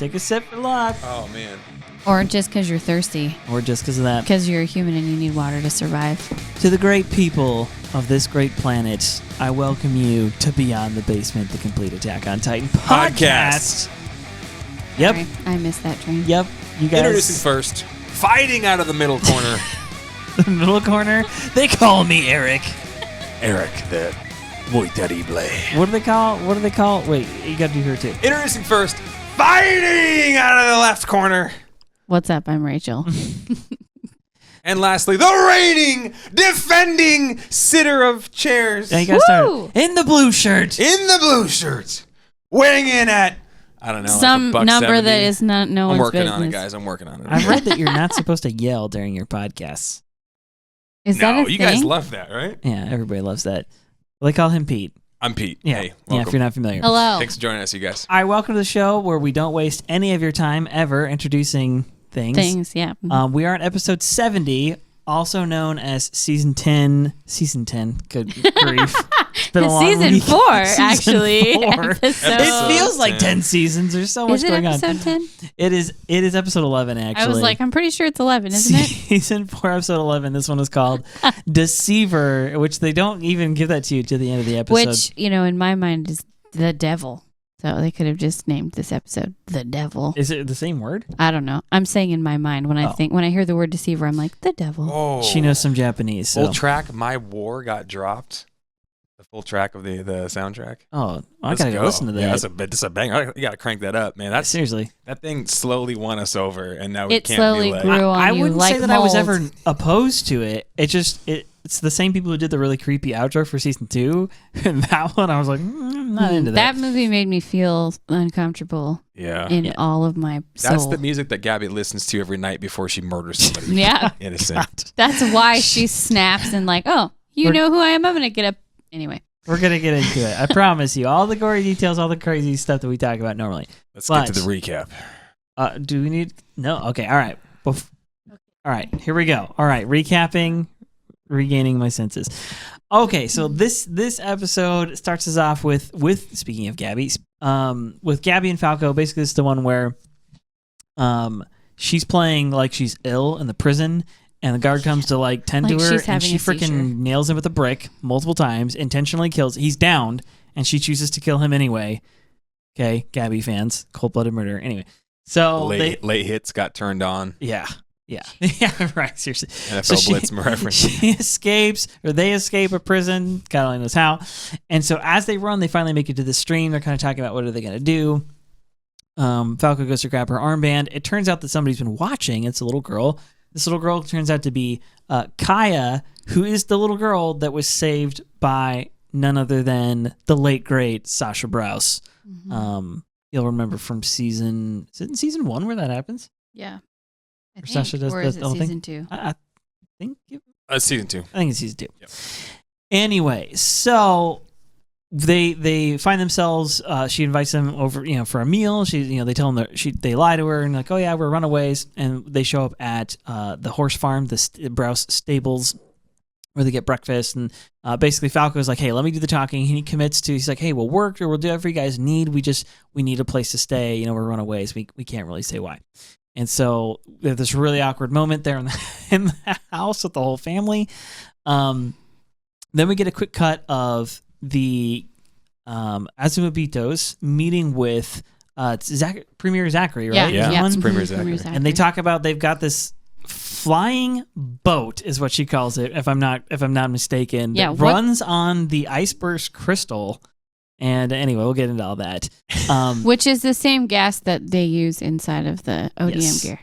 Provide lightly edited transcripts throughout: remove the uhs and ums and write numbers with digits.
Take a sip for luck. Oh, man. Or just because you're thirsty. Or just because of that. Because you're a human and you need water to survive. To the great people of this great planet, I welcome you to Beyond the Basement, the complete Attack on Titan podcast. Yep. Sorry, I missed that train. Yep. You guys. Introducing first. Fighting out of the middle corner. The middle corner. They call me Eric. Eric, the muy terrible. What do they call? Wait, you got to do her too. Introducing first. Fighting out of the left corner. What's up? I'm Rachel. And lastly, the reigning, defending sitter of chairs. Yeah, you got started. In the blue shirt. In the blue shirt. Weighing in at, I don't know, some like number $1.70. that is not no I'm one's working business. on it, guys. I'm working on it. I've read that you're not supposed to yell during your podcasts. Is that a you thing? guys love that, right? Yeah, everybody loves that. Well, they call him Pete. I'm Pete. Yeah. Hey, Yeah, welcome. if you're not familiar. Hello. Thanks for joining us, you guys. All right, welcome to the show where we don't waste any of your time ever introducing things. Yeah. We are on episode 70, also known as season 10. Season 10. Good grief. It's been a long Season week. 4, actually. Four. Episode- It feels like 10. 10 seasons. There's so much Is it going on. episode 10? It is episode 11, actually. I was like, I'm pretty sure it's 11, isn't it? Season 4, episode 11. This one is called Deceiver, which they don't even give that to you to the end of the episode. Which, in my mind is the devil. So they could have just named this episode The Devil. Is it the same word? I don't know. I'm saying in my mind when I hear the word deceiver, I'm like, the devil. Oh. She knows some Japanese. So. Full track, My War got dropped. The full track of the soundtrack. Oh, I Let's gotta go listen to that. Yeah, that's a banger. You gotta crank that up, man. That's Seriously. That thing slowly won us over, and now we It can't slowly be like. grew on I you wouldn't like say that I was mold. ever opposed to it. It's the same people who did the really creepy outro for season 2. And that one, I was like, I'm not into that. That movie made me feel uncomfortable Yeah, in all of my soul. that's the music that Gabi listens to every night before she murders somebody. Yeah. Innocent. That's why she snaps and like, oh, you know who I am? I'm going to get up. Anyway. We're going to get into it. I promise you. All the gory details, all the crazy stuff that we talk about normally. Let's get to the recap. Do we need... No? Okay, all right. All right, here we go. All right, recapping, regaining my senses. Okay, so this episode starts us off with speaking of Gabi, with Gabi and Falco. Basically, it's the one where she's playing like she's ill in the prison, and the guard comes to like tend Like to her, she's and having she a seizure. freaking nails him with a brick multiple times, intentionally kills. He's downed, and she chooses to kill him anyway. Okay, Gabi fans, cold-blooded murder. Anyway, so Late hits got turned on. yeah, right. Seriously, NFL Blitz reference. She escapes, or they escape a prison. God only knows how. And so as they run, they finally make it to the stream. They're kind of talking about what are they going to do. Falco goes to grab her armband. It turns out that somebody's been watching. It's a little girl. This little girl turns out to be Kaya, who is the little girl that was saved by none other than the late great Sasha Braus. Mm-hmm. You'll remember from is it in season 1 where that happens? Yeah. I think. Sasha does or the is it whole season thing? 2? I think Season 2. I think it's season 2. Yep. Anyway, so they find themselves. She invites them over, for a meal. They tell them that they lie to her and like, oh yeah, we're runaways, and they show up at the horse farm, the Braus stables, where they get breakfast. And basically, Falco's like, hey, let me do the talking. He commits to. He's like, hey, we'll work or we'll do whatever you guys need. We need a place to stay. We're runaways. We can't really say why. And so we have this really awkward moment there in the house with the whole family. Then we get a quick cut of the Azumabitos meeting with Premier Zachary, right? Yeah, One? it's Premier Premier Zachary. And they talk about they've got this flying boat, is what she calls it, if I'm not mistaken. Yeah, that runs on the iceburst crystal. And anyway, we'll get into all that. Which is the same gas that they use inside of the ODM yes. gear.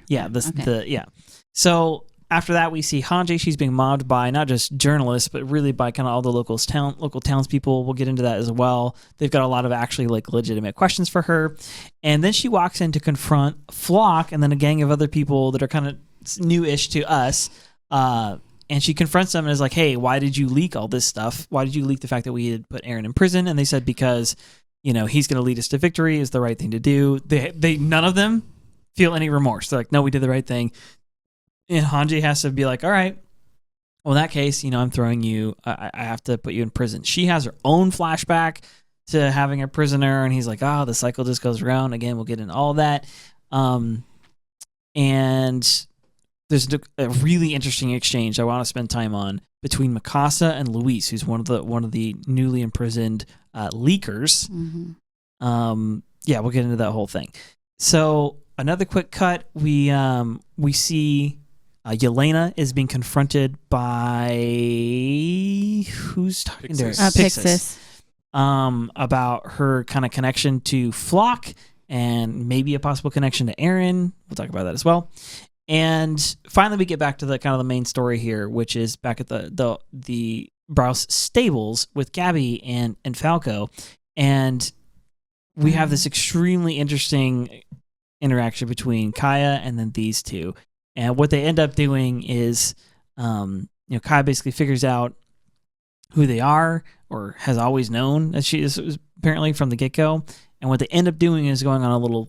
Yeah, So after that, we see Hange. She's being mobbed by not just journalists, but really by kind of all the local townspeople. We'll get into that as well. They've got a lot of actually like legitimate questions for her. And then she walks in to confront Floch and then a gang of other people that are kind of new-ish to us. And she confronts them and is like, hey, why did you leak all this stuff? Why did you leak the fact that we had put Eren in prison? And they said, because, he's going to lead us to victory, is the right thing to do. They none of them feel any remorse. They're like, no, we did the right thing. And Hange has to be like, all right, well, in that case, I'm throwing you, I have to put you in prison. She has her own flashback to having a prisoner, and he's like, the cycle just goes around. Again, we'll get into all that. And there's a really interesting exchange I want to spend time on between Mikasa and Luis, who's one of the newly imprisoned leakers. Yeah, we'll get into that whole thing. So another quick cut, we see Yelena is being confronted by who's talking to her? Pixis. About her kind of connection to Floch and maybe a possible connection to Eren. We'll talk about that as well. And finally, we get back to the kind of the main story here, which is back at the Braus stables with Gabi and Falco, and we have this extremely interesting interaction between Kaya and then these two. And what they end up doing is, Kaya basically figures out who they are, or has always known that she is apparently from the get-go. And what they end up doing is going on a little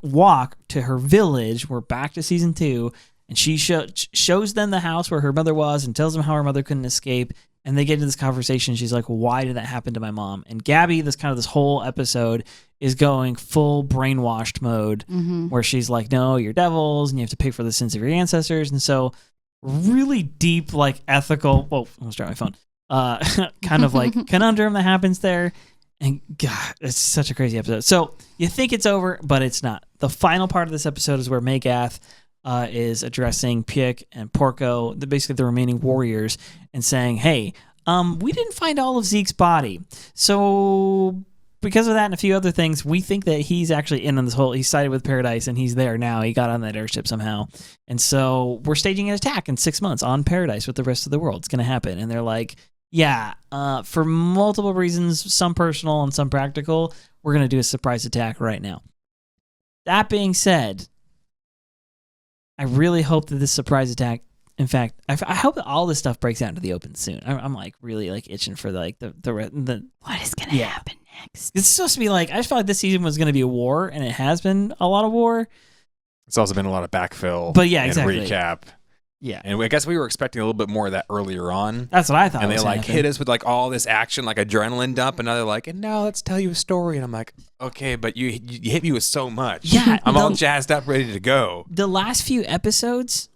walk to her village. We're back to season 2, and she shows them the house where her mother was and tells them how her mother couldn't escape. And they get into this conversation. She's like, why did that happen to my mom? And Gabi, this whole episode is going full brainwashed mode, where she's like, no, you're devils and you have to pay for the sins of your ancestors. And so really deep, ethical, I almost dropped my phone, kind of conundrum that happens there. And God, it's such a crazy episode. So you think it's over, but it's not. The final part of this episode is where Magath is addressing Piek and Porco, basically the remaining warriors, and saying, hey, we didn't find all of Zeke's body. So because of that and a few other things, we think that he's actually in on this whole, he's sided with Paradis and he's there now. He got on that airship somehow. And so we're staging an attack in 6 months on Paradis with the rest of the world. It's going to happen. And they're like, yeah, for multiple reasons, some personal and some practical, we're going to do a surprise attack right now. That being said, I really hope that this surprise attack, in fact, I hope that all this stuff breaks out into the open soon. I'm really itching for the what is going to happen next? It's supposed to be I just felt like this season was going to be a war, and it has been a lot of war. It's also been a lot of backfill, but yeah, exactly. And recap. Yeah, and I guess we were expecting a little bit more of that earlier on. That's what I thought. And they hit us with all this action, adrenaline dump, and now they're like, and now let's tell you a story. And I'm like, okay, but you hit me with so much. Yeah, I'm all jazzed up, ready to go. The last few episodes,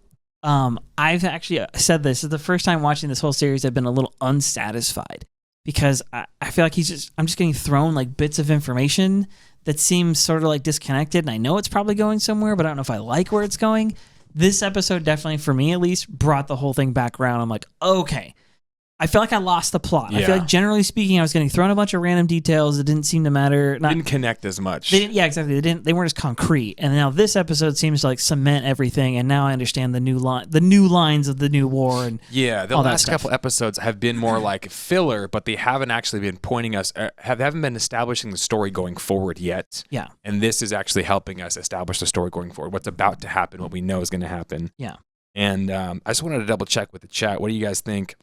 I've actually said this is the first time watching this whole series. I've been a little unsatisfied because I feel like I'm just getting thrown bits of information that seems sort of disconnected, and I know it's probably going somewhere, but I don't know if I like where it's going. This episode definitely, for me at least, brought the whole thing back around. I'm like, okay. I feel like I lost the plot. Yeah. I feel like, generally speaking, I was getting thrown a bunch of random details that didn't seem to matter. Didn't connect as much. Yeah, exactly. They weren't as concrete. And now this episode seems to cement everything. And now I understand the new lines of the new war. And yeah, the last couple episodes have been more filler, but they haven't actually been pointing us. Haven't been establishing the story going forward yet. Yeah. And this is actually helping us establish the story going forward. What's about to happen, what we know is going to happen. Yeah. And I just wanted to double check with the chat. What do you guys think?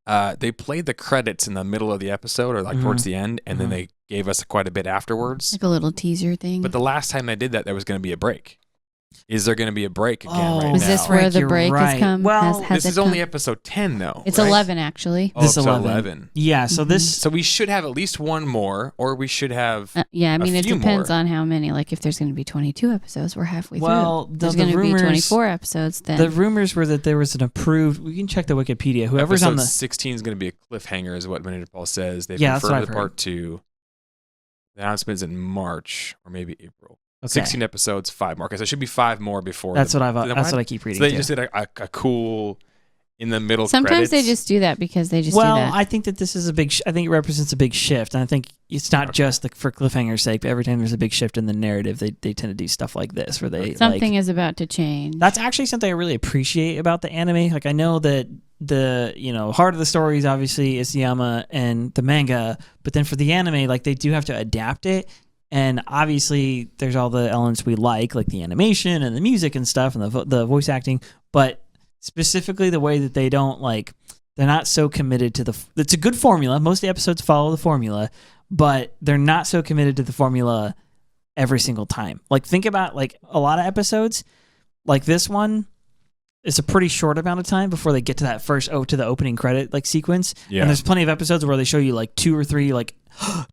They played the credits in the middle of the episode, or towards the end, and then they gave us quite a bit afterwards. A little teaser thing. But the last time they did that, there was going to be a break. Is there going to be a break again right now? Is this where the break has come? Well, this is only episode 10, though. It's 11, actually. Oh, this is 11. Yeah, so So we should have at least one more, or we should have it depends on how many. If there's going to be 22 episodes, we're halfway through. Well, there's going to be 24 episodes then. The rumors were that there was an approved, we can check the Wikipedia, whoever's episode on the... 16 is going to be a cliffhanger, is what Benedict Paul says. They've that's what confirmed I've the heard. part 2. The announcement is in March, or maybe April. Okay. 16 episodes, 5 more. Okay, so it should be 5 more before. That's what I keep reading. So they just did a cool in the middle. Sometimes credits. they just do that because they just do that. Well, I think that this is a big. I think it represents a big shift, and I think it's not just for cliffhanger's sake. But every time there's a big shift in the narrative, they tend to do stuff like this, where they something is about to change. That's actually something I really appreciate about the anime. I know that the heart of the story is obviously Isayama and the manga, but then for the anime, they do have to adapt it. And obviously, there's all the elements we like the animation and the music and stuff, and the voice acting. But specifically, the way that they don't they're not so committed to it's a good formula. Most of the episodes follow the formula, but they're not so committed to the formula every single time. Think about a lot of episodes, like this one. it's a pretty short amount of time before they get to that first to the opening credit like sequence. Yeah. And there's plenty of episodes where they show you like 2 or 3 like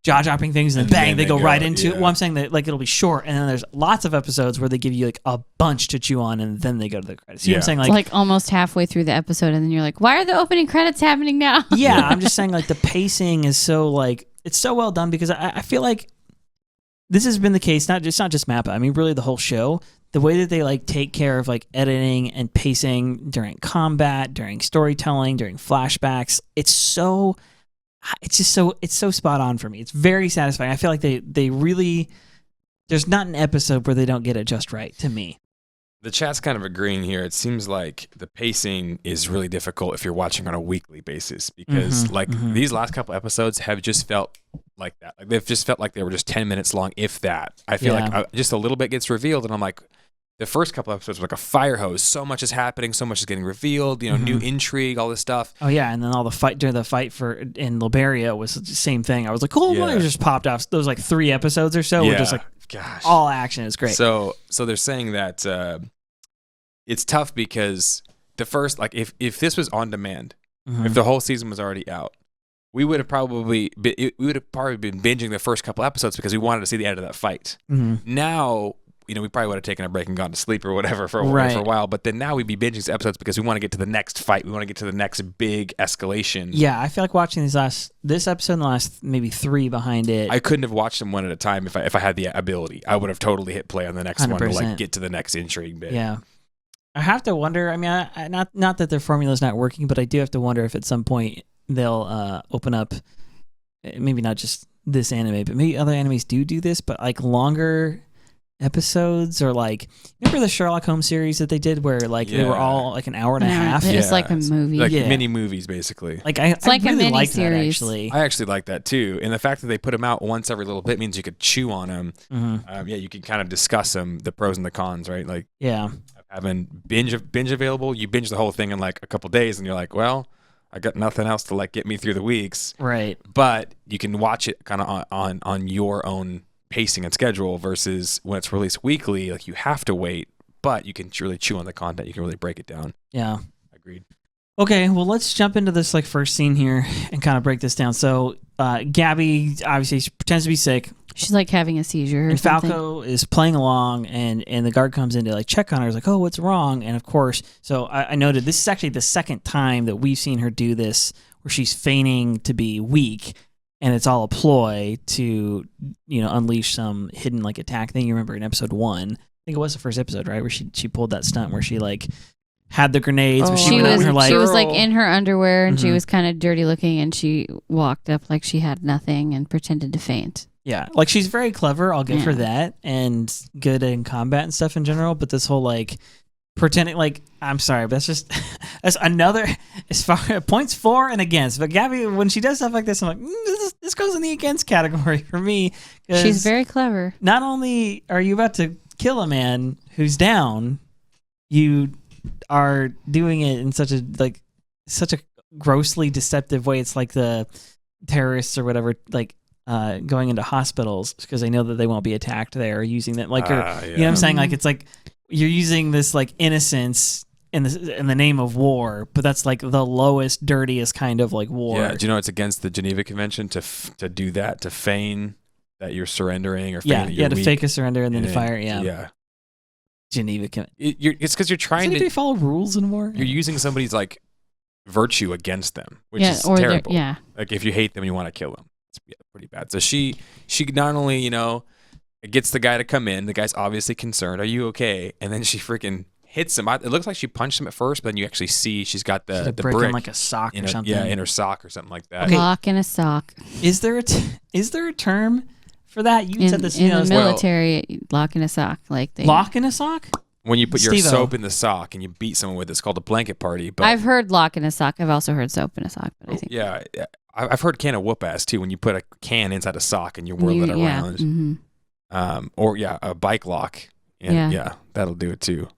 jaw-dropping things and then bang, they go right into it. Well, I'm saying that like it'll be short, and then there's lots of episodes where they give you like a bunch to chew on, and then they go to the credits. You know what I'm saying? Like almost halfway through the episode, and then you're like, why are the opening credits happening now? Yeah, I'm just saying like the pacing is so like it's so well done because I feel like this has been the case, not just Mappa. I mean, really the whole show. The way that they like take care of like editing and pacing during combat, during storytelling, during flashbacks, it's so spot on for me. It's very satisfying. I feel like they really, there's not an episode where they don't get it just right to me. The chat's kind of agreeing here. It seems like the pacing is really difficult if you're watching on a weekly basis because these last couple episodes have just felt like that. Like they've just felt like they were just 10 minutes long, if that. I feel like just a little bit gets revealed, and I'm like, the first couple episodes were like a fire hose. So much is happening. So much is getting revealed. You know, new intrigue, all this stuff. Oh yeah, and then all the fight during the fight in Liberia was the same thing. I was like, oh, it just popped off. Those like 3 episodes or so were just like, gosh, all action. It's great. So they're saying that it's tough because the first, like, if this was on demand, if the whole season was already out, we would have probably been binging the first couple episodes because we wanted to see the end of that fight. Now, you know, we probably would have taken a break and gone to sleep or whatever for a while. But then now we'd be binging these episodes because we want to get to the next fight. We want to get to the next big escalation. Yeah, I feel like watching this episode and the last maybe 3 behind it. I couldn't have watched them one at a time if I had the ability. I would have totally hit play on the next 100%. One to like get to the next intrigue bit. Yeah. I have to wonder, I mean, not that their formula's not working, but I do have to wonder if at some point they'll open up, maybe not just this anime, but maybe other animes do this, but like longer episodes, or like, remember the Sherlock Holmes series that they did where like they were all like an hour and a half? It's like a movie. Like mini movies, basically. Like it's like really a mini series. That, actually. I actually like that too. And the fact that they put them out once every little bit means you could chew on them. You can kind of discuss them, the pros and the cons, right? Like, having binge available, you binge the whole thing in like a couple days, and you're like, well, I got nothing else to like get me through the weeks. Right. But you can watch it kind of on your own pacing and schedule versus when it's released weekly, like you have to wait, but you can really chew on the content. You can really break it down. Yeah. Agreed. Okay, well, let's jump into this like first scene here and kind of break this down. So Gabi, obviously, she pretends to be sick. She's like having a seizure. And Falco is playing along, and the guard comes in to like check on her. He's like, oh, what's wrong? And of course, so I noted this is actually the second time that we've seen her do this where she's feigning to be weak. And it's all a ploy to, unleash some hidden like attack thing. You remember in episode 1, I think it was the first episode, right, where she pulled that stunt where she like had the grenades. But she was like in her underwear, and she was kind of dirty looking, and she walked up like she had nothing and pretended to faint. Yeah, like she's very clever. I'll give her that, and good in combat and stuff in general. But this whole like pretending, like, I'm sorry, but that's another, as far as points for and against. But Gabi, when she does stuff like this, I'm like, this goes in the against category for me. She's very clever. Not only are you about to kill a man who's down, you are doing it in such a grossly deceptive way. It's like the terrorists or whatever, like going into hospitals because they know that they won't be attacked there, using that, like, you know what I'm saying? Like, it's like you're using this like innocence in the name of war, but that's like the lowest, dirtiest kind of like war. Yeah, do you know it's against the Geneva Convention to do that, to feign that you're surrendering, or feign that you're to weak, fake a surrender and then to fire. Yeah. Geneva Convention. It's because you're trying to follow rules in war. You're using somebody's like virtue against them, which is terrible. Like if you hate them, you want to kill them. It's pretty bad. So she not only gets the guy to come in. The guy's obviously concerned. Are you okay? And then she freaking hits him. It looks like she punched him at first, but then you actually see she's got the brick in like a sock or something. Yeah, in her sock or something like that. Okay. Lock in a sock. Is there a term for that? You said this in the military. Lock in a sock, lock in a sock. When you put your soap in the sock and you beat someone with it, it's called a blanket party. But I've heard lock in a sock. I've also heard soap in a sock. But I think I've heard can of whoop ass too. When you put a can inside a sock and you whirl it around. Mm-hmm. Or a bike lock. And that'll do it too.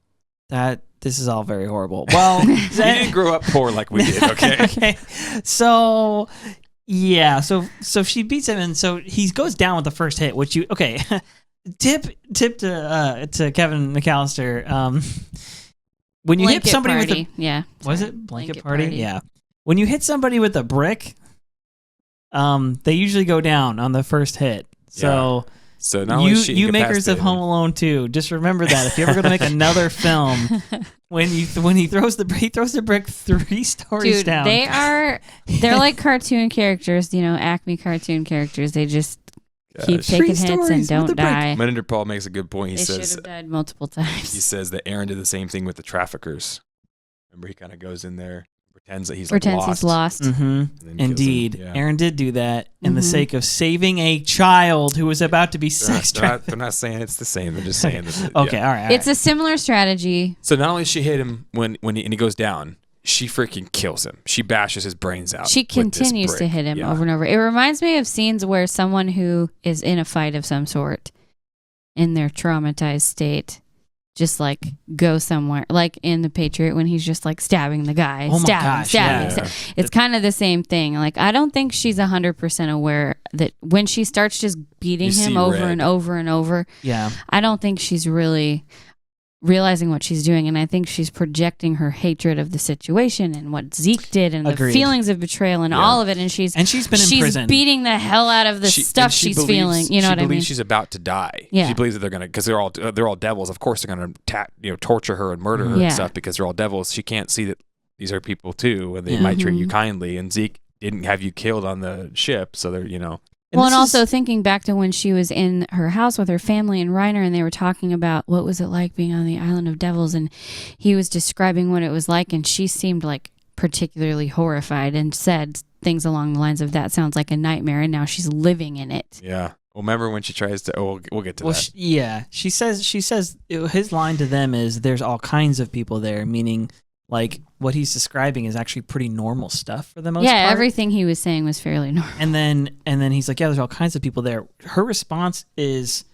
This is all very horrible. Well, you didn't grow up poor like we did, okay? Okay. So she beats him, and so he goes down with the first hit, which tip to Kevin McAllister. when you hit somebody party. with a yeah, was it blanket party? Yeah, when you hit somebody with a brick, they usually go down on the first hit. So. Yeah. So not only you makers of Home Alone 2, just remember that if you're ever going to make another film, when he throws the brick 3 stories down. They're like cartoon characters, Acme cartoon characters. They just keep taking hits and don't die. Menander Paul makes a good point. He says should have died multiple times. He says that Eren did the same thing with the traffickers. Remember, he kind of goes in there. Pretends he's lost. Mm-hmm. Indeed. Yeah. Eren did do that in the sake of saving a child who was about to be sex trafficked. They're not saying it's the same. They're just saying that. Okay, all right. It's a similar strategy. So not only does she hit him when he goes down, she freaking kills him. She bashes his brains out. She continues to hit him over and over. It reminds me of scenes where someone who is in a fight of some sort in their traumatized state just like go somewhere, like in The Patriot when he's just like stabbing the guy. Stabbing. It's kind of the same thing. Like, I don't think she's 100% aware that when she starts just beating him over and over and over, I don't think she's really realizing what she's doing, and I think she's projecting her hatred of the situation and what Zeke did and the feelings of betrayal and all of it, and she's been in prison. Beating the hell out of the stuff she's feeling. You know what I mean? She believes she's about to die. Yeah. She believes that they're gonna, because they're all devils. Of course, they're gonna torture her and murder her and stuff because they're all devils. She can't see that these are people too, and they might treat you kindly. And Zeke didn't have you killed on the ship, so they're And also thinking back to when she was in her house with her family and Reiner, and they were talking about what was it like being on the Island of Devils, and he was describing what it was like, and she seemed like particularly horrified and said things along the lines of, that sounds like a nightmare, and now she's living in it. Yeah. Well, remember when she tries to... Oh, we'll get to that. She says his line to them is, there's all kinds of people there, meaning... like what he's describing is actually pretty normal stuff for the most part. Yeah, everything he was saying was fairly normal. And then he's like, yeah, there's all kinds of people there. Her response is,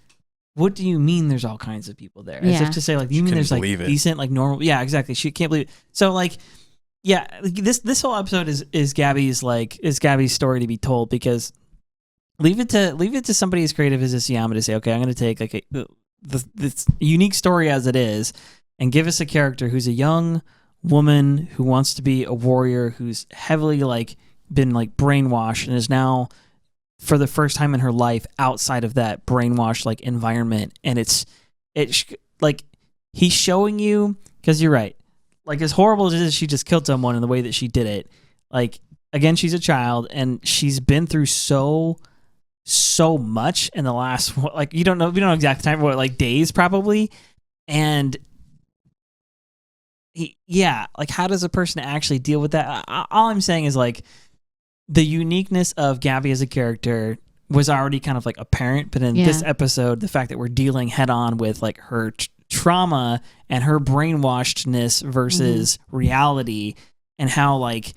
what do you mean there's all kinds of people there? As if to say, like, you mean there's like decent, like normal? Yeah, exactly. She can't believe it. So like, yeah, this whole episode is Gabi's story to be told, because leave it to somebody as creative as Isayama to say, okay, I'm going to take like this unique story as it is and give us a character who's a young woman who wants to be a warrior, who's heavily like been like brainwashed and is now for the first time in her life outside of that brainwashed like environment. And it's like he's showing you, because you're right, like as horrible as it is, she just killed someone in the way that she did it. Like, again, she's a child and she's been through so much in the last, like, we don't know exact time, like days probably. And like, how does a person actually deal with that? All I'm saying is, like, the uniqueness of Gabi as a character was already kind of like apparent, but in this episode, the fact that we're dealing head on with like her trauma and her brainwashedness versus reality, and how like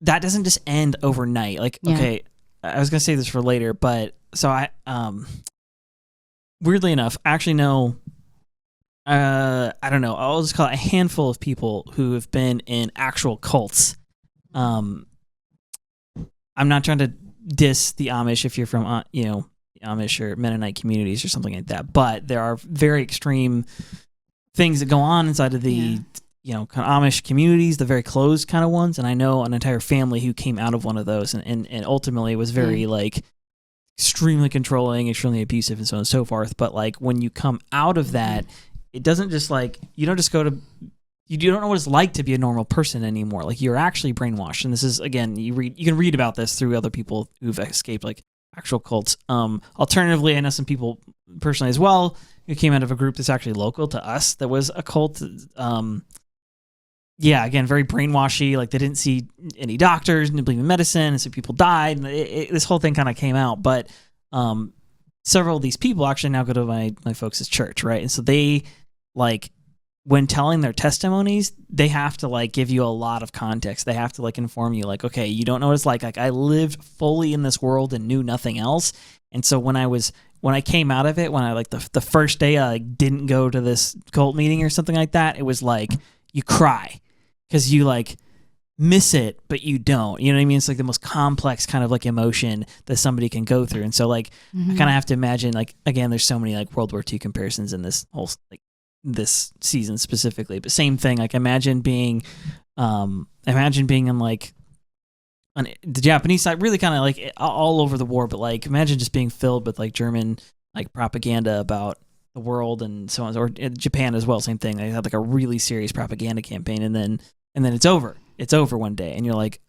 that doesn't just end overnight. Like, okay, I was gonna save this for later, but so I weirdly enough, I actually know. I don't know. I'll just call it a handful of people who have been in actual cults. I'm not trying to diss the Amish if you're from, the Amish or Mennonite communities or something like that, but there are very extreme things that go on inside of the, kind of Amish communities, the very closed kind of ones. And I know an entire family who came out of one of those and ultimately was very like extremely controlling, extremely abusive, and so on and so forth. But like when you come out of that, it doesn't just like, you don't know what it's like to be a normal person anymore. Like, you're actually brainwashed. And this is, again, you can read about this through other people who've escaped like actual cults. Alternatively, I know some people personally as well who came out of a group that's actually local to us that was a cult. Again, very brainwashy. Like, they didn't see any doctors, didn't believe in medicine, and so people died. And this whole thing kind of came out. But several of these people actually now go to my folks' church, right? And so they, like, when telling their testimonies, they have to like give you a lot of context. They have to like inform you, like, okay, you don't know what it's like I lived fully in this world and knew nothing else. And so when I came out of it, when I like the first day I like didn't go to this cult meeting or something like that, it was like you cry because you like miss it, but you don't. You know what I mean? It's like the most complex kind of like emotion that somebody can go through. And so like I kind of have to imagine, like, again, there's so many like World War II comparisons in this whole like this season specifically, but same thing. Like imagine being in like on the Japanese side, really kind of like all over the war, but like imagine just being filled with like German like propaganda about the world and so on, or Japan as well. Same thing. They had like a really serious propaganda campaign, and then it's over. It's over one day, and you're like,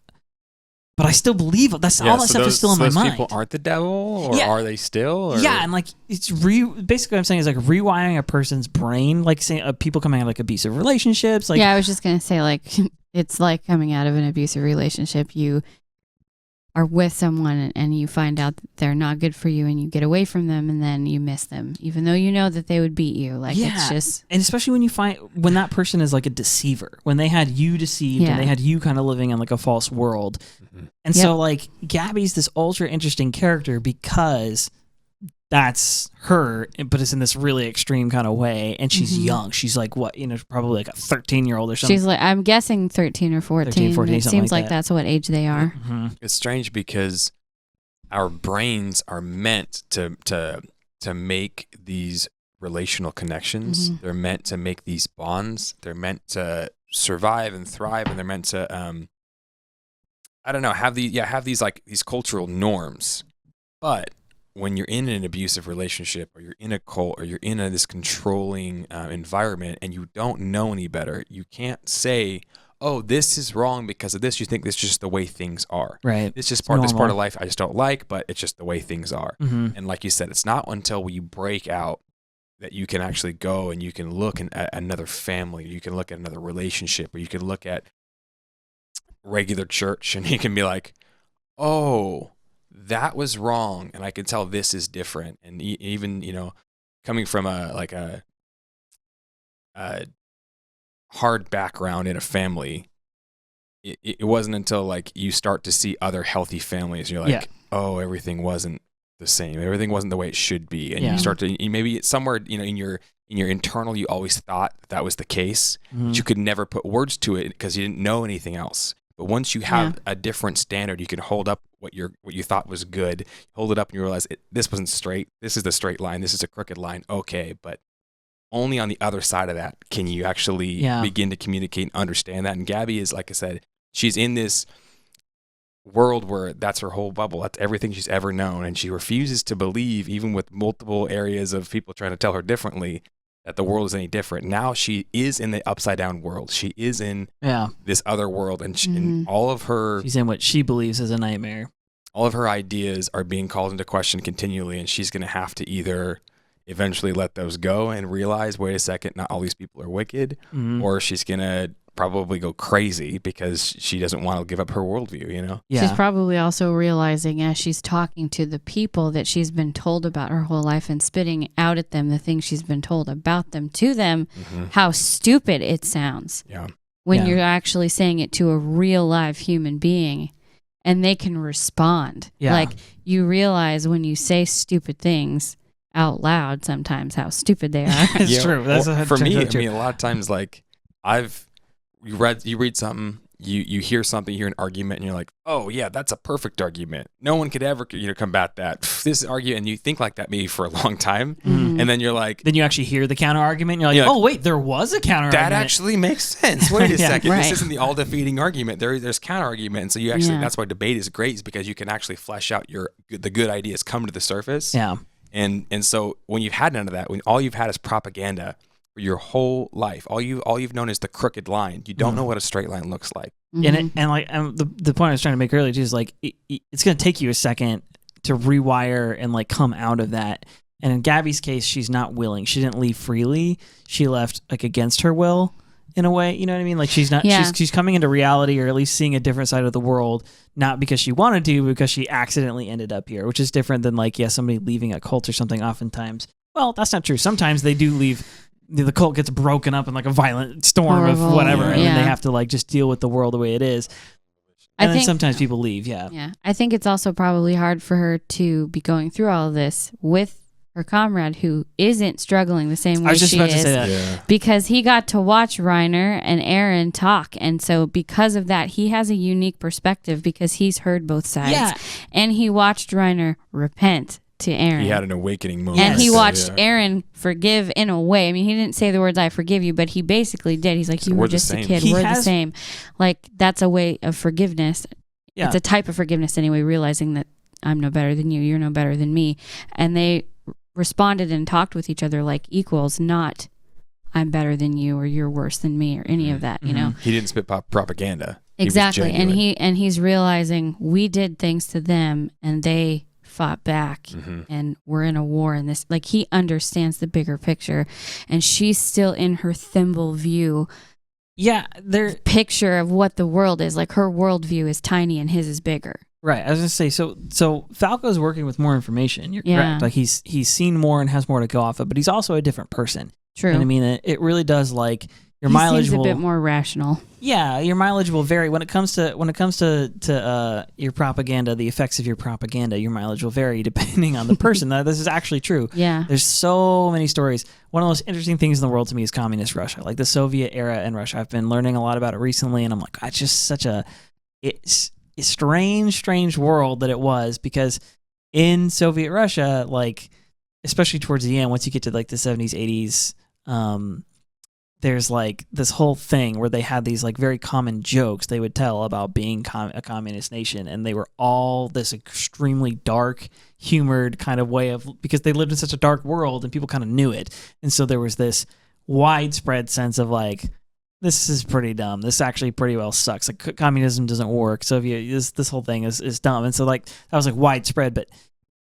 but I still believe it. That's all that stuff is still in my mind. Those people aren't the devil, or are they still? Or? Yeah, and like it's basically what I'm saying is like rewiring a person's brain, like saying people coming out of like abusive relationships. Like yeah, I was just gonna say like it's like coming out of an abusive relationship. You are with someone and you find out that they're not good for you, and you get away from them, and then you miss them, even though you know that they would beat you. Like it's just, and especially when that person is like a deceiver, when they had you deceived and they had you kind of living in like a false world. Mm-hmm. And so like Gabi's this ultra interesting character because that's her, but it's in this really extreme kind of way, and she's young. She's like what, probably like a 13-year-old or something. She's like, I'm guessing 13 or 14. 13, 14, it seems like that's what age they are. Mm-hmm. It's strange because our brains are meant to make these relational connections. Mm-hmm. They're meant to make these bonds. They're meant to survive and thrive, and they're meant to have these like these cultural norms. But when you're in an abusive relationship, or you're in a cult, or you're in this controlling environment, and you don't know any better, you can't say, "Oh, this is wrong because of this." You think this is just the way things are. Right. It's just part of life I just don't like, but it's just the way things are. Mm-hmm. And like you said, it's not until you break out that you can actually go and you can look at another family, you can look at another relationship, or you can look at regular church, and you can be like, "Oh, that was wrong, and I can tell this is different." And even coming from a hard background in a family, it wasn't until like you start to see other healthy families, you're like, oh, everything wasn't the same, everything wasn't the way it should be, and you start to maybe it's somewhere in your internal you always thought that was the case, but you could never put words to it because you didn't know anything else. But once you have a different standard, you can hold up what you thought was good, hold it up, and you realize this wasn't straight. This is the straight line. This is a crooked line. Okay, but only on the other side of that can you actually begin to communicate and understand that. And Gabi is, like I said, she's in this world where that's her whole bubble. That's everything she's ever known, and she refuses to believe, even with multiple areas of people trying to tell her differently, that the world is any different. Now she is in the upside down world. She is in this other world, and, and all of her... She's in what she believes is a nightmare. All of her ideas are being called into question continually, and she's going to have to either eventually let those go and realize, wait a second, not all these people are wicked, or she's going to probably go crazy because she doesn't want to give up her worldview, She's probably also realizing as she's talking to the people that she's been told about her whole life and spitting out at them the things she's been told about them to them, how stupid it sounds when you're actually saying it to a real live human being and they can respond. Like you realize when you say stupid things out loud sometimes how stupid they are. It's true. That's for me, I mean, a lot of times, like you read something, you hear something, you hear an argument, and you're like, oh yeah, that's a perfect argument. No one could ever combat that. This argument, and you think like that maybe for a long time, and then you're like, then you actually hear the counter argument, and you're like, oh wait, there was a counter argument. That actually makes sense. Wait a second, this isn't the all defeating argument. There's counter argument, and so you actually that's why debate is great, is because you can actually flesh out the good ideas come to the surface. Yeah, and so when you've had none of that, when all you've had is propaganda your whole life, all you've known is the crooked line. You don't know what a straight line looks like. And the point I was trying to make earlier too is like it's going to take you a second to rewire and like come out of that. And in Gabi's case, she's not willing. She didn't leave freely. She left like against her will in a way. You know what I mean? Like she's not. She's coming into reality, or at least seeing a different side of the world, not because she wanted to, because she accidentally ended up here, which is different than like somebody leaving a cult or something. Oftentimes, well, that's not true. Sometimes they do leave. The cult gets broken up in like a violent storm of whatever, and then they have to like just deal with the world the way it is. And then sometimes people leave. Yeah. I think it's also probably hard for her to be going through all of this with her comrade who isn't struggling the same way she is. I was just about to say that. Because he got to watch Reiner and Eren talk, and so because of that, he has a unique perspective because he's heard both sides. Yeah. And he watched Reiner repent to Eren. He had an awakening moment. And he watched Eren forgive in a way. I mean, he didn't say the words, I forgive you, but he basically did. He's like, you were just a kid. We're the same. Like, that's a way of forgiveness. Yeah. It's a type of forgiveness anyway, realizing that I'm no better than you. You're no better than me. And they responded and talked with each other like equals, not I'm better than you or you're worse than me or any of that, you know? He didn't spit propaganda. Exactly. And he's realizing we did things to them and they fought back and we're in a war in this. Like, he understands the bigger picture, and she's still in her thimble view. Yeah, their picture of what the world is. Like, her worldview is tiny and his is bigger. Right. I was gonna say, so Falco's working with more information. You're correct. Like, he's seen more and has more to go off of, but he's also a different person. True. And I mean, it really does, like, your mileage seems will, a bit more rational. Yeah, your mileage will vary when it comes to your propaganda. The effects of your propaganda, your mileage will vary depending on the person. This is actually true. Yeah, there's so many stories. One of the most interesting things in the world to me is communist Russia, like the Soviet era in Russia. I've been learning a lot about it recently, and I'm like, it's just such a strange world that it was, because in Soviet Russia, like, especially towards the end, once you get to like the 70s, 80s. There's like this whole thing where they had these like very common jokes they would tell about being a communist nation, and they were all this extremely dark, humored kind of way of, because they lived in such a dark world and people kind of knew it, and so there was this widespread sense of like, this is pretty dumb. This actually pretty well sucks. Like, communism doesn't work. This whole thing is dumb, and so like that was like widespread, but.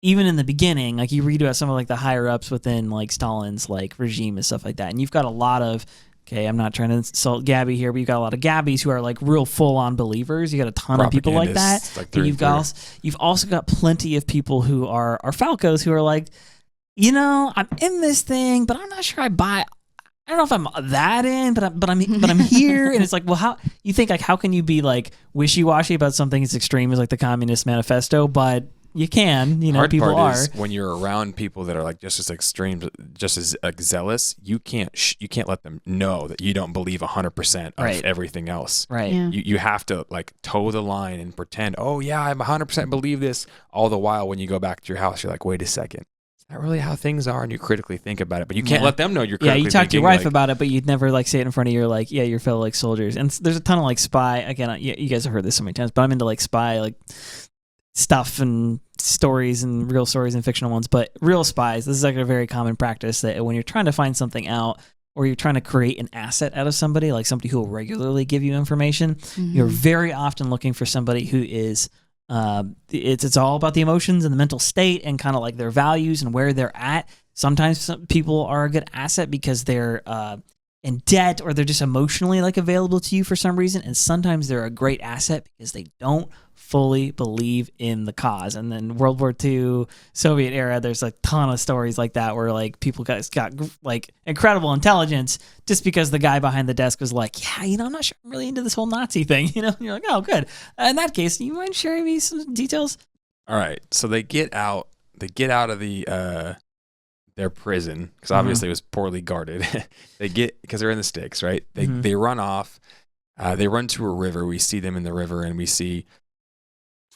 Even in the beginning, like, you read about some of like the higher ups within like Stalin's like regime and stuff like that, and you've got a lot of, okay, I'm not trying to insult Gabi here, but you've got a lot of Gabis who are like real full on believers. You got a ton of people like that. Like, but you've also got plenty of people who are Falcos who are like, you know, I'm in this thing, but I'm not sure I buy. I don't know if I'm that in, but I'm here, and it's like, well, how you think, like, how can you be like wishy-washy about something as extreme as like the Communist Manifesto, but you can, you know, people are. Is when you're around people that are like just as extreme, just as zealous, you can't let them know that you don't believe 100% of everything else. Right. Yeah. You have to like toe the line and pretend, oh yeah, I 100% believe this. All the while, when you go back to your house, you're like, wait a second. Is that really how things are? And you critically think about it, but you can't let them know you're critically thinking. Yeah, you talk to your wife about it, but you'd never like say it in front of your like, your fellow like soldiers. And there's a ton of like spy. Again, you guys have heard this so many times, but I'm into like spy like stuff and stories and real stories and fictional ones. But real spies, this is like a very common practice that when you're trying to find something out, or you're trying to create an asset out of somebody, like somebody who will regularly give you information, you're very often looking for somebody who is it's all about the emotions and the mental state and kind of like their values and where they're at. Sometimes some people are a good asset because they're in debt, or they're just emotionally like available to you for some reason, and sometimes they're a great asset because they don't fully believe in the cause. And then World War II, Soviet era, there's a ton of stories like that where like people got like incredible intelligence just because the guy behind the desk was like, yeah, you know, I'm not sure I'm really into this whole Nazi thing, you know. And you're like, oh, good. In that case, do you mind sharing me some details? All right, so they get out of the their prison, because obviously it was poorly guarded. Because they're in the sticks, right? They run off. They run to a river. We see them in the river, and we see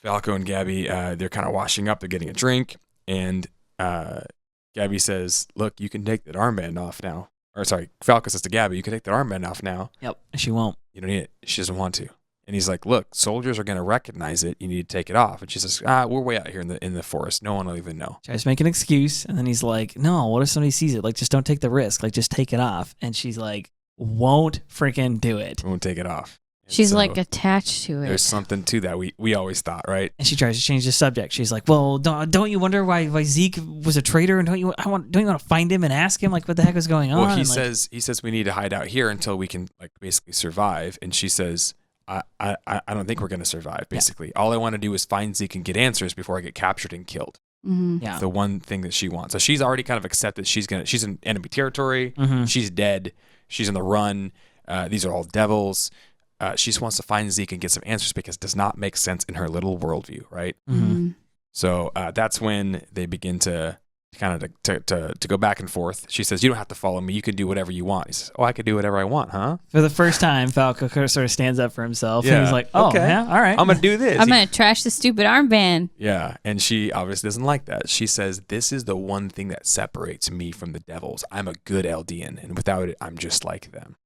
Falco and Gabi. They're kind of washing up. They're getting a drink, and Gabi says, "Look, you can take that armband off now." Or sorry, Falco says to Gabi, "You can take that armband off now." Yep, she won't. You don't need it. She doesn't want to. And he's like, "Look, soldiers are going to recognize it. You need to take it off." And she says, "We're way out here in the forest. No one will even know." Tries to make an excuse, and then he's like, "No, what if somebody sees it? Like, just don't take the risk. Like, just take it off." And she's like, "Won't freaking do it. Won't take it off." And she's like attached to it. There's something to that. We always thought, right? And she tries to change the subject. She's like, "Well, don't you wonder why Zeke was a traitor? And don't you want to find him and ask him like what the heck is going on?" Well, he says we need to hide out here until we can like basically survive. And she says, I don't think we're going to survive, basically. Yeah. All I want to do is find Zeke and get answers before I get captured and killed. Mm-hmm. Yeah. It's the one thing that she wants. So she's already kind of accepted she's in enemy territory. Mm-hmm. She's dead. She's on the run. These are all devils. She just wants to find Zeke and get some answers because it does not make sense in her little worldview, right? Mm-hmm. So that's when they begin to kind of to go back and forth. She says, "You don't have to follow me. You can do whatever you want." He says, "Oh, I could do whatever I want, huh?" For the first time, Falco sort of stands up for himself. And he's like, "Oh, okay. Yeah, all right. I'm going to do this. I'm going to trash the stupid armband." Yeah, and she obviously doesn't like that. She says, "This is the one thing that separates me from the devils. I'm a good Eldian, and without it, I'm just like them."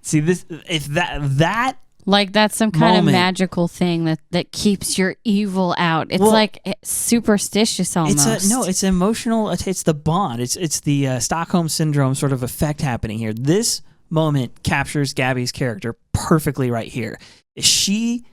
See, this if that like that's some kind of magical thing that keeps your evil out. It's like superstitious almost. It's emotional. It's the bond. It's the Stockholm syndrome sort of effect happening here. This moment captures Gabi's character perfectly right here. She's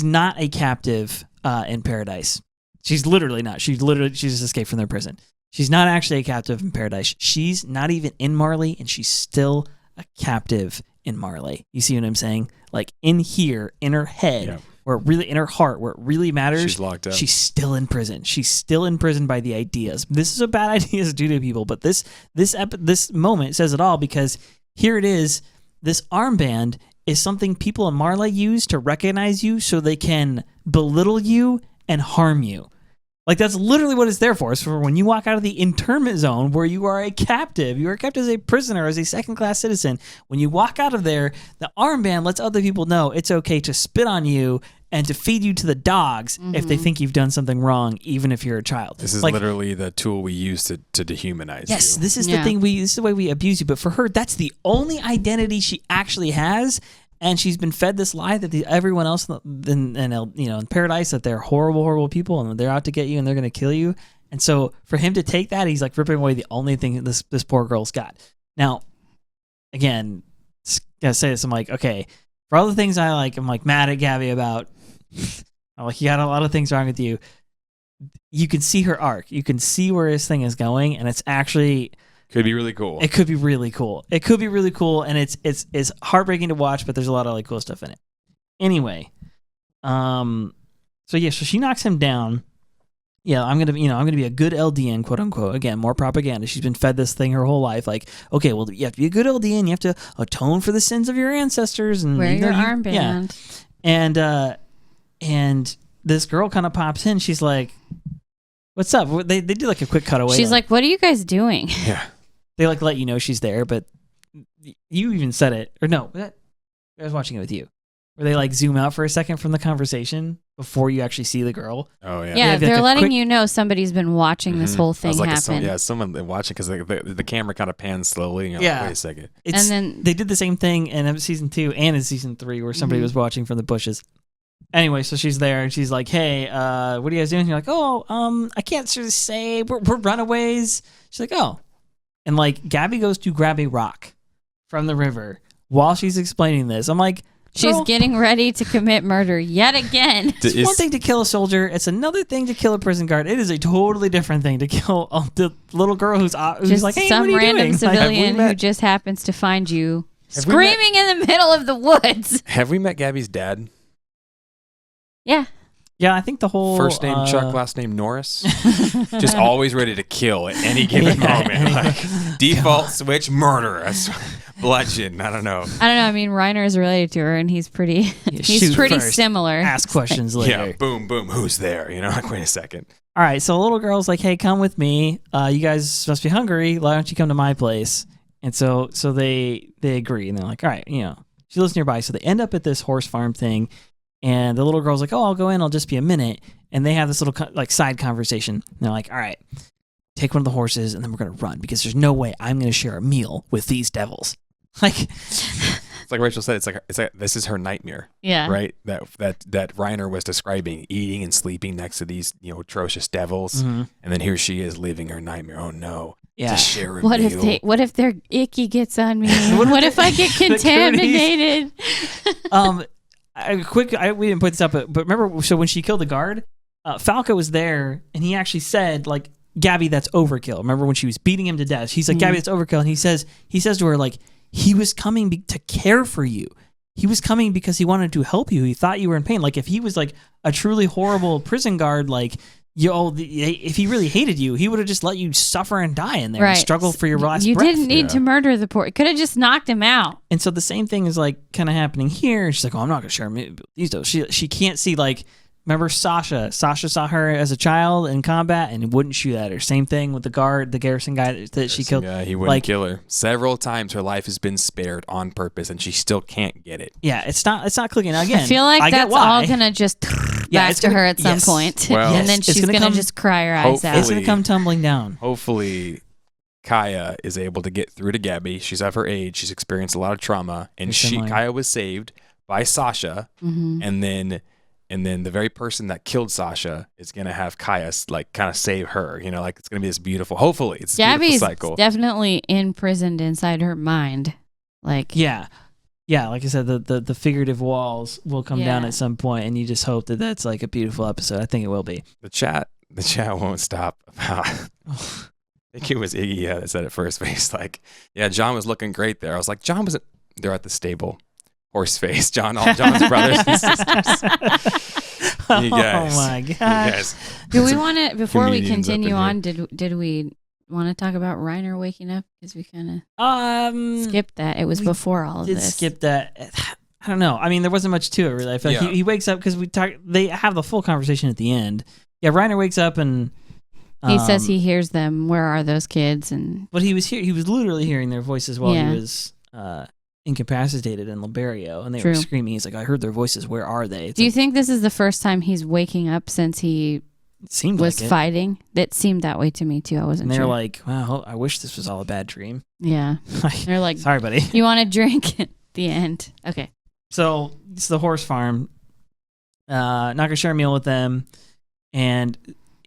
not a captive in Paradise. She's literally not. She's just escaped from their prison. She's not actually a captive in Paradise. She's not even in Marley, and she's still a captive in Marley. You see what I'm saying? Like in here, in her head, where it really, in her heart, where it really matters, she's locked up. She's still in prison. She's still in prison by the ideas. This is a bad idea to do to people, but this moment says it all, because here it is. This armband is something people in Marley use to recognize you so they can belittle you and harm you. Like, that's literally what it's there for. It's for when you walk out of the internment zone where you are a captive. You are kept as a prisoner, as a second-class citizen. When you walk out of there, the armband lets other people know it's okay to spit on you and to feed you to the dogs if they think you've done something wrong, even if you're a child. This is literally the tool we use to dehumanize you. Yes, this is the thing. This is the way we abuse you. But for her, that's the only identity she actually has. And she's been fed this lie that everyone else in Paradise, that they're horrible, horrible people and they're out to get you and they're going to kill you. And so for him to take that, he's like ripping away the only thing this poor girl's got. Now, again, gotta say this. I'm like, okay, for all the things I like, I'm like mad at Gabi about. I'm like, you got a lot of things wrong with you. You can see her arc. You can see where this thing is going, and it's actually. Could be really cool. It could be really cool. And it's heartbreaking to watch, but there's a lot of like cool stuff in it. Anyway, so she knocks him down. Yeah, I'm gonna be a good LDN, quote unquote. Again, more propaganda. She's been fed this thing her whole life. Like, okay, well, you have to be a good LDN. You have to atone for the sins of your ancestors and wear your armband. Yeah. And this girl kind of pops in. She's like, "What's up?" They do like a quick cutaway. She's like, "What are you guys doing?" Yeah. They like let you know she's there, but you even said it. Or no, I was watching it with you. Where they like zoom out for a second from the conversation before you actually see the girl. Oh, yeah. Yeah, they're letting you know somebody's been watching this whole thing happen. Someone watching, because the camera kind of pans slowly. And you're like, wait a second. And then they did the same thing in season 2 and in season 3 where somebody was watching from the bushes. Anyway, so she's there and she's like, "Hey, what are you guys doing?" And you're like, "Oh, I can't sort of say. We're runaways." She's like, "Oh." And like Gabi goes to grab a rock from the river while she's explaining this. I'm like, she's getting ready to commit murder yet again. It's one thing to kill a soldier. It's another thing to kill a prison guard. It is a totally different thing to kill the little girl who's like, "Hey, some what are you random doing?" civilian who just happens to find you screaming in the middle of the woods. Have we met Gabi's dad? Yeah. Yeah, I think the whole... First name Chuck, last name Norris. Just always ready to kill at any given moment. Like, default switch, murderous. Bludgeon, I don't know. I mean, Reiner is related to her, and he's pretty similar. Ask questions later. Yeah, boom, boom, who's there? Like, wait a second. All right, so the little girl's like, "Hey, come with me. You guys must be hungry. Why don't you come to my place?" And so they agree, and they're like, "All right, she lives nearby." So they end up at this horse farm thing. And the little girl's like, "Oh, I'll go in. I'll just be a minute." And they have this little like side conversation. And they're like, "All right, take one of the horses, and then we're gonna run because there's no way I'm gonna share a meal with these devils." Like, it's like Rachel said. It's like this is her nightmare. Yeah. Right. That Reiner was describing, eating and sleeping next to these atrocious devils, and then here she is living her nightmare. Oh no. Yeah. To share a meal. What if their icky gets on me? What if I get contaminated? We didn't put this up, but remember, so when she killed the guard, Falco was there, and he actually said, like, "Gabi, that's overkill." Remember when she was beating him to death? He's like, "Gabi, that's overkill," and he says to her, like, he was coming to care for you. He was coming because he wanted to help you. He thought you were in pain. Like, if he was like a truly horrible prison guard, like, if he really hated you, he would have just let you suffer and die in there and struggle for your last breath. You didn't need to murder the poor. You could have just knocked him out. And so the same thing is like kind of happening here. And she's like, "Oh, I'm not going to share these. She can't see like remember Sasha? Sasha saw her as a child in combat and wouldn't shoot at her. Same thing with the garrison guy that she killed. Yeah, he wouldn't kill her. Several times her life has been spared on purpose, and she still can't get it. Yeah, it's not clicking. Again, I feel like that's all gonna just back to her at some point, well, and then she's gonna just cry her eyes out. It's gonna come tumbling down. Hopefully, Kaya is able to get through to Gabi. She's of her age. She's experienced a lot of trauma, and Kaya was saved by Sasha, and then the very person that killed Sasha is gonna have Kaya like kind of save her. You know, like it's gonna be this beautiful. Hopefully, it's a beautiful cycle. Gabi's definitely imprisoned inside her mind. Like yeah, like I said, the figurative walls will come down at some point, and you just hope that that's like a beautiful episode. I think it will be. The chat won't stop about. I think it was Iggy that said it first. But he's like, yeah, John was looking great there. I was like, John wasn't. They're at the stable. Horse face, all John's brothers and sisters. You guys, oh my gosh! Do we want to before we continue on? Did we want to talk about Reiner waking up because we kind of skipped that? It was before all of this. Did skip that? I don't know. I mean, there wasn't much to it really. I feel like he wakes up because they have the full conversation at the end. Yeah, Reiner wakes up and he says he hears them. Where are those kids? But he was literally hearing their voices while he was incapacitated in Liberio, and they were screaming. He's like, I heard their voices. Where are they? Do you think this is the first time he's waking up since he was fighting? That seemed that way to me too. I wasn't sure. And they're like, wow, I wish this was all a bad dream. Yeah. They're like, sorry, buddy. You want a drink at the end? Okay. So it's the horse farm. Not gonna share a meal with them, and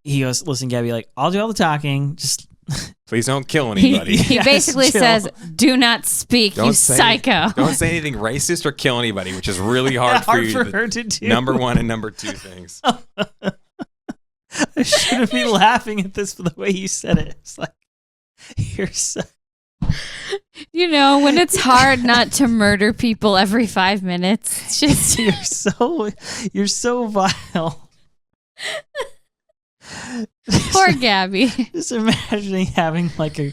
he goes, listen, Gabi, like, I'll do all the talking. Just please don't kill anybody. He basically says, do not speak, you psycho. Don't say anything racist or kill anybody, which is really hard for her to do. Number one and number two things. I shouldn't be laughing at this for the way you said it. It's like, you're so... You know, when it's hard not to murder people every 5 minutes, it's just... you're so vile. Poor Gabi. Just imagining having like a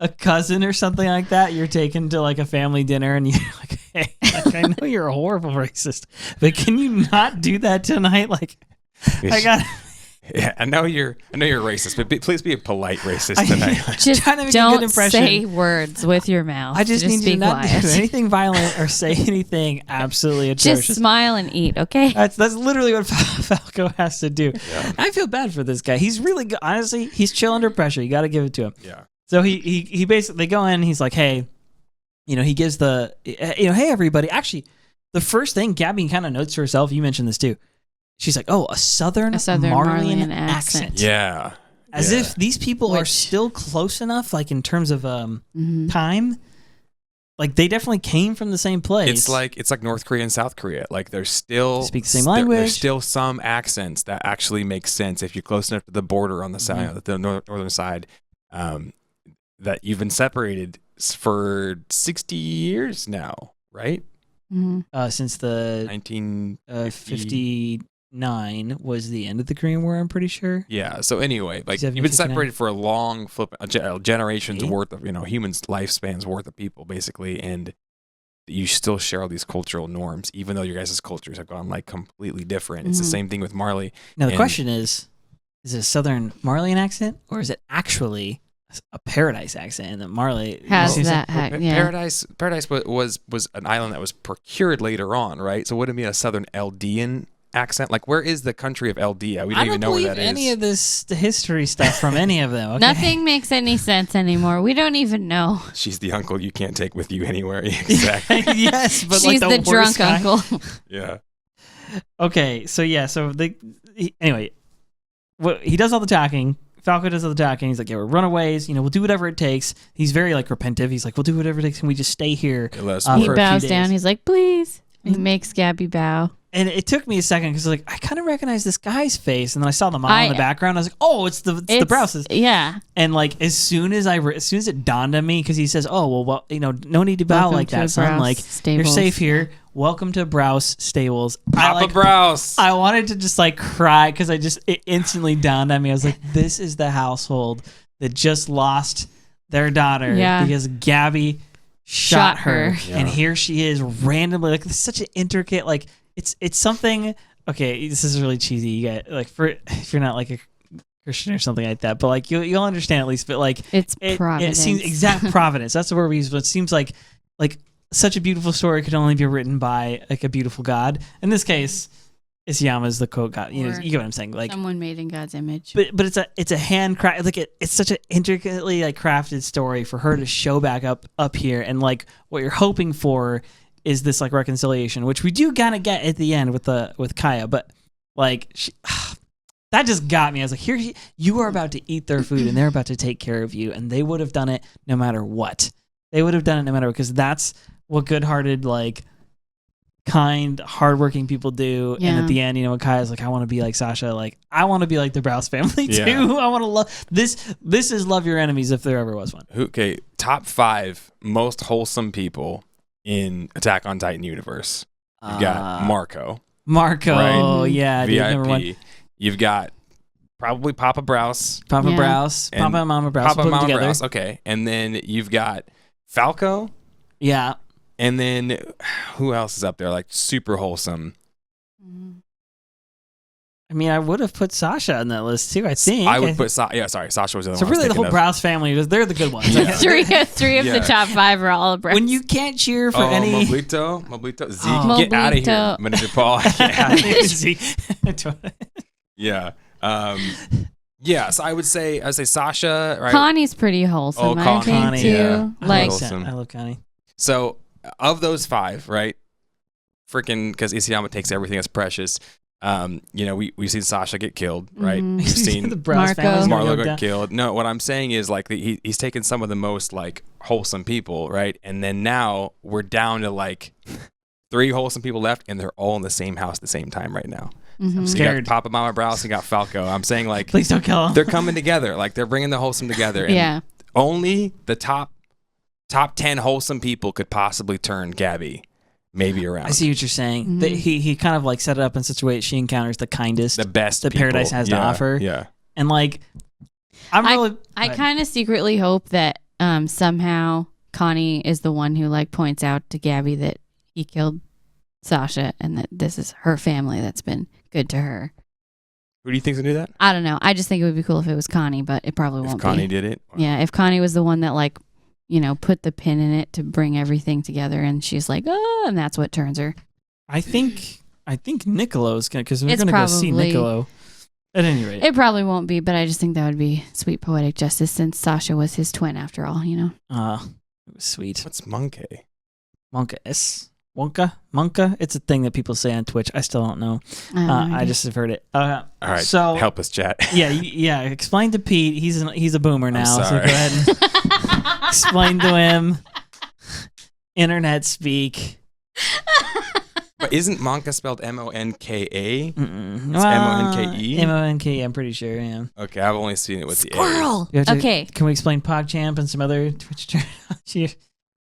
cousin or something like that. You're taken to like a family dinner and you're like, hey, like, I know you're a horrible racist, but can you not do that tonight? Like, yeah, I know you're racist, but please be a polite racist tonight. Just trying to make a good impression. Say words with your mouth. I just need you to not do anything violent or say anything absolutely atrocious. Just smile and eat, okay? That's literally what Falco has to do. Yeah. I feel bad for this guy. He's really good. Honestly, he's chill under pressure. You got to give it to him. Yeah. So he basically, they go in. He's like, hey, he gives the, hey everybody. Actually, the first thing Gabi kind of notes to herself. You mentioned this too. She's like, oh, a southern Marleyan accent. Yeah. As if these people are still close enough, like in terms of time. Like they definitely came from the same place. It's like North Korea and South Korea. Like there's still speak the same language. There's still some accents that actually make sense if you're close enough to the border on the side, the northern side, that you've been separated for 60 years now, right? Mm-hmm. Since the 1959 was the end of the Korean War, I'm pretty sure. Yeah. So anyway, like you've been separated for a long generations worth of humans' lifespans worth of people basically, and you still share all these cultural norms, even though your guys' cultures have gone like completely different. It's the same thing with Marley. Now the question is it a Southern Marleyan accent, or is it actually a Paradis accent? And that Marley has that. Paradis was an island that was procured later on, right? So would it be a Southern Eldian accent? Like, where is the country of Eldia? We don't even know where that is. I don't believe any of this history stuff from any of them. Okay? Nothing makes any sense anymore. We don't even know. She's the uncle you can't take with you anywhere. Exactly. Yes, but she's like the drunk guy. uncle. Yeah. Okay, so anyway, he does all the talking. Falco does all the talking. He's like, yeah, we're runaways. We'll do whatever it takes. He's very like repentive. He's like, we'll do whatever it takes. Can we just stay here? He bows down. He's like, please. He makes Gabi bow. And it took me a second because like I kind of recognize this guy's face, and then I saw the mom in the background. I was like, "Oh, it's the Brauses." Yeah. And like as soon as it dawned on me, because he says, "Oh, well, no need to bow like that, son. Like you're safe here. Welcome to Braus stables." Papa Braus. I wanted to just like cry because it instantly dawned on me. I was like, "This is the household that just lost their daughter because Gabi shot her, and here she is randomly like it's such an intricate like." It's something okay, this is really cheesy. You get like if you're not like a Christian or something like that, but like you'll understand at least. But like it's providence. It seems exact providence. That's the word we use. But it seems like such a beautiful story could only be written by like a beautiful God. In this case, Isayama's the quote God. You get what I'm saying? Like someone made in God's image. But it's a handcraft. Like it's such an intricately like crafted story for her to show back up here, and like what you're hoping for is this like reconciliation, which we do kind of get at the end with Kaya. But like that just got me. I was like, here you are about to eat their food, and they're about to take care of you, and they would have done it no matter what. They would have done it no matter what, because that's what good-hearted like. Kind, hardworking people do, and at the end, Kaya's like, I want to be like Sasha. Like, I want to be like the Braus family too. Yeah. I want to love this. This is love your enemies if there ever was one. Okay, top 5 most wholesome people in Attack on Titan universe. You've got Marco, right? Yeah, VIP. Dude, number 1. You've got probably Papa Braus, Papa and Mama Braus, Papa and Mama Braus. Okay, and then you've got Falco. Yeah. And then who else is up there? Like super wholesome. I mean, I would have put Sasha on that list too. I think I would put Sasha was the other one. So really, the whole Braus family, they're the good ones. Yeah. three of the top 5 are all Braus. When you can't cheer for any Moblito, Zeke, get out of here, Manager Paul. Zeke. Yeah. Yeah, so I would say Sasha. Right? Connie's pretty wholesome. I think Connie, too. Yeah. Like I love Connie. So of those 5, right? Freaking, because Isayama takes everything that's precious. We've seen Sasha get killed, right? Mm-hmm. We've seen the Braus family Marlo get killed. No, what I'm saying is like he's taken some of the most like wholesome people, right? And then now we're down to like 3 wholesome people left, and they're all in the same house at the same time right now. Mm-hmm. I'm scared. You got Papa Mama Braus, you got Falco. I'm saying like, please don't kill them. They're coming together, like they're bringing the wholesome together. And only the top 10 wholesome people could possibly turn Gabi maybe around. I see what you're saying. Mm-hmm. He kind of like set it up in such a way that she encounters the kindest, the best that Paradise has to offer. Yeah. And like, I kind of secretly hope that somehow Connie is the one who like points out to Gabi that he killed Sasha and that this is her family that's been good to her. Who do you think's gonna do that? I don't know. I just think it would be cool if it was Connie, but it probably won't be. If Connie did it? Wow. Yeah, if Connie was the one that like, put the pin in it to bring everything together, and she's like, oh, and that's what turns her. I think Niccolo's gonna, because we're gonna go see Niccolo. At any rate, it probably won't be, but I just think that would be sweet poetic justice, since Sasha was his twin after all. It was sweet. What's Monkey? Monka? It's a thing that people say on Twitch. I still don't know. I just have heard it. All right, so help us, chat. Yeah. Explain to Pete. He's a boomer now. So go ahead and explain to him. Internet speak. But isn't Monka spelled M-O-N-K-A? Mm-mm. It's M-O-N-K-E? M-O-N-K-E, I'm pretty sure, yeah. Okay, I've only seen it with Squirrel. the A. Okay. Can we explain PogChamp and some other Twitch terms?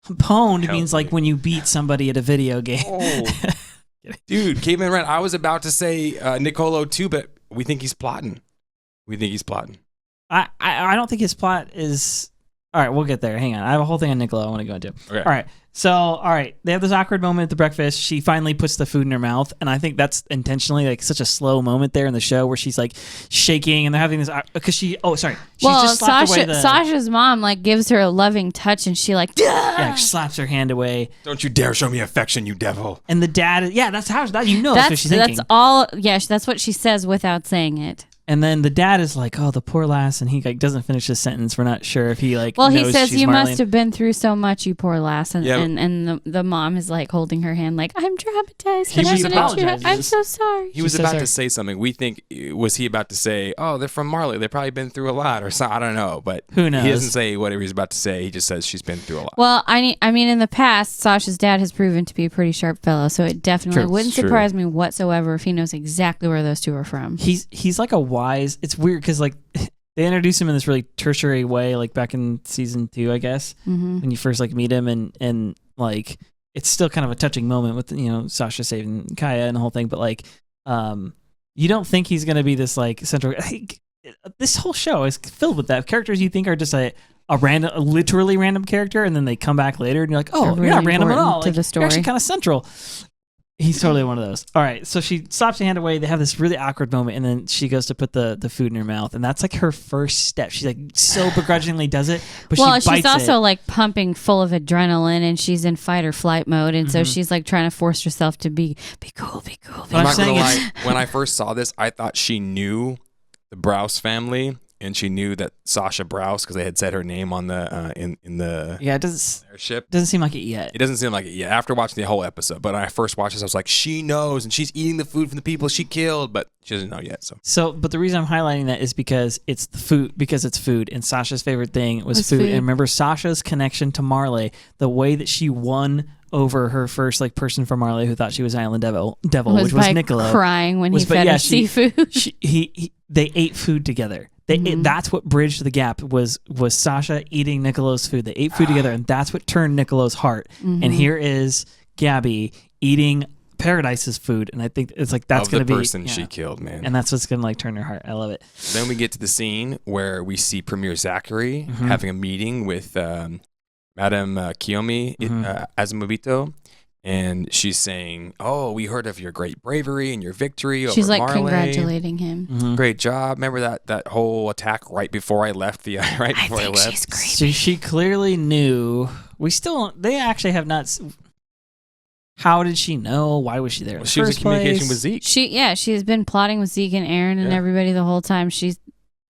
Pwned means like when you beat somebody at a video game. Oh. Dude, Caveman Ren, I was about to say Niccolo too, but we think he's plotting. I don't think his plot is... All right, we'll get there. Hang on. I have a whole thing on Niccolo I want to go into. Okay. All right. So, they have this awkward moment at the breakfast. She finally puts the food in her mouth, and I think that's intentionally like such a slow moment there in the show where she's like shaking, and they're having this because she. Oh, sorry. She just slapped away Sasha's mom like gives her a loving touch, and she like she slaps her hand away. Don't you dare show me affection, you devil! And the dad, that's how that's what she's thinking. That's all. Yeah, that's what she says without saying it. And then the dad is like, "Oh, the poor lass," and he like doesn't finish his sentence. We're not sure if he like. Well, knows he says, she's "You Marlene. must have been through so much, you poor lass." And the mom is like holding her hand, like, "I'm traumatized. I'm so sorry." He was about to say something. We think was he about to say, "Oh, they're from Marley. They've probably been through a lot," or something. I don't know, but who knows? He doesn't say whatever he's about to say. He just says she's been through a lot. Well, I mean, in the past, Sasha's dad has proven to be a pretty sharp fellow, so it definitely wouldn't surprise me whatsoever if he knows exactly where those two are from. He's like a wise. It's weird because like they introduce him in this really tertiary way, like back in season 2, I guess, when you first like meet him, and like it's still kind of a touching moment with Sasha saving Kaya and the whole thing, but like you don't think he's gonna be this like central. This whole show is filled with that characters you think are just a literally random character, and then they come back later and you're like, oh, you're not random at all. To the story. You're actually kind of central. He's totally one of those. All right, so she slaps her hand away. They have this really awkward moment, and then she goes to put the food in her mouth, and that's like her first step. She's like so begrudgingly does it, but she's also like pumping full of adrenaline, and she's in fight or flight mode, and so she's like trying to force herself to be cool, be cool. I'm not gonna lie. When I first saw this, I thought she knew the Braus family. And she knew that Sasha Braus, because they had said her name on the in the airship. Doesn't seem like it yet. It doesn't seem like it yet. After watching the whole episode, but when I first watched this, I was like, she knows, and she's eating the food from the people she killed, but she doesn't know yet. But the reason I'm highlighting that is because it's the food, because it's food, and Sasha's favorite thing was food. And remember Sasha's connection to Marley, the way that she won over her first like person from Marley who thought she was Island Devil, which was Niccolo, crying when he fed her seafood. They ate food together. That's what bridged the gap was Sasha eating Niccolo's food. They ate food together, and that's what turned Niccolo's heart. And here is Gabi eating Paradise's food, and I think it's like that's going to be the person she killed, man. And that's what's going to like turn her heart. I love it. Then we get to the scene where we see Premier Zachary having a meeting with Madame Kiyomi Azumabito. And she's saying, "Oh, we heard of your great bravery and your victory over Marley. She's like congratulating him. Great job. Remember that whole attack right before I left I left. She's creepy. So she clearly knew. They actually have not. How did she know? Why was she there? She was in communication with Zeke. She's been plotting with Zeke and Eren and everybody the whole time. She's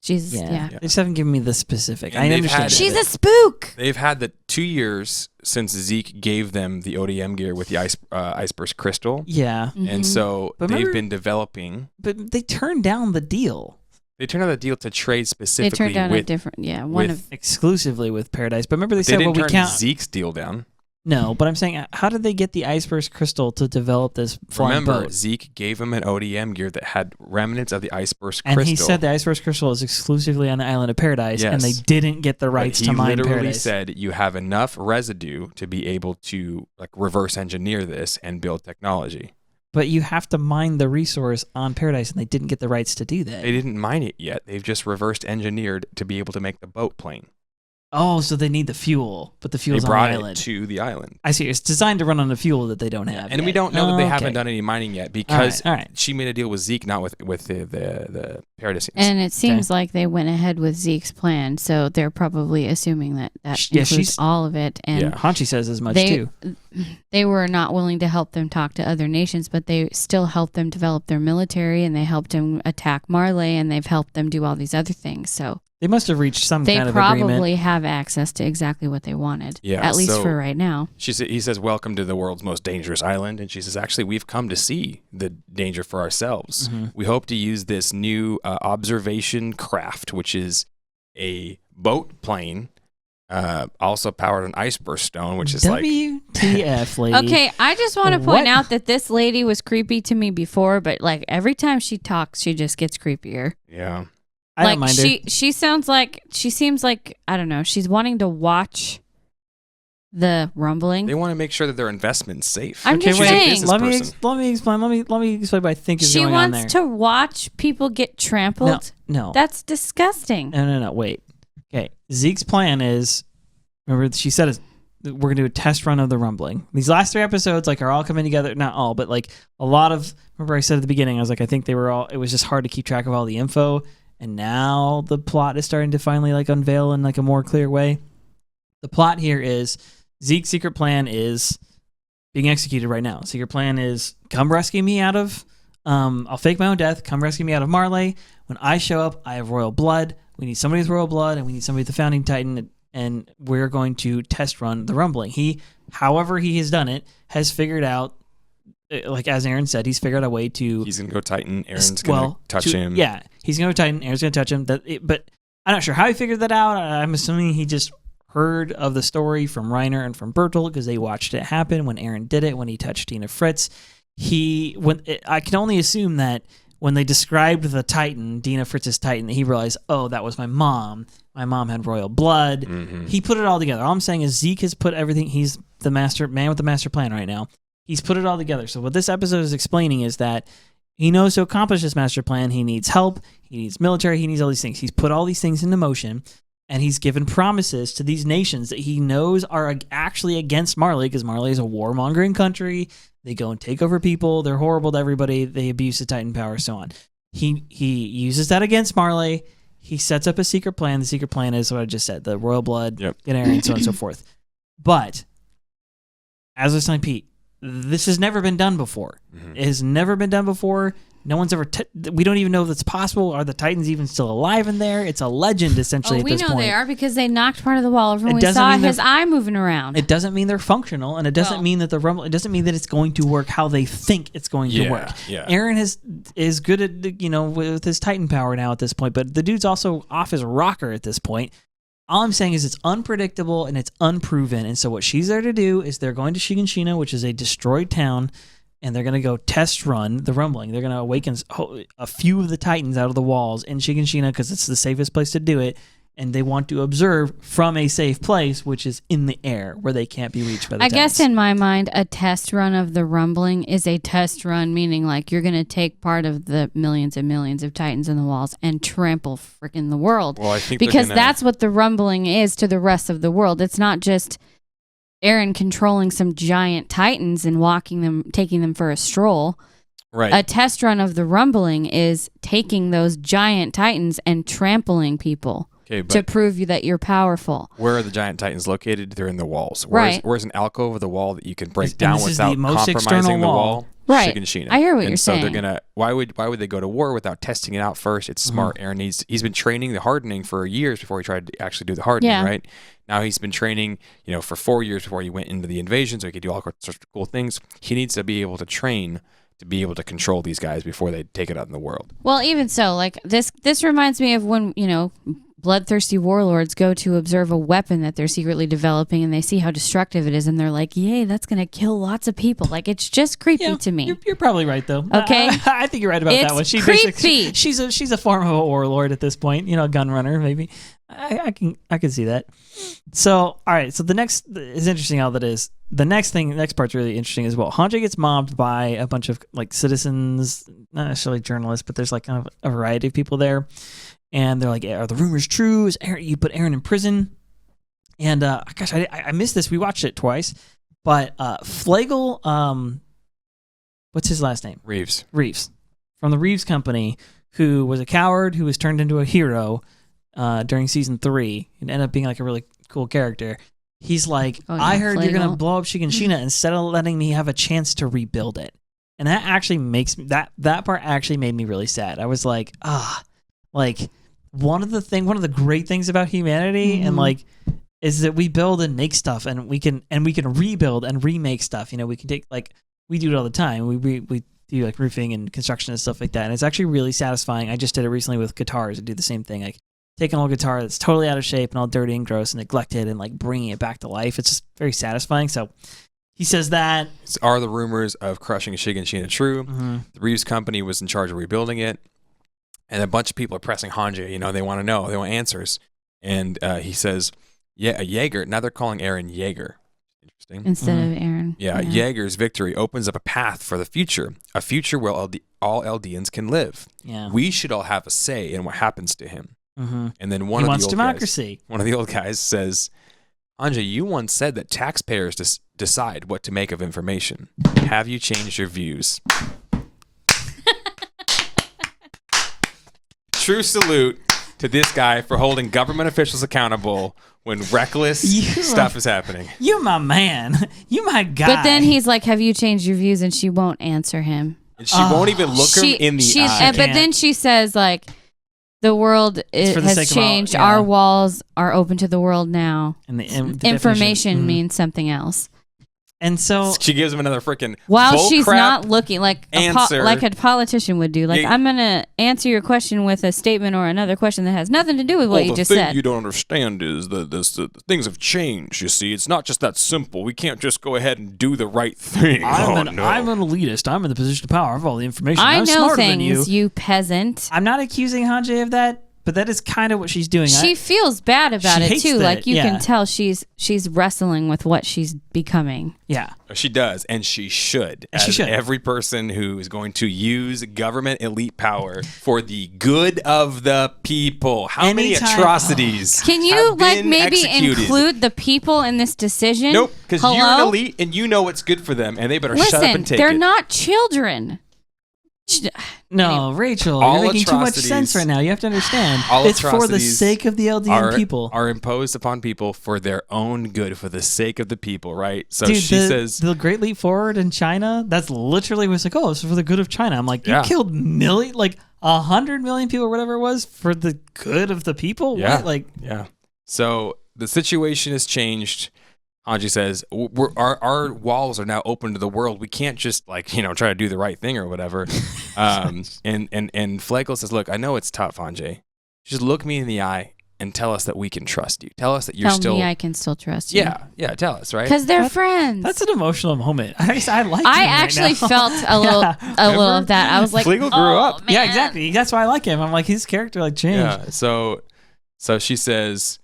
They just haven't given me the specific. I understand. She's a spook. They've had the 2 years since Zeke gave them the ODM gear with the iceburst crystal. Yeah. And so they've been developing. But they turned down the deal. They turned down the deal to trade specifically. They turned down a different, exclusively with Paradise. But remember they said, didn't we turn count Zeke's deal down. No, but I'm saying, how did they get the iceburst crystal to develop this flying boat? Zeke gave him an ODM gear that had remnants of the iceburst crystal. And he said the iceburst crystal is exclusively on the island of Paradise, and they didn't get the rights to mine Paradise. He literally said you have enough residue to be able to like reverse engineer this and build technology. But you have to mine the resource on Paradise, and they didn't get the rights to do that. They didn't mine it yet. They've just reversed engineered to be able to make the boat plane. Oh, so they need the fuel, but the fuel's on the island. They brought it to the island. I see. It's designed to run on the fuel that they don't have. And we don't know that they haven't done any mining yet because she made a deal with Zeke, not with the Paradisians. And it seems like they went ahead with Zeke's plan, so they're probably assuming that includes all of it. And Hange says as much too. They were not willing to help them talk to other nations, but they still helped them develop their military, and they helped them attack Marley, and they've helped them do all these other things. So they must have reached some kind of agreement. They probably have access to exactly what they wanted, at least for right now. He says, "Welcome to the world's most dangerous island." And she says, "Actually, we've come to see the danger for ourselves. We hope to use this new observation craft, which is a boat plane, also powered on iceburst stone, which is WTF, lady." Okay, I just want to point out that this lady was creepy to me before, but like every time she talks, she just gets creepier. Yeah. I don't mind her. She seems like, I don't know, she's wanting to watch the rumbling. They want to make sure that their investment's safe. I'm just saying. Let me explain. Let me explain what I think is going on there. She wants to watch people get trampled. No. That's disgusting. No. Wait. Okay. Zeke's plan is, remember she said we're going to do a test run of the rumbling. These last 3 episodes are all coming together. Not all, but like a lot of, remember I said at the beginning, I was like, I think it was just hard to keep track of all the info. And now the plot is starting to finally unveil in a more clear way. The plot here is Zeke's secret plan is being executed right now. Secret plan is come rescue me out of, I'll fake my own death, come rescue me out of Marley. When I show up, I have royal blood. We need somebody with royal blood, and we need somebody with the founding titan, and we're going to test run the rumbling. However he has done it, has figured out, as Eren said, he's figured out a way to... He's going to go Titan. Eren's going to touch him. Yeah, he's going to go Titan. Eren's going to touch him. But I'm not sure how he figured that out. I'm assuming he just heard of the story from Reiner and from Bertolt because they watched it happen when Eren did it, when he touched Dina Fritz. I can only assume that when they described the Titan, Dina Fritz's Titan, he realized, oh, that was my mom. My mom had royal blood. Mm-hmm. He put it all together. All I'm saying is Zeke has put everything... He's the man with the master plan right now. He's put it all together. So what this episode is explaining is that he knows to accomplish this master plan, he needs help, he needs military, he needs all these things. He's put all these things into motion, and he's given promises to these nations that he knows are actually against Marley, because Marley is a warmongering country. They go and take over people. They're horrible to everybody. They abuse the Titan power, so on. He uses that against Marley. He sets up a secret plan. The secret plan is what I just said: the royal blood, get Eren, so on and so forth. But as I was telling Pete, this has never been done before. It has never been done before. No one's ever. We don't even know if it's possible. Are the Titans even still alive in there? It's a legend, essentially. At this point, we know they are because they knocked part of the wall over when we saw his eye moving around. It doesn't mean they're functional, and it doesn't mean that the rumble. It doesn't mean that it's going to work how they think it's going to work. Yeah. Eren is good at with his Titan power now at this point, but the dude's also off his rocker at this point. All I'm saying is it's unpredictable and it's unproven, and so what she's there to do is they're going to Shiganshina, which is a destroyed town. And they're going to go test run the rumbling. They're going to awaken a few of the Titans out of the walls in Shiganshina because it's the safest place to do it. And they want to observe from a safe place, which is in the air, where they can't be reached by the Titans. I guess in my mind, a test run of the rumbling is a test run, meaning like you're going to take part of the millions and millions of Titans in the walls and trample freaking the world. Well, I think because that's what the rumbling is to the rest of the world. It's not just Eren controlling some giant Titans and taking them for a stroll. Right. A test run of the rumbling is taking those giant Titans and trampling people to prove that you're powerful. Where are the giant Titans located? They're in the walls. Right. Where's an alcove of the wall that you can break down without compromising the wall? Right. Shiganshina. I hear what you're saying. So they're gonna. Why would they go to war without testing it out first? It's smart. Eren he's been training the hardening for years before he tried to actually do the hardening. Right. Now he's been training, for 4 years before he went into the invasion, so he could do all sorts of cool things. He needs to be able to train to be able to control these guys before they take it out in the world. Well, even so, like this reminds me of when bloodthirsty warlords go to observe a weapon that they're secretly developing, and they see how destructive it is, and they're like, "Yay, that's gonna kill lots of people!" Like it's just creepy to me. You're probably right, though. Okay, I think you're right about that one. It's creepy. She's a form of a warlord at this point. A gun runner, maybe. I can see that. So, all right. So the next is interesting. How that is. The next part's really interesting as well. Hange gets mobbed by a bunch of like citizens, not necessarily journalists, but there's like kind of a variety of people there. And they're like, "Are the rumors true? Is you put Eren in prison?" And gosh, I missed this. We watched it twice. But Flagel, what's his last name? Reeves from the Reeves Company, who was a coward who was turned into a hero during season 3 and ended up being like a really cool character. He's like, I heard Flagel. You're gonna blow up Shiganshina instead of letting me have a chance to rebuild it. And that actually makes that part actually made me really sad. I was like, like one of the great things about humanity and like is that we build and make stuff and we can rebuild and remake stuff. We can take like we do it all the time. We do like roofing and construction and stuff like that. And it's actually really satisfying. I just did it recently with guitars. I do the same thing. Like take an old guitar that's totally out of shape and all dirty and gross and neglected and like bringing it back to life. It's just very satisfying. So he says that. Are the rumors of crushing Shiganshina true? The Reeves Company was in charge of rebuilding it. And a bunch of people are pressing Hange. They want to know. They want answers. And he says, a Jaeger. Now they're calling Eren Jaeger. Interesting. Instead of Eren. Yeah, Jaeger's victory opens up a path for the future. A future where all Eldians can live. Yeah. We should all have a say in what happens to him. And then one of the old guys says, Hange, you once said that taxpayers decide what to make of information. Have you changed your views? True salute to this guy for holding government officials accountable when reckless stuff is happening. You my man. You my guy. But then he's like, have you changed your views? And she won't answer him. And she won't even look him in the eye. But then she says, like, the world has changed. Our walls are open to the world now. And the information means something else. And so she gives him another freaking while she's not looking like answer. Like a politician would do. Like, I'm gonna answer your question with a statement or another question that has nothing to do with what you just said. The thing you don't understand is the things have changed. You see, it's not just that simple. We can't just go ahead and do the right thing. I'm an elitist. I'm in the position of power. I have all the information. I I'm know smarter things, than you. You peasant. I'm not accusing Hange of that. but that is kind of what she's doing. She feels bad about it too. Like you yeah. can tell she's wrestling with what she's becoming. Yeah. She does, and she should. Every person who is going to use government elite power for the good of the people. How many atrocities can you maybe include the people in this decision? Nope, because you're an elite and you know what's good for them, and they better shut up and take it. They're not children. No, Rachel, you're making too much sense right now. You have to understand. It's for the sake of the LDN people. Are imposed upon people for their own good, for the sake of the people, right? So Dude, she says... The Great Leap Forward in China, that's literally was like, oh, it's for the good of China. I'm like, you killed 100 million people or whatever it was for the good of the people? Yeah. What? Yeah. So the situation has changed. Hange says, our walls are now open to the world. We can't just try to do the right thing or whatever. And Flakel says, look, I know it's tough, Hange. Just look me in the eye and tell us that we can trust you. Tell us that you're tell me I can still trust you. Yeah, tell us, right? Because they're friends. That's an emotional moment. I like. I actually felt a little of that. I was like, Flakel grew up. Man. Yeah, exactly. That's why I like him. I'm like, his character changed. Yeah. So she says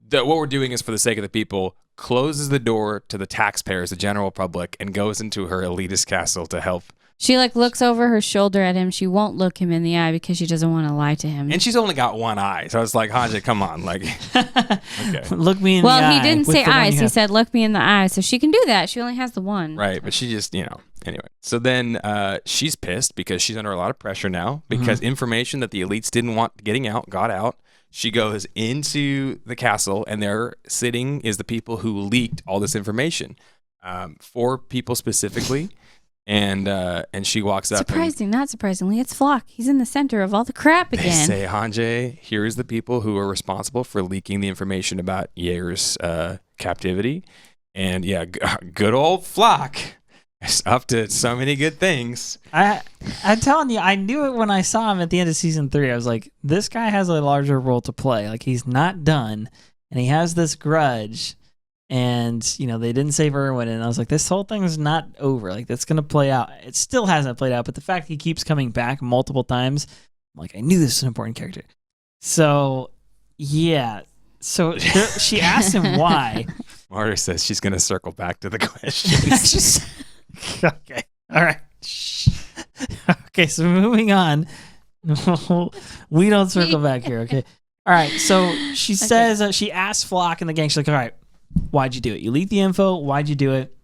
that what we're doing is for the sake of the people. Closes the door to the taxpayers, the general public, and goes into her elitist castle to help. She looks over her shoulder at him. She won't look him in the eye because she doesn't want to lie to him. And she's only got one eye. So I was like, Hange, come on. Okay. Look me in the eye. Well, he didn't say eyes. He said, look me in the eye. So she can do that. She only has the one. Right. But she just, anyway. So then she's pissed because she's under a lot of pressure now because information that the elites didn't want getting out got out. She goes into the castle, and there sitting is the people who leaked all this information. 4 people specifically, and she walks up. Not surprisingly, it's Floch. He's in the center of all the crap again. They say, Hange, here's the people who are responsible for leaking the information about Jaeger's captivity. And yeah, good old Floch. It's up to so many good things. I'm telling you, I knew it when I saw him at the end of season 3. I was like, this guy has a larger role to play. Like, he's not done, and he has this grudge, and they didn't save Erwin, and I was like, this whole thing is not over. Like, that's gonna play out. It still hasn't played out, but the fact he keeps coming back multiple times, I'm like, I knew this was an important character. So yeah. So she asked him why. Marta says she's gonna circle back to the question. Okay. All right. Okay, so moving on. We don't circle back here, okay? All right, so she says, she asks Floch and the gang, she's like, all right, why'd you do it? You leaked the info, why'd you do it?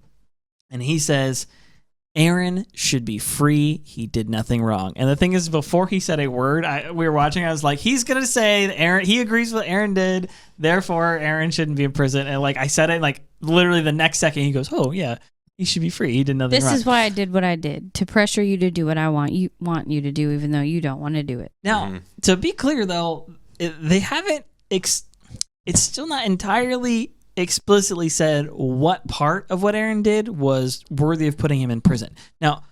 And he says, Eren should be free. He did nothing wrong. And the thing is, before he said a word, we were watching, I was like, he's going to say that he agrees with what Eren did, therefore Eren shouldn't be in prison. And I said it, literally the next second, he goes, oh, yeah. He should be free. He did nothing wrong. This is why I did what I did, to pressure you to do what I want you to do, even though you don't want to do it. Now, to be clear, though, they haven't. It's still not entirely explicitly said what part of what Eren did was worthy of putting him in prison. Now,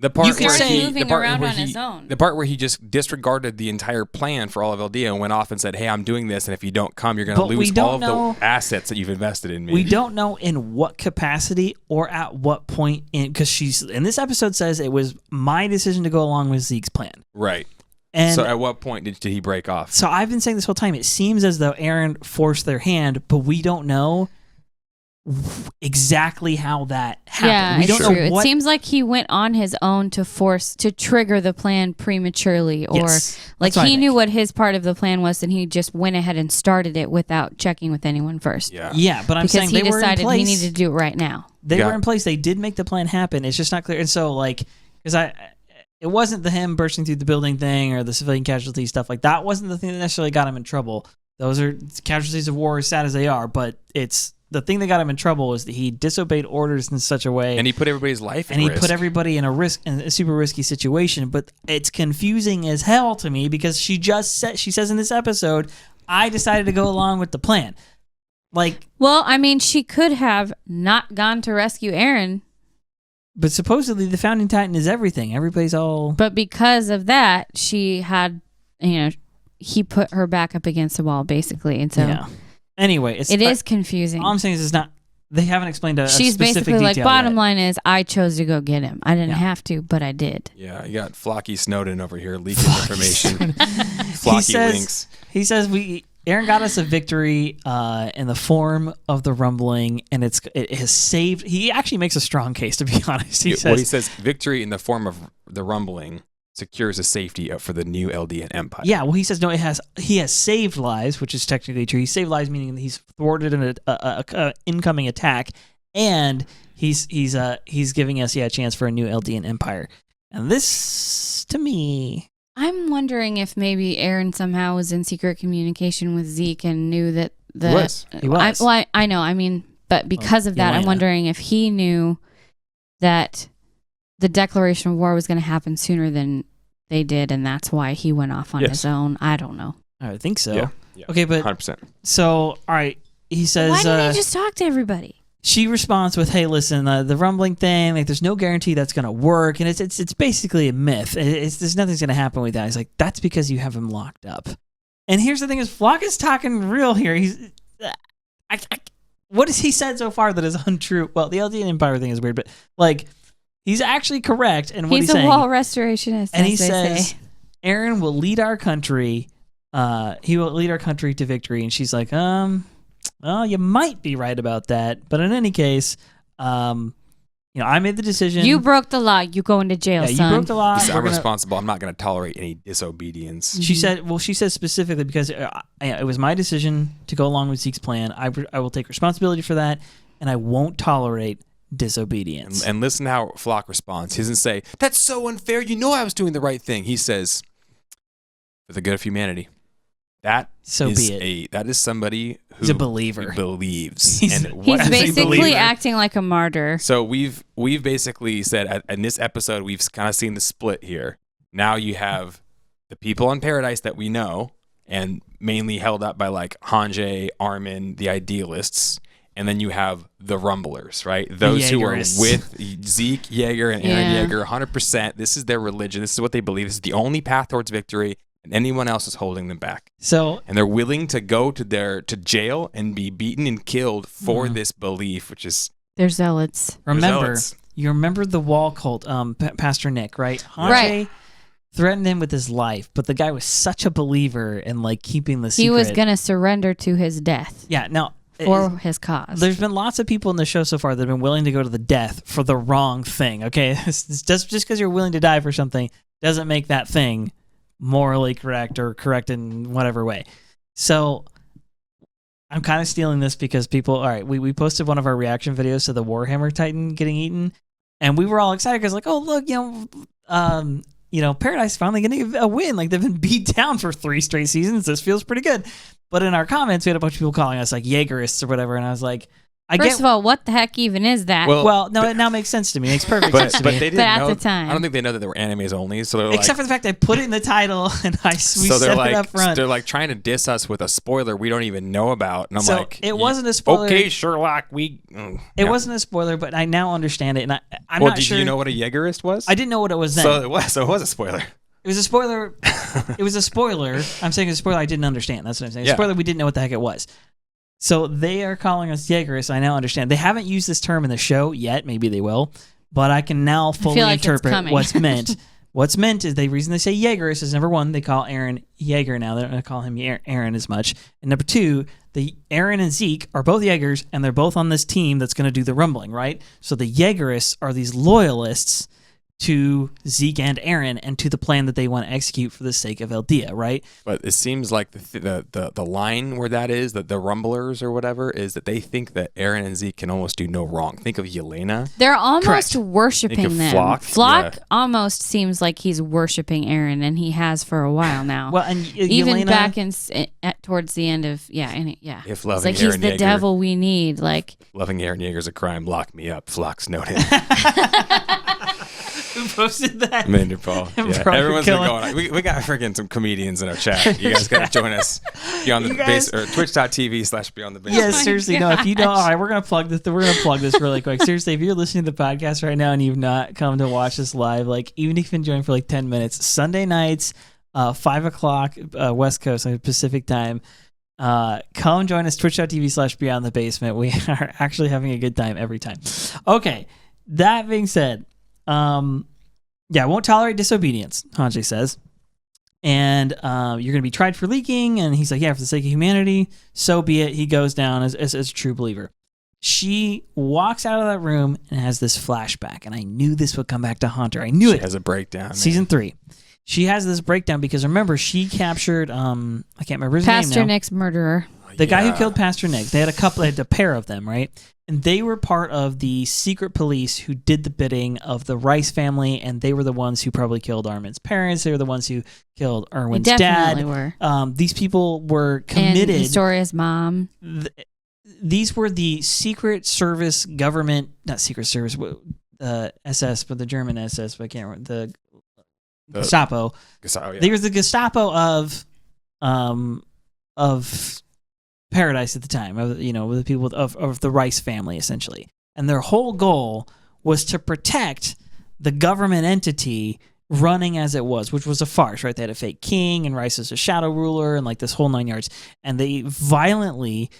the part you can say moving around on his own. The part where he just disregarded the entire plan for all of Eldia and went off and said, hey, I'm doing this, and if you don't come, you're going to lose all of the assets that you've invested in me. We don't know in what capacity or at what point, because she's in this episode says it was my decision to go along with Zeke's plan. Right. And so at what point did he break off? So I've been saying this whole time, it seems as though Eren forced their hand, but we don't know exactly how that happened. Yeah, we don't it's know true. It seems like he went on his own to trigger the plan prematurely, or he knew what his part of the plan was, and he just went ahead and started it without checking with anyone first. Yeah, but I'm saying they were in place. Because he decided he needed to do it right now. They were in place. They did make the plan happen. It's just not clear. And so, because it wasn't him bursting through the building thing or the civilian casualty stuff. That wasn't the thing that necessarily got him in trouble. Those are casualties of war, as sad as they are, but it's the thing that got him in trouble is that he disobeyed orders in such a way, and he put everybody's life at risk. And he put everybody in a super risky situation. But it's confusing as hell to me because she says in this episode, I decided to go along with the plan. Well, I mean, she could have not gone to rescue Eren. But supposedly the Founding Titan is everything. Everybody's all... But because of that, she had, he put her back up against the wall, basically. And so... Yeah. Anyway, it is confusing. All I'm saying is They haven't explained a She's specific basically like, detail bottom yet. line is, I chose to go get him. I didn't have to, but I did. Yeah, you got Flocky Snowden over here leaking information. Flocky links. He says Eren got us a victory in the form of the rumbling, and it has saved. He actually makes a strong case, to be honest. He says victory in the form of the rumbling secures the safety for the new Eldian Empire. Yeah, well, he says no. He has saved lives, which is technically true. He saved lives, meaning he's thwarted an incoming attack, and he's giving us a chance for a new Eldian Empire. And this, to me, I'm wondering if maybe Eren somehow was in secret communication with Zeke and knew that He was. I know. I mean, but because of that, I'm wondering if he knew that the declaration of war was going to happen sooner than they did, and that's why he went off on his own. I don't know. I think so. Yeah. Okay, but 100%. So, all right, he says. Why didn't he just talk to everybody? She responds with, "Hey, listen, the rumbling thing, like, there's no guarantee that's going to work, and it's basically a myth. There's nothing's going to happen with that." He's like, "That's because you have him locked up." And here's the thing: is Floch is talking real here. He's, what has he said so far that is untrue? Well, the Eldian Empire thing is weird, but like, he's actually correct in what he's saying. He's a wall restorationist, and he says, "Eren will lead our country. He will lead our country to victory." And she's like, well, you might be right about that, but in any case, I made the decision. You broke the law. You go into jail, son. You broke the law. I'm responsible. I'm not going to tolerate any disobedience. She said specifically because it was my decision to go along with Zeke's plan. I will take responsibility for that, and I won't tolerate disobedience. And listen how Floch responds. He doesn't say, "That's so unfair. You know I was doing the right thing." He says, "For the good of humanity." That is somebody who he's a believer. Believes. He's basically acting like a martyr. So we've basically said in this episode, we've kind of seen the split here. Now you have the people on Paradis that we know, and mainly held up by like Hange, Armin, the idealists. And then you have the rumblers, right? Those who are with Zeke, Yeager, and Eren Yeager, 100%. This is their religion. This is what they believe. This is the only path towards victory. And anyone else is holding them back. And they're willing to go to jail and be beaten and killed for this belief, which is they're zealots. You remember the wall cult, Pastor Nick, right? Hange threatened him with his life, but the guy was such a believer in like keeping the secret. He was going to surrender to his death. Yeah, now for his cause. There's been lots of people in the show so far that have been willing to go to the death for the wrong thing. Okay, just because you're willing to die for something doesn't make that thing morally correct or correct in whatever way. So I'm kind of stealing this because people, all right, we posted one of our reaction videos to the Warhammer Titan getting eaten, and we were all excited because like, oh look, Paradis finally getting a win. Like they've been beat down for 3 straight seasons. This feels pretty good. But in our comments, we had a bunch of people calling us like Jaegerists or whatever, and I was like, First of all, what the heck even is that? Well, no, it now makes sense to me. It makes perfect sense to me. But they didn't know. At the time, I don't think they know that they were animes only. So except for the fact I put it in the title and we set it up front. They're like trying to diss us with a spoiler we don't even know about. And I'm like, it wasn't a spoiler. Okay, Sherlock, it wasn't a spoiler, but I now understand it, and I'm not sure. Did you know what a Jaegerist was? I didn't know what it was then. So it was a spoiler. It was a spoiler. It was a spoiler. I'm saying it's a spoiler I didn't understand. That's what I'm saying. A spoiler we didn't know what the heck it was. So they are calling us Jaegerists. I now understand. They haven't used this term in the show yet. Maybe they will. But I can now fully interpret what's meant. What's meant is the reason they say Jaegerist is, number one, they call Eren Yeager now. They don't call him Eren as much. And number two, the Eren and Zeke are both Jaegers, and they're both on this team that's going to do the rumbling, right? So the Jaegerists are these loyalists to Zeke and Eren and to the plan that they want to execute for the sake of Eldia, right? But it seems like the line where that is, that the rumblers or whatever, is that they think that Eren and Zeke can almost do no wrong. Think of Yelena. They're almost worshiping them. Floch almost seems like he's worshiping Eren, and he has for a while now. Well, and even Yelena, back towards the end of If loving it's like Eren he's the Yeager, devil we need. Like loving Eren Yeager's a crime. Lock me up. Floch's noted. Who posted that? Manderpaul. Yeah. Everyone's been going. We got freaking some comedians in our chat. You guys got to join us beyond the base or twitch.tv/beyondthebasementpodcast. Yes, seriously. No, if you don't, all right, we're gonna plug this. We're gonna plug this really quick. Seriously, if you're listening to the podcast right now and you've not come to watch this live, like even if you've been joining for like 10 minutes, Sunday nights, 5 o'clock West Coast Pacific time. Come join us, twitch.tv/beyondthebasement. We are actually having a good time every time. Okay, that being said, won't tolerate disobedience, Hange says. And you're going to be tried for leaking. And he's like, yeah, for the sake of humanity, so be it. He goes down as a true believer. She walks out of that room and has this flashback. And I knew this would come back to haunt her. I knew it. She has a breakdown. Season 3. She has this breakdown because, remember, she captured, I can't remember his name now. Pastor Nick's murderer. The guy who killed Pastor Nick. They had a pair of them, right? And they were part of the secret police who did the bidding of the Rice family, and they were the ones who probably killed Armin's parents. They were the ones who killed Erwin's dad. Definitely were. These people were committed. And Historia's mom. These were the Secret Service government, not Secret Service, SS, but the German SS, but I can't remember, the Gestapo. Gestapo, yeah. They were the Gestapo of Paradis at the time, with the people of the Rice family, essentially. And their whole goal was to protect the government entity running as it was, which was a farce, right? They had a fake king, and Rice was a shadow ruler, and like this whole 9 yards. And they violently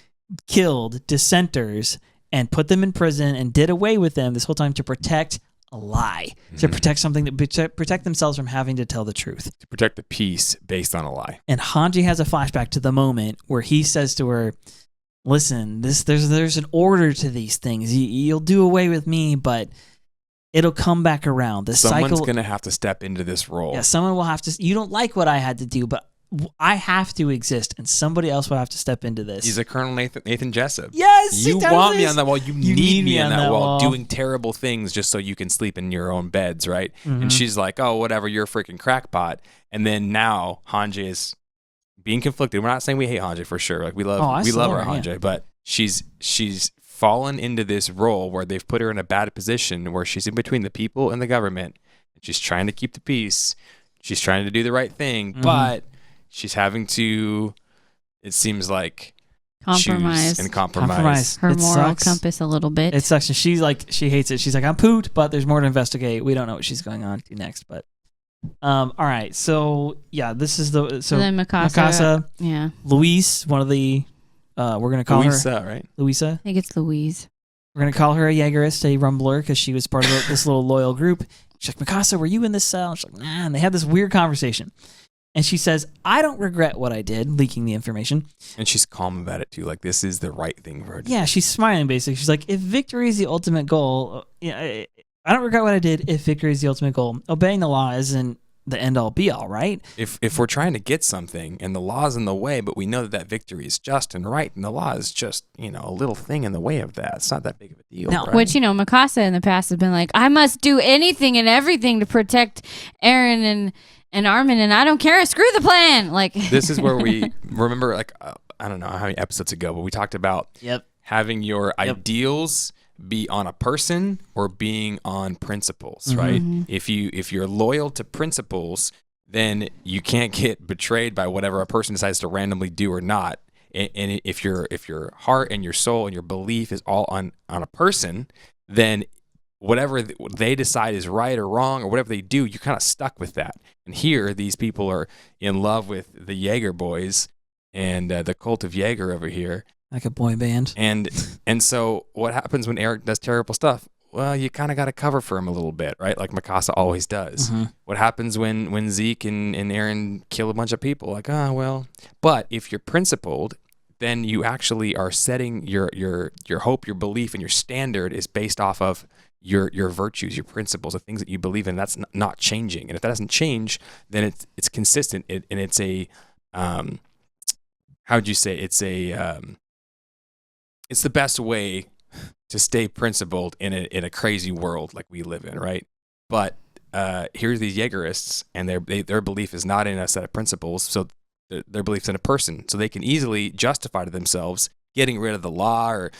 killed dissenters and put them in prison and did away with them this whole time to protect a lie, to protect something, that protect themselves from having to tell the truth, to protect the peace based on a lie. And Hange has a flashback to the moment where he says to her, listen, there's an order to these things. You'll do away with me, but it'll come back around. Someone's going to have to step into this role. Yeah, someone will have to. You don't like what I had to do, but I have to exist, and somebody else will have to step into this. He's a Colonel Nathan Jessup. Yes, you want me on that wall. You need me on that wall, doing terrible things just so you can sleep in your own beds, right? Mm-hmm. And she's like, "Oh, whatever. You're a freaking crackpot." And then now Hange is being conflicted. We're not saying we hate Hange for sure. Like we love our Hange, but she's fallen into this role where they've put her in a bad position where she's in between the people and the government. And she's trying to keep the peace. She's trying to do the right thing, but she's having to, it seems like, compromise her moral compass a little bit. It sucks. And she's like, she hates it. She's like, I'm pooped, but there's more to investigate. We don't know what she's going on to next. But all right. So yeah, this is then Mikasa. Yeah. Louise, one of the we're gonna call her right? Louisa. I think it's Louise. We're gonna call her a Jaegerist, a Rumbler, because she was part of this little loyal group. She's like, Mikasa, were you in this cell? She's like, nah. And they have this weird conversation. And she says, I don't regret what I did, leaking the information. And she's calm about it, too. Like, this is the right thing for her to do. Yeah, she's smiling, basically. She's like, if victory is the ultimate goal, I don't regret what I did if victory is the ultimate goal. Obeying the law isn't the end-all, be-all, right? If we're trying to get something, and the law's in the way, but we know that victory is just and right, and the law is just, a little thing in the way of that. It's not that big of a deal. No, right? Which, Mikasa in the past has been like, I must do anything and everything to protect Eren and Armin, and I don't care. Screw the plan. Like this is where we remember, like I don't know how many episodes ago, but we talked about having your ideals be on a person or being on principles, right? If you're loyal to principles, then you can't get betrayed by whatever a person decides to randomly do or not. And if your heart and your soul and your belief is all on a person, then whatever they decide is right or wrong or whatever they do, you're kind of stuck with that. And here, these people are in love with the Jaeger boys and the cult of Jaeger over here. Like a boy band. And so what happens when Eric does terrible stuff? Well, you kind of got to cover for him a little bit, right? Like Mikasa always does. What happens when Zeke and Eren kill a bunch of people? Like, well. But if you're principled, then you actually are setting your hope, your belief, and your standard is based off of your virtues, your principles, the things that you believe in. That's not changing. And if that doesn't change, then it's consistent. And it's a how would you say? It's the best way to stay principled in a crazy world like we live in, right? But here's these Jaegerists, and their belief is not in a set of principles, so their belief's in a person, so they can easily justify to themselves getting rid of the law or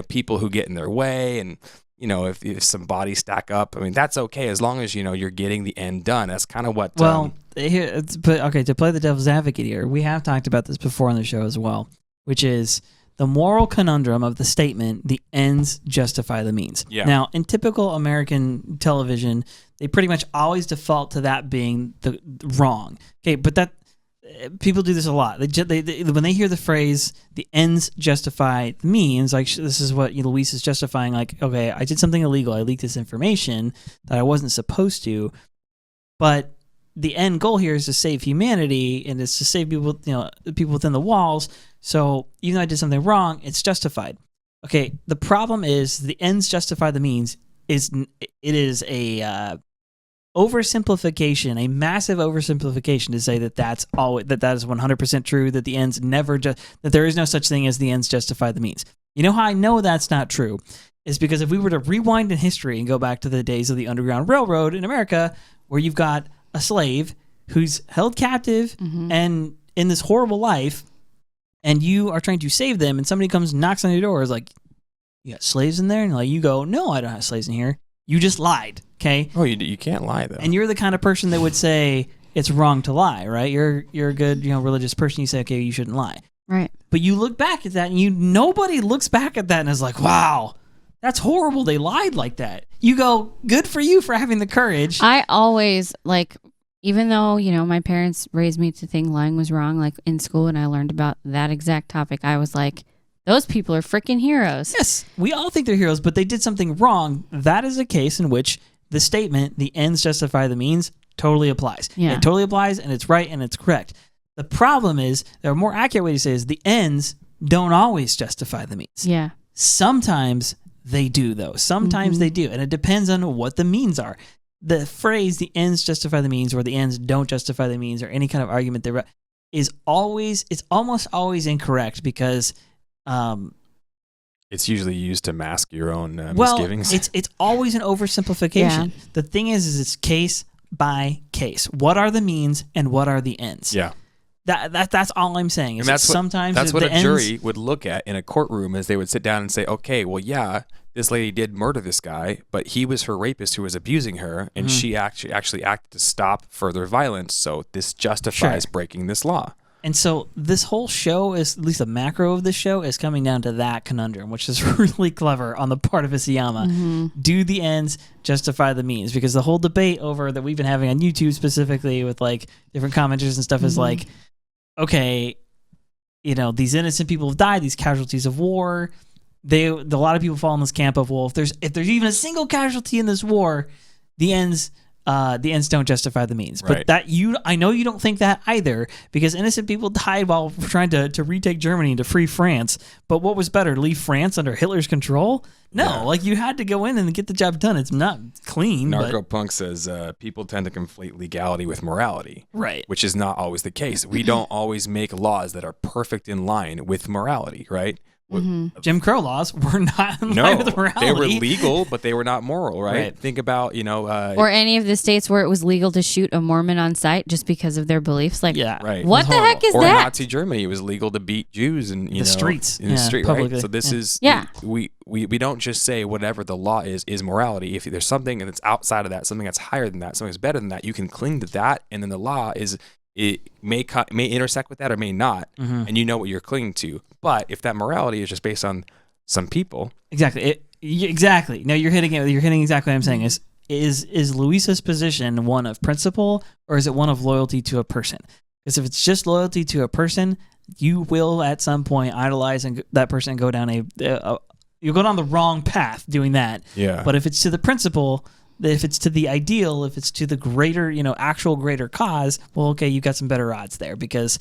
people who get in their way, and if some bodies stack up. I mean, that's okay as long as you're getting the end done. That's kind of what. Well, to play the devil's advocate here, we have talked about this before on the show as well, which is the moral conundrum of the statement, the ends justify the means. Yeah. Now, in typical American television, they pretty much always default to that being the wrong. Okay, but people do this a lot. They when they hear the phrase "the ends justify the means," like this is what Luis is justifying. Like, okay, I did something illegal. I leaked this information that I wasn't supposed to, but the end goal here is to save humanity, and it's to save people, people within the walls. So even though I did something wrong, it's justified. Okay, the problem is the ends justify the means. It is a oversimplification, a massive oversimplification to say that that is 100% true. That the ends that there is no such thing as the ends justify the means. You know how I know that's not true is because if we were to rewind in history and go back to the days of the Underground Railroad in America, where you've got a slave who's held captive and in this horrible life, and you are trying to save them, and somebody comes and knocks on your door, is like, "You got slaves in there?" And like, you go, "No, I don't have slaves in here. You just lied." Okay. Oh, you can't lie though. And you're the kind of person that would say it's wrong to lie, right? You're a good religious person. You say, okay, you shouldn't lie, right? But you look back at that, and nobody looks back at that and is like, "Wow, that's horrible. They lied like that." You go, "Good for you for having the courage." I always even though, my parents raised me to think lying was wrong, like in school, and I learned about that exact topic, I was like, those people are freaking heroes. Yes, we all think they're heroes, but they did something wrong. That is a case in which the statement, "the ends justify the means," totally applies. Yeah. It totally applies, and it's right, and it's correct. The problem is, a more accurate way to say is the ends don't always justify the means. Yeah. Sometimes they do, though. Sometimes they do, and it depends on what the means are. The phrase "the ends justify the means" or "the ends don't justify the means" or any kind of argument there it's almost always incorrect because it's usually used to mask your own misgivings. It's always an oversimplification. Yeah. The thing is it's case by case. What are the means and what are the ends? Yeah. That's all I'm saying. And that's what a jury would look at in a courtroom, as they would sit down and say, okay, well, yeah, this lady did murder this guy, but he was her rapist who was abusing her, and she actually acted to stop further violence, so this justifies breaking this law. And so this whole show is, at least the macro of the show, is coming down to that conundrum, which is really clever on the part of Isayama. Do the ends justify the means? Because the whole debate over that we've been having on YouTube specifically with different commenters and stuff is okay, these innocent people have died, these casualties of war. A lot of people fall in this camp of, well, if there's even a single casualty in this war, the ends don't justify the means. Right. But I know you don't think that either, because innocent people died while trying to retake Germany and to free France. But what was better, leave France under Hitler's control? No, you had to go in and get the job done. It's not clean. Narco-punk says people tend to conflate legality with morality, right? Which is not always the case. We don't always make laws that are perfect in line with morality, right? Jim Crow laws were not in line with morality. They were legal, but they were not moral, right? Think about, or any of the states where it was legal to shoot a Mormon on sight just because of their beliefs. What the heck is that? Or in Nazi Germany, it was legal to beat Jews in the streets, right? So this is we don't just say whatever the law is morality. If there's something that's outside of that, something that's higher than that, something that's better than that, you can cling to that, and then the law it may intersect with that or may not, and you know what you're clinging to. But if that morality is just based on some people, exactly. No, you're hitting it. You're hitting exactly what I'm saying. Is Luisa's position one of principle, or is it one of loyalty to a person? Because if it's just loyalty to a person, you will at some point idolize that person and go down you'll go down the wrong path doing that. Yeah. But if it's to the principle, if it's to the ideal, if it's to the greater, actual greater cause, well, okay, you got some better odds there, because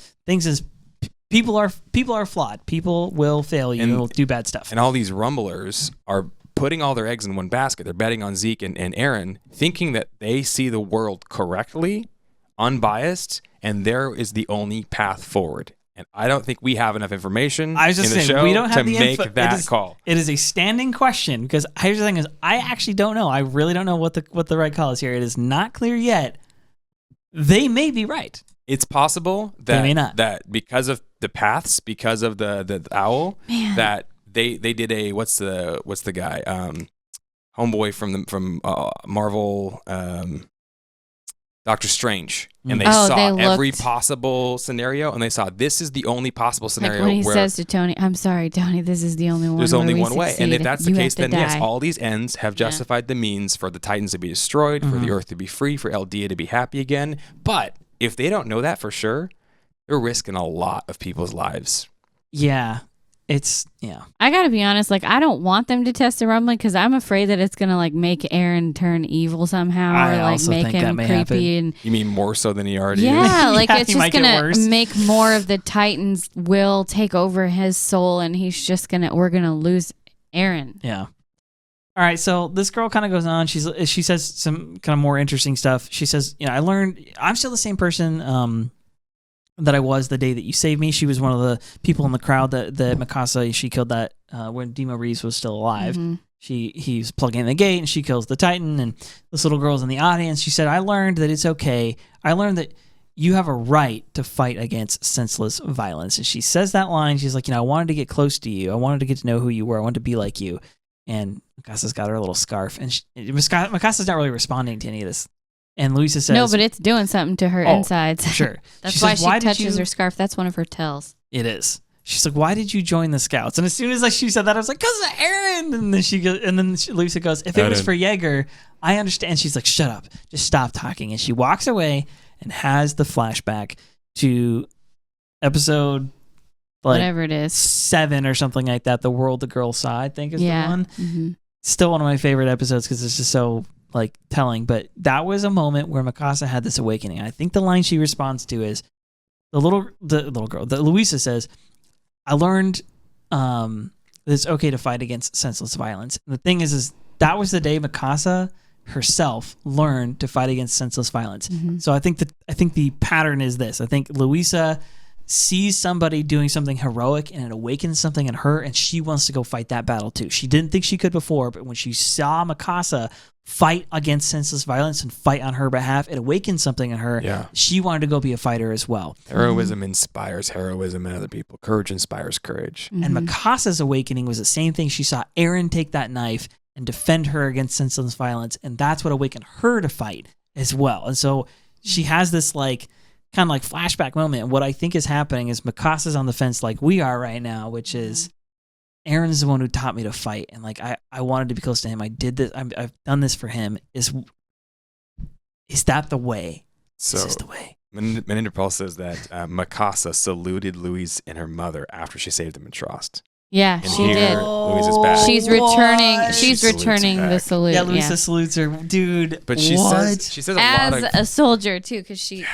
people are flawed. People will fail you and will do bad stuff. And all these rumblers are putting all their eggs in one basket. They're betting on Zeke and Eren, thinking that they see the world correctly, unbiased, and there is the only path forward. And I don't think we have enough information in the show we don't have to make that call. It is a standing question, because here's the thing: is I actually don't know. I really don't know what the right call is here. It is not clear yet. They may be right. It's possible that they may not. That because of the paths, because of the owl, that they did a what's the guy homeboy from Marvel. Doctor Strange, and they saw every possible scenario, and they saw this is the only possible scenario. Like when he says to Tony, "I'm sorry, Tony, this is the only one. There's only one way." Succeed. And if that's the case, then yes, die. all these ends have justified the means for the Titans to be destroyed, for the Earth to be free, for Eldia to be happy again. But if they don't know that for sure, they're risking a lot of people's lives. Yeah. I gotta be honest, like I don't want them to test the rumbling because I'm afraid that it's gonna like make Eren turn evil somehow, or like make him creepy. And you mean more so than he already is? Yeah, like it's just gonna make more of the Titan's will take over his soul, and we're gonna lose Eren. Yeah. All right, so this girl kind of goes on. She says some kind of more interesting stuff. She says, I learned I'm still the same person that I was the day that you saved me. She was one of the people in the crowd that Mikasa, she killed that when Demo Reeves was still alive. Mm-hmm. He's plugging in the gate and she kills the Titan, and this little girl's in the audience. She said, I learned that it's okay. I learned that you have a right to fight against senseless violence. And she says that line. She's like, I wanted to get close to you. I wanted to get to know who you were. I wanted to be like you. And Mikasa's got her little scarf, and Mikasa's not really responding to any of this. And Luisa says, no, but it's doing something to her insides. Sure. That's why she touches her scarf. That's one of her tells. It is. She's like, why did you join the Scouts? And as soon as she said that, I was like, because of Eren. And then Luisa goes, if it was for Jaeger, I understand. She's like, shut up. Just stop talking. And she walks away and has the flashback to episode whatever it is, 7 or something like that. The World the Girl Saw, I think is the one. Mm-hmm. Still one of my favorite episodes because it's just so telling. But that was a moment where Mikasa had this awakening. I think the line she responds to is the little girl, Luisa says, I learned that it's okay to fight against senseless violence. And the thing is that was the day Mikasa herself learned to fight against senseless violence. Mm-hmm. So I think the pattern is this. I think Luisa sees somebody doing something heroic and it awakens something in her, and she wants to go fight that battle too. She didn't think she could before, but when she saw Mikasa fight against senseless violence and fight on her behalf, it awakened something in her. Yeah. She wanted to go be a fighter as well. Heroism inspires heroism in other people. Courage inspires courage. Mm-hmm. And Mikasa's awakening was the same thing. She saw Eren take that knife and defend her against senseless violence, and that's what awakened her to fight as well. And so she has this kind of flashback moment. And what I think is happening is Mikasa's on the fence like we are right now, which is Eren's the one who taught me to fight. And I wanted to be close to him. I did this. I've done this for him. Is that the way? So, is this the way? Meninderpal says that Mikasa saluted Louise and her mother after she saved them in Trost. Yeah, and she did. Louise is back. She's returning. She's returning the salute. Yeah, Louisa salutes her, dude. But she says a lot of, a soldier too, because she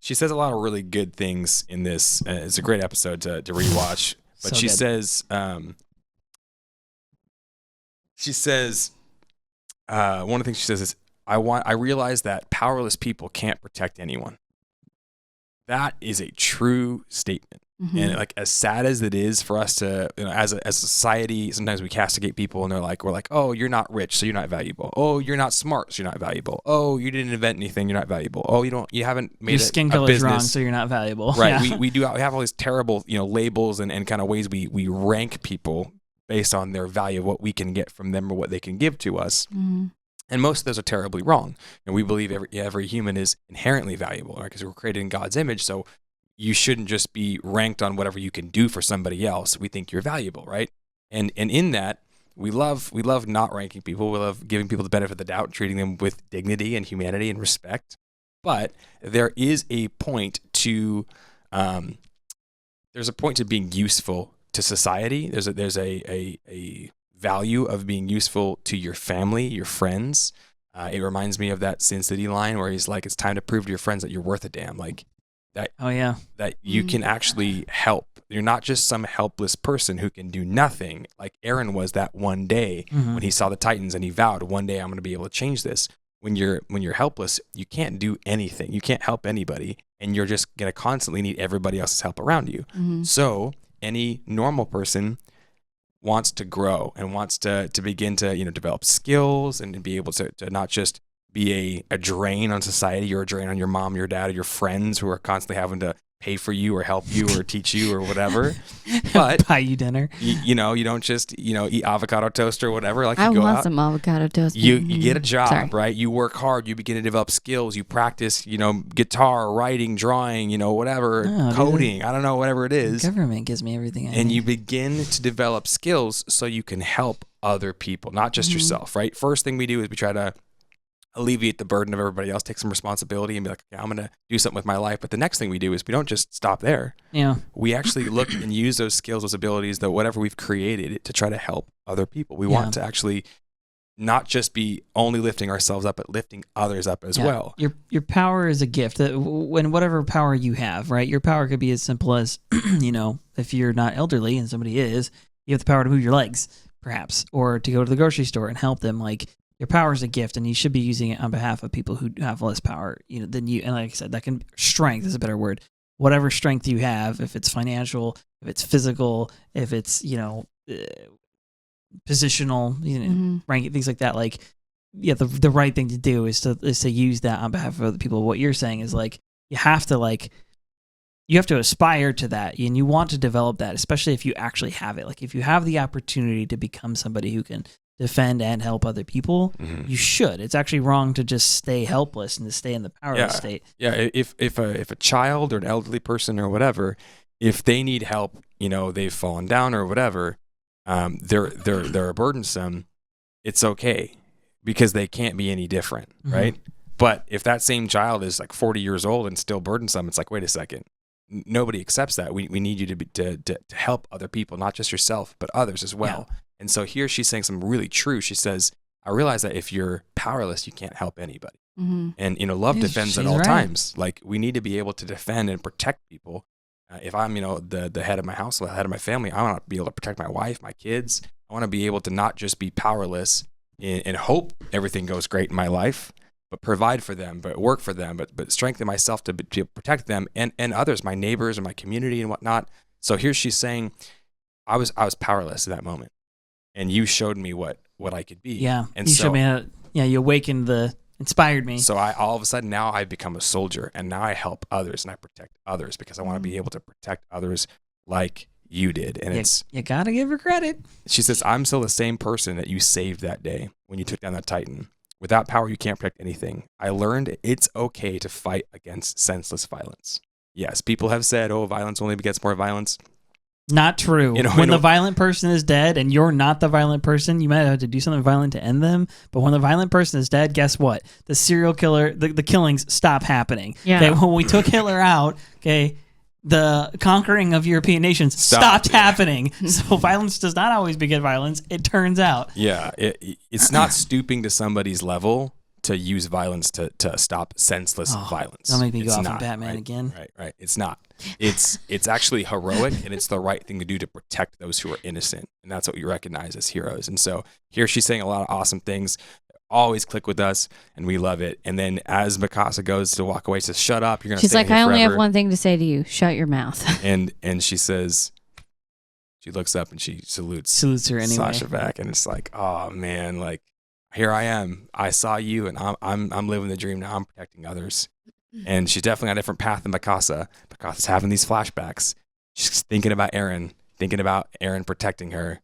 says a lot of really good things in this. It's a great episode to rewatch. But she says, one of the things she says is, I realize that powerless people can't protect anyone. That is a true statement. Mm-hmm. And as sad as it is for us to, as a society, sometimes we castigate people and we're like, oh, you're not rich, so you're not valuable. Oh, you're not smart, so you're not valuable. Oh, you didn't invent anything, you're not valuable. Oh, you haven't made your skin color is wrong, so you're not valuable. Right. Yeah. We have all these terrible, labels and kind of ways we rank people based on their value of what we can get from them or what they can give to us. Mm-hmm. And most of those are terribly wrong. And we believe every human is inherently valuable, right? Because we're created in God's image. So you shouldn't just be ranked on whatever you can do for somebody else. We think you're valuable, right? And in that, we love not ranking people. We love giving people the benefit of the doubt, treating them with dignity and humanity and respect. But there is a point to being useful to society. There's a value of being useful to your family, your friends. It reminds me of that Sin City line where he's like, it's time to prove to your friends that you're worth a damn. That you can actually help. You're not just some helpless person who can do nothing. Like Eren was that one day when he saw the Titans and he vowed, one day I'm going to be able to change this. When you're helpless, you can't do anything. You can't help anybody, and you're just going to constantly need everybody else's help around you. Mm-hmm. So any normal person wants to grow and wants to begin to develop skills and to be able to not just be a drain on society or a drain on your mom, your dad, or your friends who are constantly having to pay for you or help you or teach you or whatever. But buy you dinner. You don't just eat avocado toast or whatever. I want some avocado toast. You get a job, right? You work hard. You begin to develop skills. You practice, guitar, writing, drawing, whatever, coding. I don't know, whatever it is. The government gives me everything I need. And you begin to develop skills so you can help other people, not just yourself, right? First thing we do is we try to alleviate the burden of everybody else, take some responsibility, and be like, okay, I'm gonna do something with my life. But the next thing we do is we don't just stop there. Yeah, we actually look and use those skills, those abilities, that whatever we've created to try to help other people. We want to actually not just be only lifting ourselves up, but lifting others up as well. Your power is a gift. When whatever power you have, right? Your power could be as simple as, if you're not elderly and somebody is, you have the power to move your legs, perhaps, or to go to the grocery store and help them. Like, your power is a gift, and you should be using it on behalf of people who have less power, than you. And like I said, strength is a better word. Whatever strength you have, if it's financial, if it's physical, if it's positional, ranking, things like that. Like, the right thing to do is to use that on behalf of other people. What you're saying is like you have to aspire to that, and you want to develop that, especially if you actually have it. Like, if you have the opportunity to become somebody who can defend and help other people, you should. It's actually wrong to just stay helpless and to stay in the powerless state. Yeah, if a child or an elderly person or whatever, if they need help, they've fallen down or whatever, they're burdensome, it's okay because they can't be any different, right? But if that same child is like 40 years old and still burdensome, it's like, wait a second. Nobody accepts that. We need you to help other people, not just yourself, but others as well. Yeah. And so here she's saying something really true. She says, I realize that if you're powerless, you can't help anybody. And, love defends at all times. Like, we need to be able to defend and protect people. If I'm, the head of my house, the head of my family, I want to be able to protect my wife, my kids. I want to be able to not just be powerless and hope everything goes great in my life, but provide for them, but work for them, but strengthen myself to protect them and others, my neighbors and my community and whatnot. So here she's saying, I was powerless at that moment, and you showed me what I could be. Yeah, and you showed me you awakened inspired me. So all of a sudden now I've become a soldier, and now I help others and I protect others because I want to be able to protect others like you did. And you gotta give her credit. She says, I'm still the same person that you saved that day when you took down that Titan. Without power, you can't protect anything. I learned it's okay to fight against senseless violence. Yes, people have said, violence only begets more violence. Not true. When the violent person is dead and you're not the violent person, you might have to do something violent to end them. But when the violent person is dead, guess what? The serial killer, the killings stop happening. Yeah. Okay, when we took Hitler out, the conquering of European nations stopped happening. So violence does not always beget violence, it turns out. Yeah, it's not stooping to somebody's level to use violence to stop senseless violence. Don't make me go off on Batman again. Right. It's not. It's actually heroic, and it's the right thing to do to protect those who are innocent. And that's what we recognize as heroes. And so here she's saying a lot of awesome things. Always click with us, and we love it. And then as Mikasa goes to walk away, says, "Shut up! You're gonna." She's stay like, here "I only forever." have one thing to say to you. Shut your mouth." and she says, she looks up and she salutes her anyway. Sasha back, and it's like, oh man, like here I am. I saw you, and I'm living the dream now. I'm protecting others. And she's definitely on a different path than Mikasa. Mikasa's having these flashbacks. She's thinking about Eren protecting her.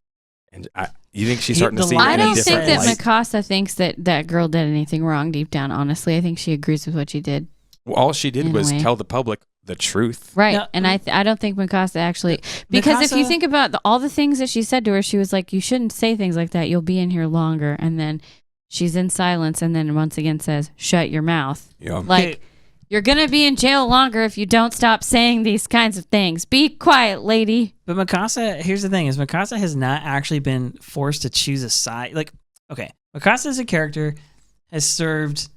And you think she's starting to see? I don't think that Mikasa thinks that girl did anything wrong deep down. Honestly, I think she agrees with what she did. Well, all she did was tell the public the truth, right? No, and I don't think Mikasa actually, because if you think about all the things that she said to her, she was like, "You shouldn't say things like that. You'll be in here longer." And then she's in silence, and then once again says, "Shut your mouth." Yeah. Like, you're going to be in jail longer if you don't stop saying these kinds of things. Be quiet, lady. But Mikasa, here's the thing, is Mikasa has not actually been forced to choose a side. Like, okay, Mikasa as a character has served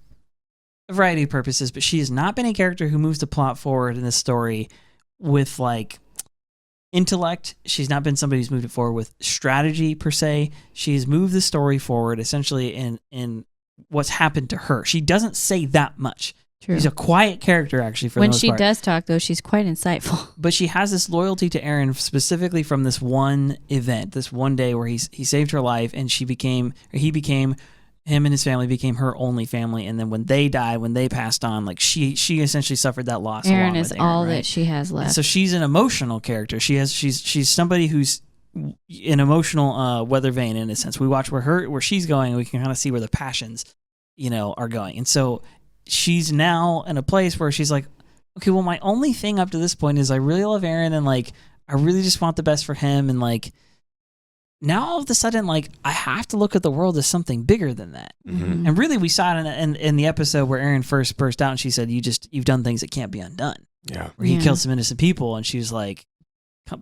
a variety of purposes, but she has not been a character who moves the plot forward in the story with, like, intellect. She's not been somebody who's moved it forward with strategy, per se. She's moved the story forward, essentially, in what's happened to her. She doesn't say that much. True. She's a quiet character, actually, for the most part. When she does talk, though, she's quite insightful. But she has this loyalty to Eren specifically from this one event, this one day where he saved her life, and him and his family became her only family. And then when they died, when they passed on, like she essentially suffered that loss. Eren is all that she has left. And so she's an emotional character. She's somebody who's an emotional weather vane in a sense. We watch where she's going, and we can kind of see where the passions, are going. And so she's now in a place where she's like, okay, well, my only thing up to this point is I really love Eren, and like I really just want the best for him, and like now all of a sudden, like, I have to look at the world as something bigger than that. Mm-hmm. And really, we saw it in the episode where Eren first burst out and she said, you've done things that can't be undone. Yeah. Where he killed some innocent people, and she was like,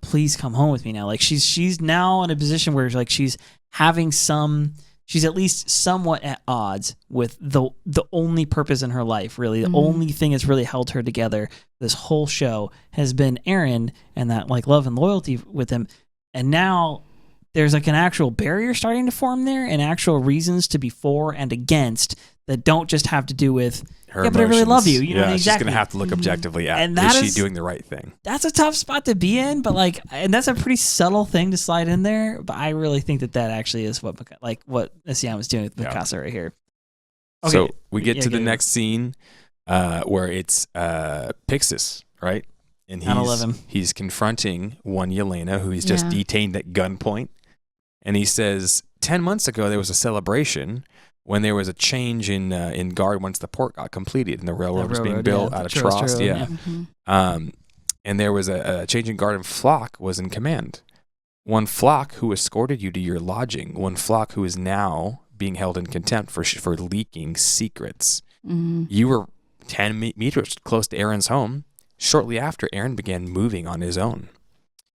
please come home with me now. Like, she's now in a position where, like, she's at least somewhat at odds with the only purpose in her life, really. The only thing that's really held her together this whole show has been Eren and that, like, love and loyalty with him. And now there's, like, an actual barrier starting to form there, and actual reasons to be for and against that don't just have to do with her but I really love you. You know, she's exactly. going to have to look objectively at, and is she doing the right thing? That's a tough spot to be in, but, like, and that's a pretty subtle thing to slide in there. But I really think that actually is what Asian was doing with Mikasa right here. Okay. So we get to the next scene where it's Pixis, right? And he's confronting one Yelena who he's just detained at gunpoint. And he says, 10 months ago, there was a celebration when there was a change in guard once the port got completed and the railroad was being built out of Trost. Yeah. Mm-hmm. And there was a change in guard, and Floch was in command. One Floch who escorted you to your lodging. One Floch who is now being held in contempt for leaking secrets. Mm-hmm. You were 10 meters close to Eren's home shortly after Eren began moving on his own.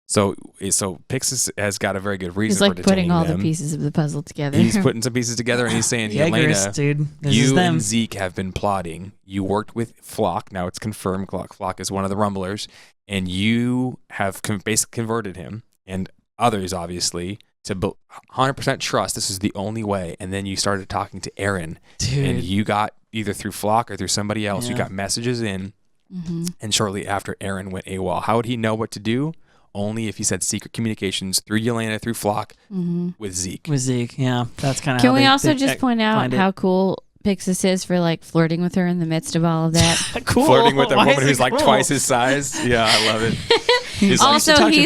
So Pixis has got a very good reason for detaining them. He's like putting all the pieces of the puzzle together. He's putting some pieces together, and he's saying, Yelena, dude, you and Zeke have been plotting. You worked with Floch. Now it's confirmed Floch is one of the Rumblers, and you have basically converted him and others, obviously, to 100% trust. This is the only way. And then you started talking to Eren, and you got either through Floch or through somebody else. You got messages in, and shortly after Eren went AWOL. How would he know what to do? Only if he said secret communications through Yelena, through Floch, with Zeke. With Zeke, yeah. That's kind of Can we also just point out how cool Pixis is for, like, flirting with her in the midst of all of that? Cool. Flirting with a woman who's like twice his size. Yeah, I love it. He's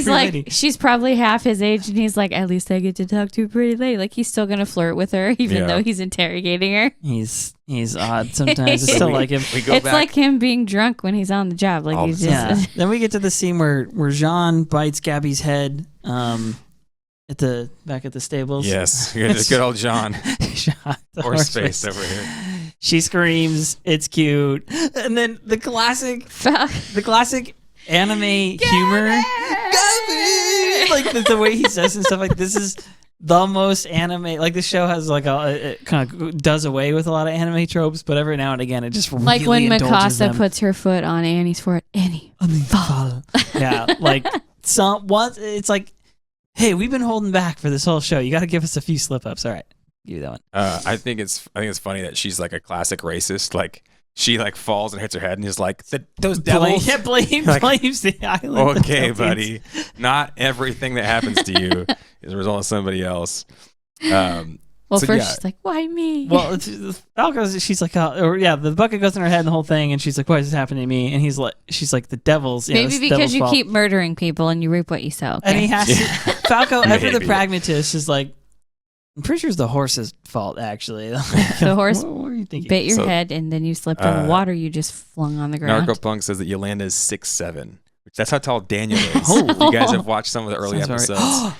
like, she's probably half his age, and he's like, at least I get to talk to a pretty lady. Like, he's still gonna flirt with her, even though he's interrogating her. He's odd sometimes. It's still like him. It's like him being drunk when he's on the job. Like, he's just. Then we get to the scene where Jean bites Gabi's head back at the stables. Yes, good old Jean. Horse face over here. She screams. It's cute, and then the classic anime humor. Gabi! Like the way he says and stuff, like, this is the most anime. Like, the show has like it kind of does away with a lot of anime tropes, but every now and again it just like really when indulges Mikasa them. puts her foot on Annie's foot. Annie, fall. Yeah, like it's like, hey, we've been holding back for this whole show. You got to give us a few slip ups. All right, give you that one. I think it's funny that she's like a classic racist. Like, she like falls and hits her head and is like, those devils. Blames the island. Okay, buddy. Not everything that happens to you is a result of somebody else. She's like, why me? Well, she's like, the bucket goes in her head and the whole thing, and she's like, why is this happening to me? And she's like, the devil's. Maybe because you keep murdering people and you reap what you sow. Okay? And he has to. Falco, ever the pragmatist, is like, I'm pretty sure it's the horse's fault, actually. The horse what were you thinking? bit your head, and then you slipped in the water you just flung on the ground. Narcopunk says that Yelena is 6'7", which that's how tall Daniel is. You guys have watched some of the early episodes.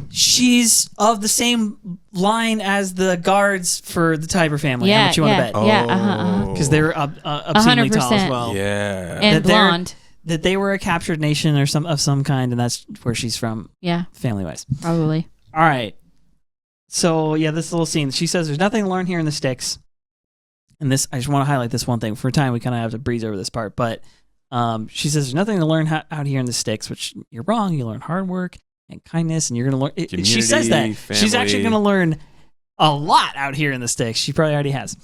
She's of the same line as the guards for the Tiber family. How much you want to bet? Yeah, because they were obscenely 100%. tall as well. Yeah, and blonde. That they were a captured nation or some kind, and that's where she's from. Yeah, family wise, probably. All right. So, this little scene. She says there's nothing to learn here in the sticks. And this, I just want to highlight this one thing. For a time, we kind of have to breeze over this part. But she says there's nothing to learn out here in the sticks, which you're wrong. You learn hard work and kindness, and you're going to learn. She says that. Family. She's actually going to learn a lot out here in the sticks. She probably already has.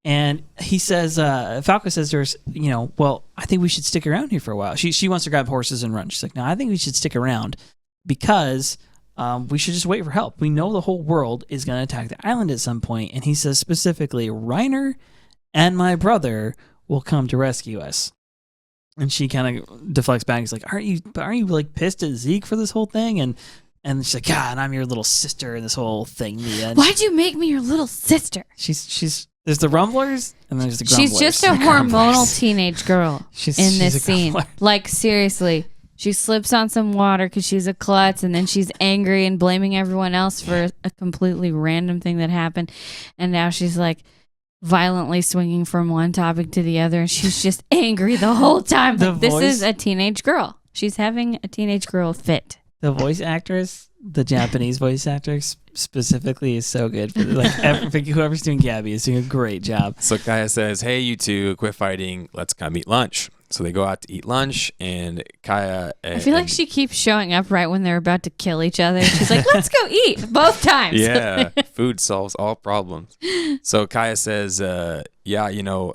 And he says, Falco says to her, well, I think we should stick around here for a while. She wants to grab horses and run. She's like, no, I think we should stick around because... we should just wait for help. We know the whole world is going to attack the island at some point. And he says specifically, Reiner and my brother will come to rescue us. And she kind of deflects back. He's like, aren't you like pissed at Zeke for this whole thing? And she's like, yeah, and I'm your little sister in this whole thing. Why'd you make me your little sister? She's there's the Rumblers and there's the Grumblers. She's just a hormonal teenage girl in this scene. Like, seriously. She slips on some water because she's a klutz, and then she's angry and blaming everyone else for a completely random thing that happened. And now she's like violently swinging from one topic to the other, and she's just angry the whole time. Like, this is a teenage girl. She's having a teenage girl fit. The voice actress, the Japanese voice actor specifically, is so good. Like whoever's doing Gabi is doing a great job. So Kaya says, "Hey, you two, quit fighting. Let's come eat lunch." So they go out to eat lunch, and Kaya... I feel like she keeps showing up right when they're about to kill each other. She's like, let's go eat, both times. Yeah, food solves all problems. So Kaya says, yeah, you know...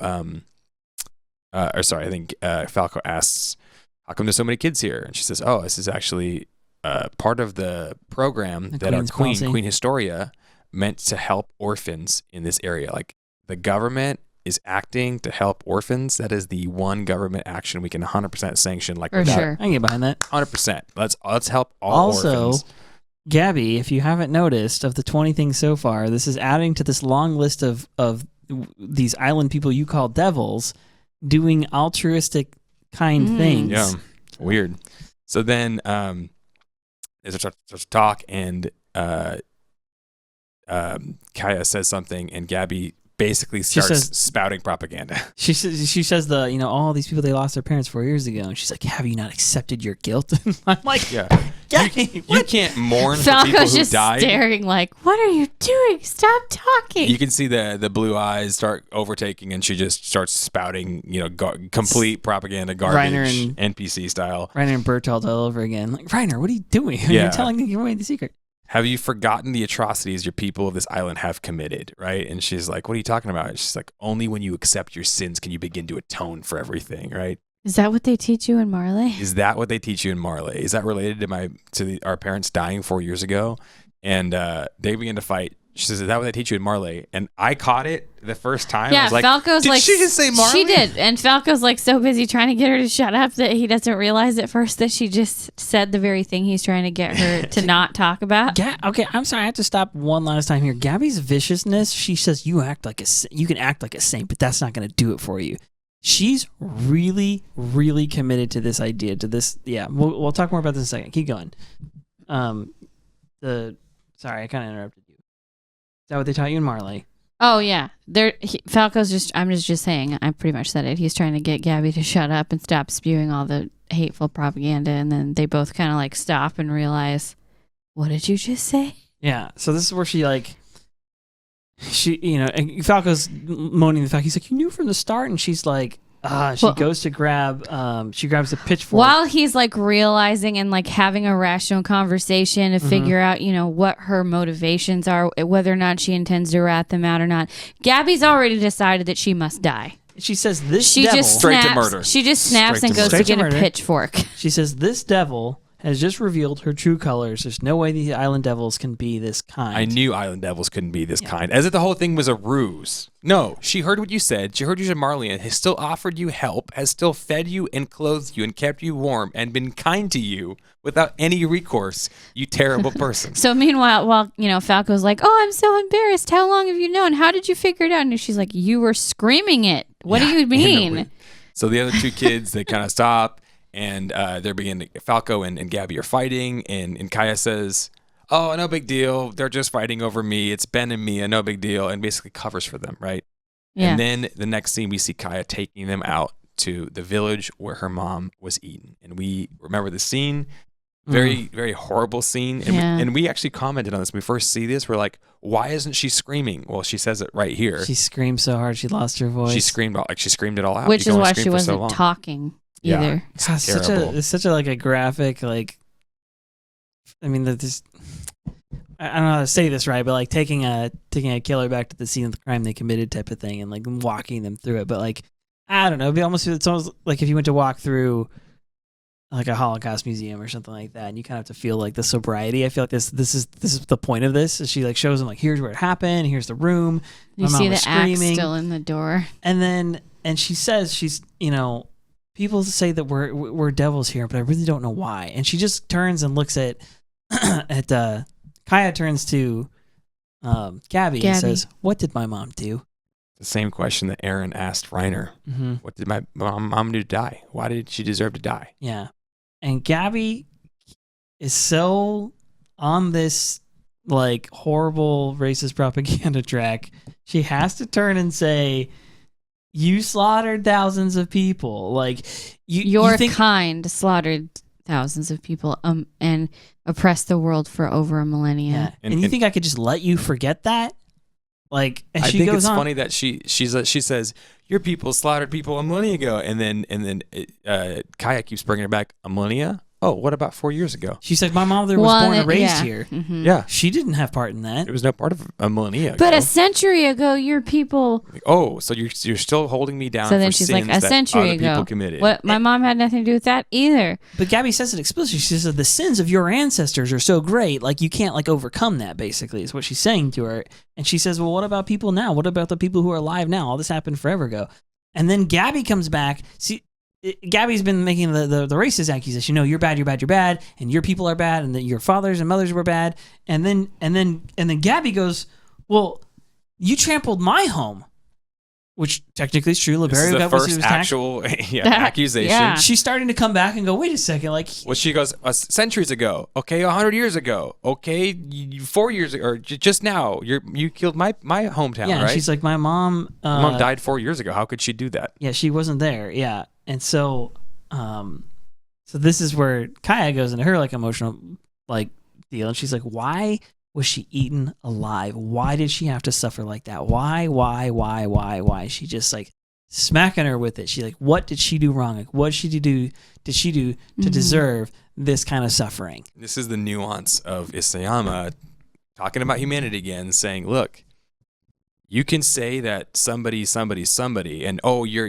I think Falco asks, how come there's so many kids here? And she says, oh, this is actually part of the program that our Queen Historia, meant to help orphans in this area. Like, the government is acting to help orphans. That is the one government action we can 100% sanction. Like, for sure, I can get behind that. 100%. Let's help all orphans. Also, Gabi, if you haven't noticed, of the 20 things so far, this is adding to this long list of these island people you call devils doing altruistic kind things. Yeah, weird. So then they start to talk, and Kaya says something, and Gabi basically starts spouting propaganda. She says all these people, they lost their parents 4 years ago, and she's like, have you not accepted your guilt? I'm like, yeah, you can't mourn for Falco's people who just died. Staring like, what are you doing? Stop talking. You can see the blue eyes start overtaking, and she just starts spouting, complete propaganda garbage, NPC style. Reiner and Bertolt all over again. Like, Reiner, what are you doing? Yeah. You're telling me away the secret. Have you forgotten the atrocities your people of this island have committed, right? And she's like, what are you talking about? She's like, only when you accept your sins can you begin to atone for everything, right? Is that what they teach you in Marley? Is that what they teach you in Marley? Is that related to our parents dying 4 years ago? And they begin to fight. She says, is that what they teach you in Marley? And I caught it the first time. Yeah, I was like, Falco's did she just say Marley? She did. And Falco's like so busy trying to get her to shut up that he doesn't realize at first that she just said the very thing he's trying to get her to not talk about. Okay, I'm sorry. I have to stop one last time here. Gabi's viciousness, she says you can act like a saint, but that's not going to do it for you. She's really, really committed to this idea, to this. Yeah, we'll talk more about this in a second. Keep going. Sorry, I kind of interrupted you. Is that what they taught you in Marley? Oh yeah, Falco's just. I'm just saying. I pretty much said it. He's trying to get Gabi to shut up and stop spewing all the hateful propaganda, and then they both kind of like stop and realize, what did you just say? Yeah. So this is where and Falco's moaning the fact, he's like, you knew from the start, and she's like, goes to grab, she grabs the pitchfork. While he's like realizing and like having a rational conversation to figure out, what her motivations are, whether or not she intends to rat them out or not. Gabi's already decided that she must die. She says straight to murder. She just snaps and goes to get a pitchfork. She says this devil has just revealed her true colors. There's no way these island devils can be this kind. I knew island devils couldn't be this kind. As if the whole thing was a ruse. No, she heard what you said. She heard you said Marley and has still offered you help, has still fed you and clothed you and kept you warm and been kind to you without any recourse, you terrible person. So meanwhile, while Falco's like, oh, I'm so embarrassed. How long have you known? How did you figure it out? And she's like, you were screaming it. What do you mean? So the other two kids, they kind of stop. And they're beginning. Falco and Gabi are fighting, and Kaya says, "Oh, no big deal. They're just fighting over me. It's Ben and Mia. No big deal." And basically covers for them, right? Yeah. And then the next scene, we see Kaya taking them out to the village where her mom was eaten, and we remember the scene. Very, very horrible scene. And we actually commented on this when we first see this. We're like, why isn't she screaming? Well, she says it right here. She screamed so hard she lost her voice. She screamed it all out. Which is why she wasn't talking. Either. Yeah, it's such a graphic, like, I mean, I don't know how to say this right, but like taking a killer back to the scene of the crime they committed type of thing, and like walking them through it. But like, I don't know, it's almost like if you went to walk through like a Holocaust museum or something like that, and you kind of have to feel like the sobriety. I feel like this is the point of this. She like shows them like, here's where it happened, here's the room. You see the axe still in the door, and she says she's people say that we're devils here, but I really don't know why. And she just turns and looks at Kaya turns to Gabi and says, "What did my mom do?" The same question that Eren asked Reiner. Mm-hmm. What did my mom do to die? Why did she deserve to die? Yeah. And Gabi is so on this like horrible racist propaganda track. She has to turn and say, "You slaughtered thousands of people. Like your kind slaughtered thousands of people and oppressed the world for over a millennia." Yeah. And you think I could just let you forget that? Like, and I she think goes it's on. funny that she says your people slaughtered people a millennia ago, and then Kaya keeps bringing it back a millennia. Oh, what about 4 years ago? She's like, my mother was born and raised here. Mm-hmm. Yeah, she didn't have part in that. It was no part of a millennia but ago. a century ago, your people. Oh, so you're still holding me down. So then for she's sins like, a that century other ago, people committed. What? My mom had nothing to do with that either. But Gabi says it explicitly. She says the sins of your ancestors are so great, like you can't like overcome that. Basically, is what she's saying to her. And she says, well, what about people now? What about the people who are alive now? All this happened forever ago. And then Gabi comes back. See, Gabi's been making the racist accusation. No, you're bad, you're bad, you're bad, and your people are bad, and that your fathers and mothers were bad. And then Gabi goes, well, you trampled my home, which technically is true. This is Liberia the got what first she was actual accusation. Yeah. She's starting to come back and go, wait a second, like. Well, she goes centuries ago. Okay, 100 years ago. Okay, 4 years ago, or just now. You killed my hometown, Yeah, right? she's like, my mom. My mom died 4 years ago. How could she do that? Yeah, she wasn't there. Yeah, and so this is where Kaya goes into her like emotional like deal, and she's like, why was she eaten alive? Why did she have to suffer like that? Why? She just like smacking her with it. She like, what did she do wrong? Like, what did she do to deserve this kind of suffering? This is the nuance of Isayama talking about humanity again, saying, look, you can say that somebody's somebody, and oh, you're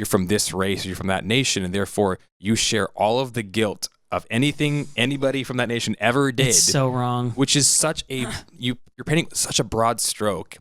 from this race, or you're from that nation, and therefore you share all of the guilt of anything anybody from that nation ever did. It's so wrong. Which is such a you're painting such a broad stroke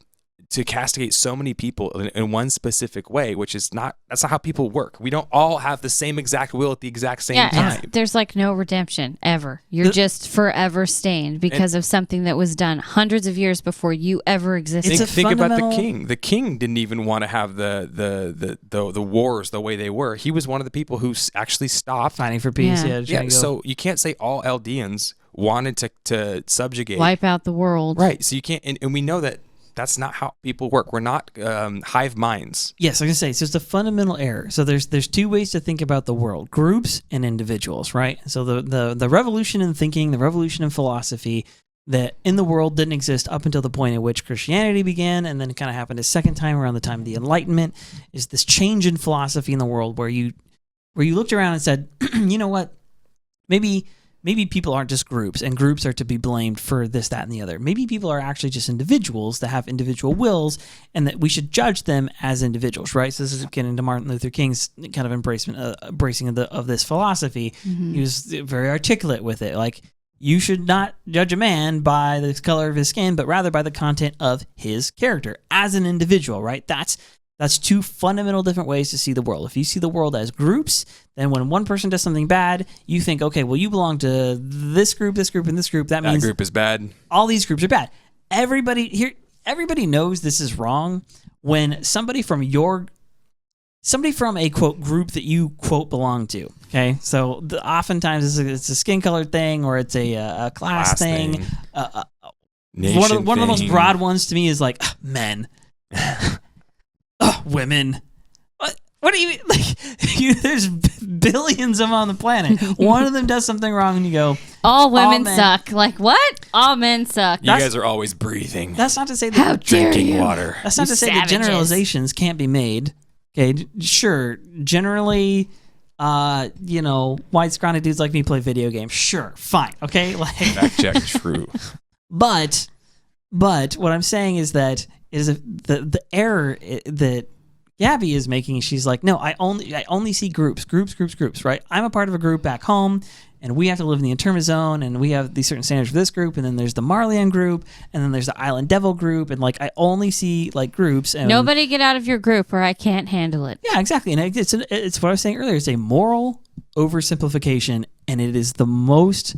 to castigate so many people in one specific way, which is that's not how people work. We don't all have the same exact will at the exact same time. There's like no redemption ever. You're just forever stained because of something that was done hundreds of years before you ever existed. Think about the king. The king didn't even want to have the wars the way they were. He was one of the people who actually stopped fighting for peace. Yeah. So you can't say all Eldians wanted to subjugate, wipe out the world. Right. So you can't, and we know that that's not how people work. We're not hive minds. Yes, like I say, so it's a fundamental error. So there's two ways to think about the world: groups and individuals, right? So the revolution in thinking, the revolution in philosophy that in the world didn't exist up until the point at which Christianity began, and then it kind of happened a second time around the time of the Enlightenment, is this change in philosophy in the world where you looked around and said, you know what, maybe people aren't just groups, and groups are to be blamed for this, that, and the other. Maybe people are actually just individuals that have individual wills, and that we should judge them as individuals, right? So this is getting into Martin Luther King's kind of embracing of this philosophy. Mm-hmm. He was very articulate with it. Like, you should not judge a man by the color of his skin, but rather by the content of his character as an individual, right? That's two fundamental different ways to see the world. If you see the world as groups, then when one person does something bad, you think, okay, well, you belong to this group, and this group. That means group is bad. All these groups are bad. Everybody knows this is wrong when somebody from a quote group that you quote belong to. Okay, so oftentimes it's a skin color thing, or it's a class thing. One of the most broad ones to me is like men. Women. What do you like? There's billions of them on the planet. One of them does something wrong, and you go, all women suck. Like, what? All men suck. You guys are always breathing. That's not to say that how drinking water. That's not to say that generalizations can't be made. Okay, sure. Generally, white scrawny dudes like me play video games. Sure, fine. Okay, like fact check, true. But what I'm saying is that the error that Gabi is making. She's like, no, I only see groups, right? I'm a part of a group back home, and we have to live in the internment zone, and we have these certain standards for this group, and then there's the Marleyan group, and then there's the Island Devil group, and like I only see like groups. And nobody get out of your group, or I can't handle it. Yeah, exactly, and it's what I was saying earlier. It's a moral oversimplification, and it is the most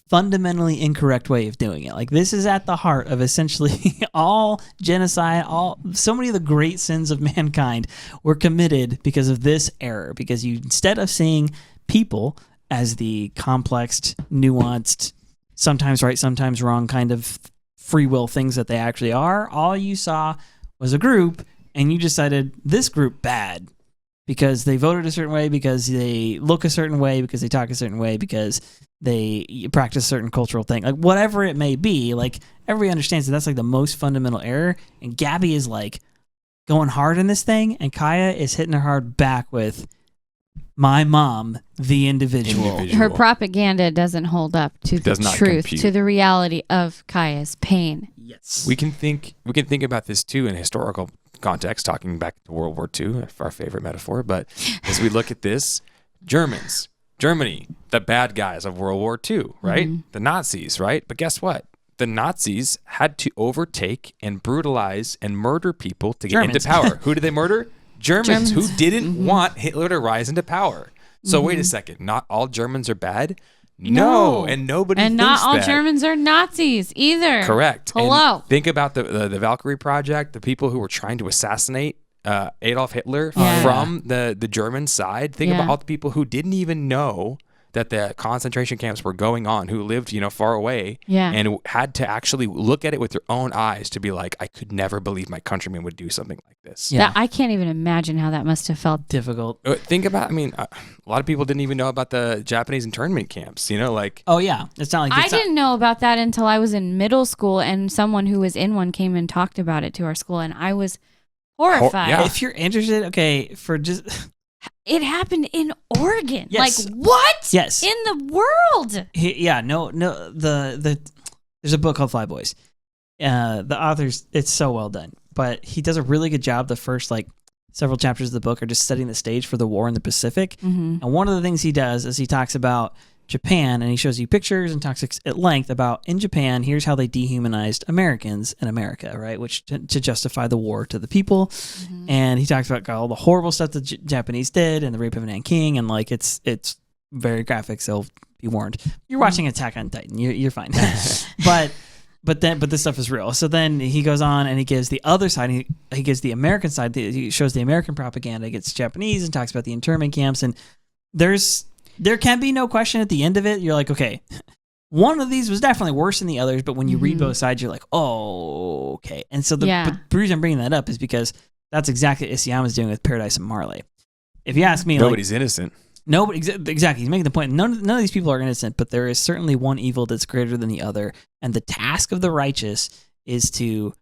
fundamentally incorrect way of doing it. Like, this is at the heart of essentially all genocide, so many of the great sins of mankind were committed because of this error. Because you, instead of seeing people as the complex, nuanced, sometimes right, sometimes wrong kind of free will things that they actually are. All you saw was a group, and you decided this group bad because they voted a certain way, because they look a certain way, because they talk a certain way, because they practice a certain cultural thing. Like, whatever it may be, like, everybody understands that that's like the most fundamental error. And Gabi is like going hard in this thing, and Kaya is hitting her hard back with my mom, the individual. Her propaganda doesn't hold up to the truth, compute. To the reality of Kaya's pain. Yes. We can think about this too in historical context, talking back to World War II, our favorite metaphor. But as we look at this, Germany, the bad guys of World War II, right? Mm-hmm. The Nazis, right? But guess what? The Nazis had to overtake and brutalize and murder people to get into power. Who did they murder? Germans who didn't want Hitler to rise into power. So wait a second, not all Germans are bad? No, and nobody thinks that. And not all Germans are Nazis either. Correct. Hello. And think about the Valkyrie Project, the people who were trying to assassinate Adolf Hitler from the German side. Think about all the people who didn't even know that the concentration camps were going on, who lived, far away, and had to actually look at it with their own eyes to be like, I could never believe my countrymen would do something like this. Yeah. I can't even imagine how that must have felt difficult. Think about, a lot of people didn't even know about the Japanese internment camps, like. Oh, yeah. It's not like I didn't know about that until I was in middle school, and someone who was in one came and talked about it to our school, and I was horrified. If you're interested, okay, for just... It happened in Oregon. Yes. Like, what? Yes. In the world? There's a book called Fly Boys. The author's, it's so well done. But he does a really good job. The first, several chapters of the book are just setting the stage for the war in the Pacific. Mm-hmm. And one of the things he does is he talks about Japan, and he shows you pictures and talks at length about, in Japan, here's how they dehumanized Americans in America, right? Which to justify the war to the people. Mm-hmm. And he talks about all the horrible stuff the Japanese did and the rape of Nanking, and it's very graphic, so be warned. You're watching Attack on Titan, you're fine. But this stuff is real. So then he goes on and he gives the other side. He gives the American side. He shows the American propaganda against Japanese and talks about the internment camps. And there can be no question at the end of it. You're like, okay, one of these was definitely worse than the others. But when you read both sides, you're like, oh, okay. And so the reason I'm bringing that up is because that's exactly what Isayama's doing with Paradis and Marley. If you ask me, nobody's innocent. Nobody, exactly. He's making the point. None of these people are innocent, but there is certainly one evil that's greater than the other. And the task of the righteous is to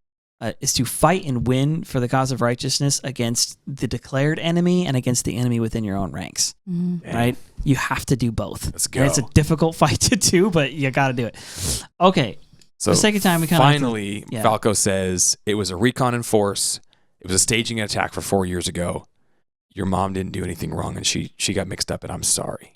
fight and win for the cause of righteousness against the declared enemy and against the enemy within your own ranks. Mm-hmm. Right? You have to do both. Let's go. And it's a difficult fight to do, but you got to do it. Okay. So for the sake of time, we kind finally, Falco says it was a recon in force. It was a staging attack for 4 years ago. Your mom didn't do anything wrong, and she got mixed up, and I'm sorry.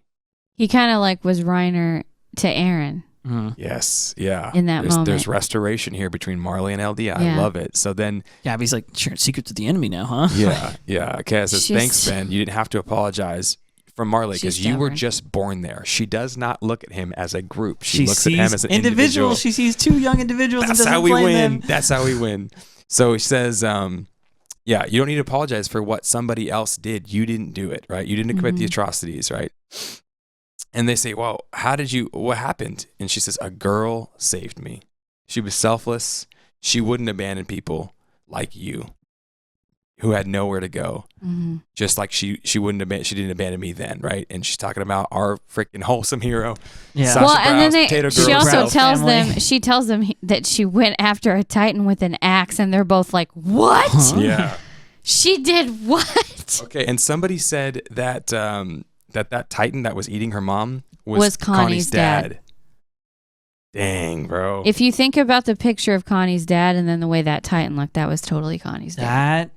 He kind of was Reiner to Eren. Mm-hmm. Yes, yeah. In that moment. There's restoration here between Marley and LD. I love it. So then... Gabi's like, sharing secrets with the enemy now, huh? Yeah. Kaya says, thanks, Ben. You didn't have to apologize from Marley because you were just born there. She does not look at him as a group. She looks at him as an individual. She sees two young individuals and doesn't blame them. That's how we win. So he says... you don't need to apologize for what somebody else did. You didn't do it, right? You didn't commit the atrocities, right? And they say, well, what happened? And she says, a girl saved me. She was selfless. She wouldn't abandon people like you who had nowhere to go. Mm-hmm. Just like she didn't abandon me then, right? And she's talking about our freaking wholesome hero. Yeah. Sasha Braus, and then she also tells them that she went after a Titan with an axe, and they're both like, what? Huh? Yeah. She did what? Okay, and somebody said that that Titan that was eating her mom was Connie's dad. Dang, bro. If you think about the picture of Connie's dad and then the way that Titan looked, that was totally Connie's dad. That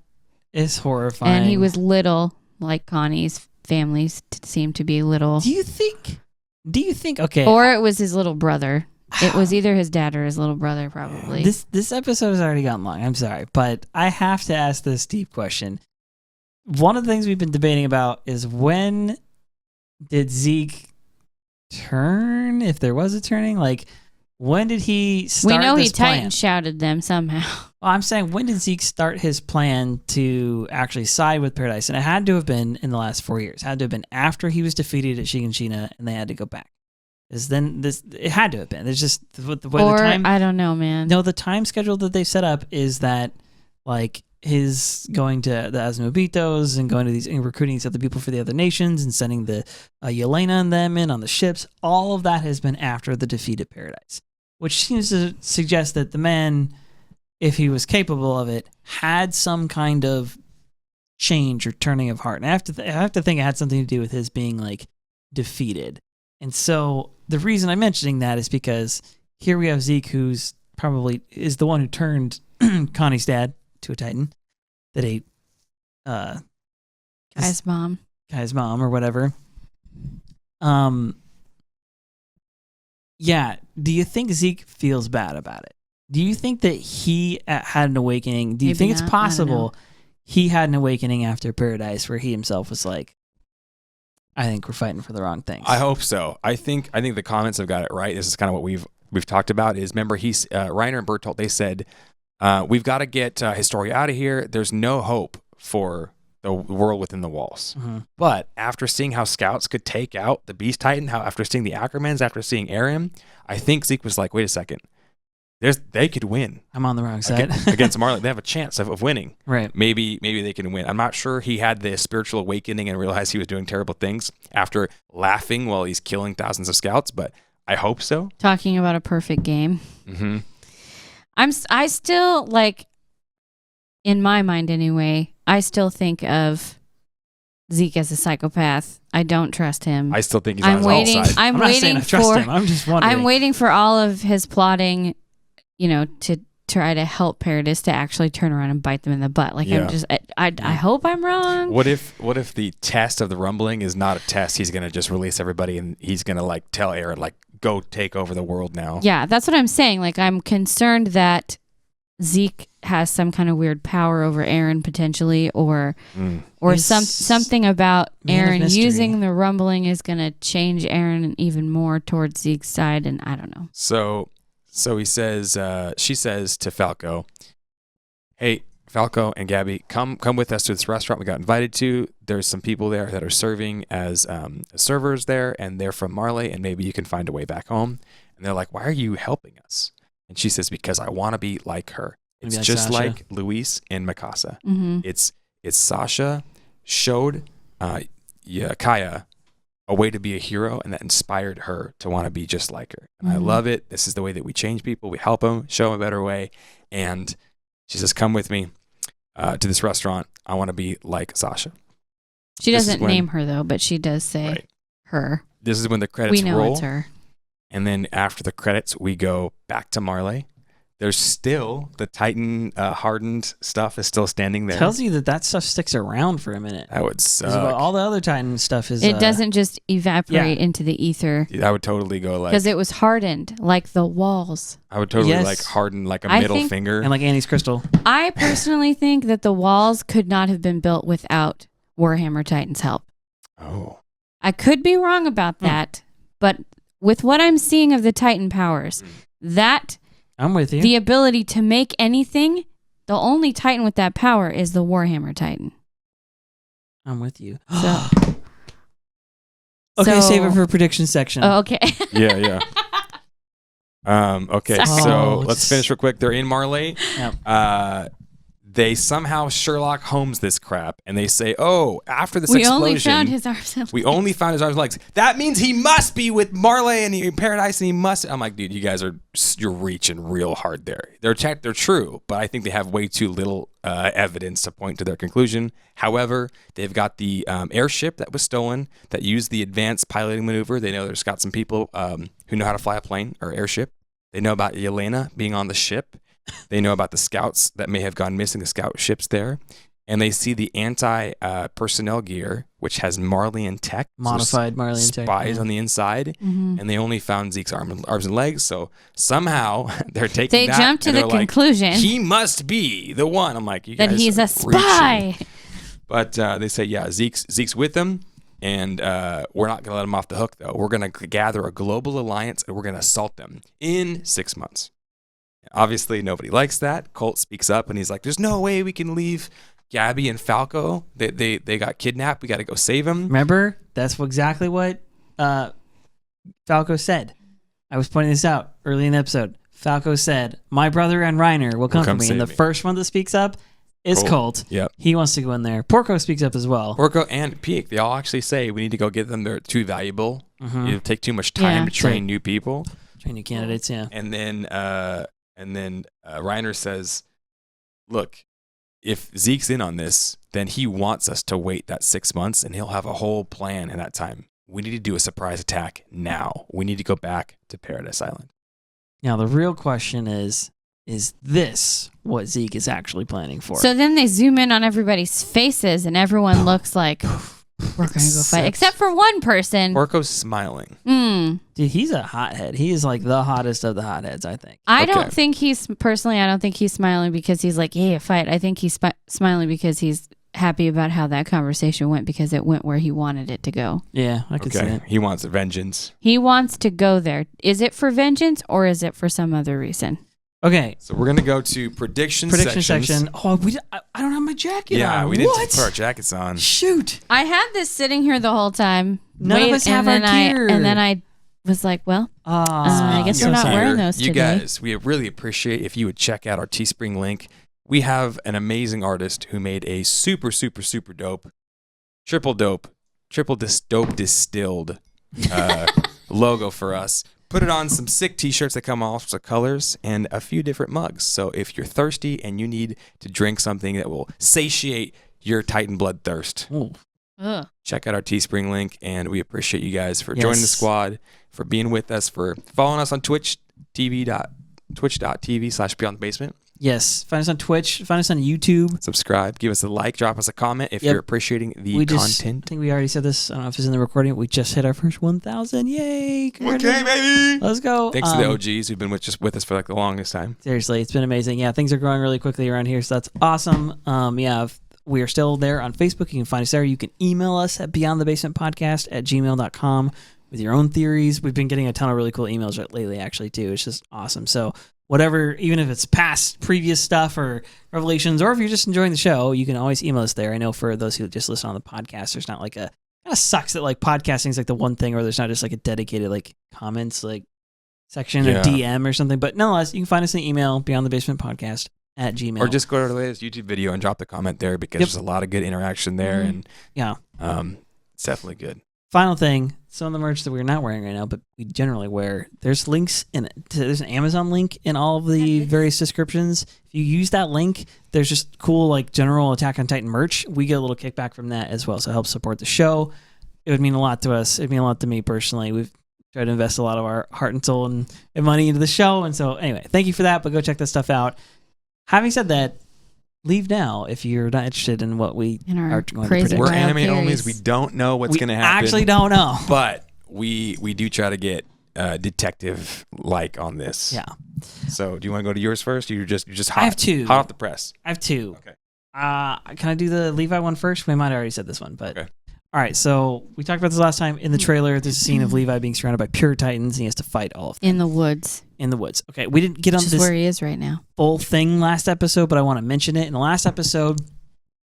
is horrifying. And he was little, like Connie's families seemed to be little. Do you think, okay. Or it was his little brother. It was either his dad or his little brother, probably. This episode has already gotten long. I'm sorry, but I have to ask this deep question. One of the things we've been debating about is when did Zeke turn? If there was a turning, when did he start We know this he plan? Titan shouted them somehow. Well, I'm saying, when did Zeke start his plan to actually side with Paradis? And it had to have been in the last 4 years. It had to have been after he was defeated at Shiganshina and they had to go back. Because then it had to have been. It's just the way the time. I don't know, man. No, the time schedule that they set up is that, like, his going to the Azumabitos and going to these and recruiting these other people for the other nations and sending the Yelena and them in on the ships. All of that has been after the defeat at Paradis, which seems to suggest that the man, if he was capable of it, had some kind of change or turning of heart. And I have to think it had something to do with his being, like, defeated. And so the reason I'm mentioning that is because here we have Zeke, who's probably is the one who turned Connie's dad to a Titan that ate Guy's mom or whatever. Yeah. Do you think Zeke feels bad about it? Do you think that he had an awakening? Do you think it's possible he had an awakening after Paradise where he himself was like, I think we're fighting for the wrong things? I hope so. I think the comments have got it right. This is kind of what we've talked about. Is, remember, Reiner and Bertolt, they said, we've got to get Historia out of here. There's no hope for the world within the walls. Mm-hmm. But after seeing how scouts could take out the Beast Titan, after seeing the Ackermans, after seeing Eren, I think Zeke was like, wait a second. They could win. I'm on the wrong side. Against Marley. They have a chance of winning. Right. Maybe they can win. I'm not sure he had the spiritual awakening and realized he was doing terrible things after laughing while he's killing thousands of scouts, but I hope so. Talking about a perfect game. Mm-hmm. I still, like, in my mind anyway, I still think of Zeke as a psychopath. I don't trust him. I still think he's on his own side. I'm not saying I trust him. I'm just wondering. I'm waiting for all of his plotting, to try to help Paradis to actually turn around and bite them in the butt. Like, yeah. I hope I'm wrong. What if the test of the rumbling is not a test? He's gonna just release everybody and he's gonna, like, tell Eren, like, go take over the world now. Yeah, that's what I'm saying. Like, I'm concerned that Zeke has some kind of weird power over Eren potentially, or something about Eren using the rumbling is gonna change Eren even more towards Zeke's side, and I don't know. So he says, she says to Falco, hey, Falco and Gabi, come with us to this restaurant we got invited to. There's some people there that are serving as servers there, and they're from Marley, and maybe you can find a way back home. And they're like, why are you helping us? And she says, because I want to be like her. It's like just Sasha. Like Luis and Mikasa. Mm-hmm. It's Sasha showed Kaya a way to be a hero, and that inspired her to want to be just like her. And I love it. This is the way that we change people. We help them, show them a better way. And she says, come with me to this restaurant. I want to be like Sasha. She doesn't name her, though, but she does say her. This is when the credits roll. We know it's her. And then after the credits, we go back to Marley. There's still the Titan hardened stuff is still standing there. Tells you that stuff sticks around for a minute. That would suck. All the other Titan stuff is. It doesn't just evaporate into the ether. I would totally go like. Because it was hardened, like the walls. I would totally like harden like a middle finger. And like Annie's crystal. I personally think that the walls could not have been built without Warhammer Titan's help. Oh. I could be wrong about that, but with what I'm seeing of the Titan powers, that. I'm with you. The ability to make anything, the only Titan with that power is the Warhammer Titan. I'm with you. So, okay, save it for prediction section. Oh, okay. Yeah. Okay, so let's finish real quick. They're in Marley. Yep. They somehow Sherlock Holmes this crap, and they say, "Oh, after this explosion, we only found his arms and legs. We only found his arms and legs. That means he must be with Marley and Paradise, and he must." I'm like, dude, you guys you're reaching real hard there. They're true, but I think they have way too little evidence to point to their conclusion. However, they've got the airship that was stolen that used the advanced piloting maneuver. They know there's got some people who know how to fly a plane or airship. They know about Yelena being on the ship. They know about the scouts that may have gone missing, the scout ships there. And they see the anti-personnel gear, which has Marleyan tech. Modified Marleyan tech. Spies on the inside. Mm-hmm. And they only found Zeke's arms and legs. So somehow they're taking that. They jumped to the conclusion. He must be the one. I'm like, you guys that he's a spy. Reaching. But they say, yeah, Zeke's with them. And we're not going to let them off the hook, though. We're going to gather a global alliance, and we're going to assault them in 6 months. Obviously, nobody likes that. Colt speaks up, and he's like, there's no way we can leave Gabi and Falco. They got kidnapped. We got to go save them. Remember? That's exactly what Falco said. I was pointing this out early in the episode. Falco said, my brother and Reiner will come for me. And the first one that speaks up is Colt. Yep. He wants to go in there. Porco speaks up as well. Porco and Peak, they all actually say we need to go get them. They're too valuable. You take too much time to train new people. Train new candidates, yeah. And then Reiner says, look, if Zeke's in on this, then he wants us to wait that 6 months, and he'll have a whole plan in that time. We need to do a surprise attack now. We need to go back to Paradis Island. Now, the real question is this what Zeke is actually planning for? So then they zoom in on everybody's faces, and everyone looks like, we're going to go fight. Except for one person. Porco's smiling. Dude, he's a hothead. He is like the hottest of the hotheads, I think. I don't think he's smiling because he's like, yeah, fight. I think he's smiling because he's happy about how that conversation went, because it went where he wanted it to go. Yeah, I could see it. He wants vengeance. He wants to go there. Is it for vengeance or is it for some other reason? Okay. So we're going to go to prediction section. Oh, I don't have my jacket on. Yeah, we didn't put our jackets on. Shoot. I had this sitting here the whole time. None of us have our gear. And then I was like, well, I guess we're not wearing those today. You guys, we really appreciate if you would check out our Teespring link. We have an amazing artist who made a super, super, super dope, triple dope distilled logo for us. Put it on some sick t-shirts that come all sorts of colors and a few different mugs. So if you're thirsty and you need to drink something that will satiate your Titan blood thirst, check out our Teespring link. And we appreciate you guys for joining the squad, for being with us, for following us on twitch.tv/beyondthebasement. Yes. Find us on Twitch. Find us on YouTube. Subscribe. Give us a like. Drop us a comment if you're appreciating the content. I think we already said this. I don't know if it's in the recording. We just hit our first 1,000. Yay. Okay, baby. Let's go. Thanks to the OGs who've been with us for like the longest time. Seriously, it's been amazing. Yeah, things are growing really quickly around here, so that's awesome. We are still there on Facebook. You can find us there. You can email us at beyondthebasementpodcast@gmail.com with your own theories. We've been getting a ton of really cool emails lately, actually, too. It's just awesome. So whatever, even if it's previous stuff or revelations, or if you're just enjoying the show, you can always email us there. I know for those who just listen on the podcast, there's not like kind of sucks that like podcasting is like the one thing where there's not just like a dedicated like comments like section or DM or something. But nonetheless, you can find us in the email, beyondthebasementpodcast@gmail. Or just go to our latest YouTube video and drop the comment there, because there's a lot of good interaction there. And it's definitely good. Final thing, some of the merch that we're not wearing right now, but we generally wear, there's links in it. There's an Amazon link in all of the various descriptions. If you use that link, there's just cool like general Attack on Titan merch. We get a little kickback from that as well, so it helps support the show. It would mean a lot to us. It'd mean a lot to me personally. We've tried to invest a lot of our heart and soul and money into the show, and so anyway, thank you for that, but go check that stuff out. Having said that, leave now if you're not interested in what we are going to predict. We're anime onlys. We don't know what's going to happen. We actually don't know. But we do try to get detective-like on this. Yeah. So do you want to go to yours first? Or you're just hot? I have two. Hot off the press. I have two. Okay. Can I do the Levi one first? We might have already said this one, but... Okay. All right, so we talked about this last time. In the trailer, there's a scene of Levi being surrounded by pure Titans, and he has to fight all of them. In the woods. Okay, we didn't get on this where he is right now. Full thing last episode, but I want to mention it. In the last episode,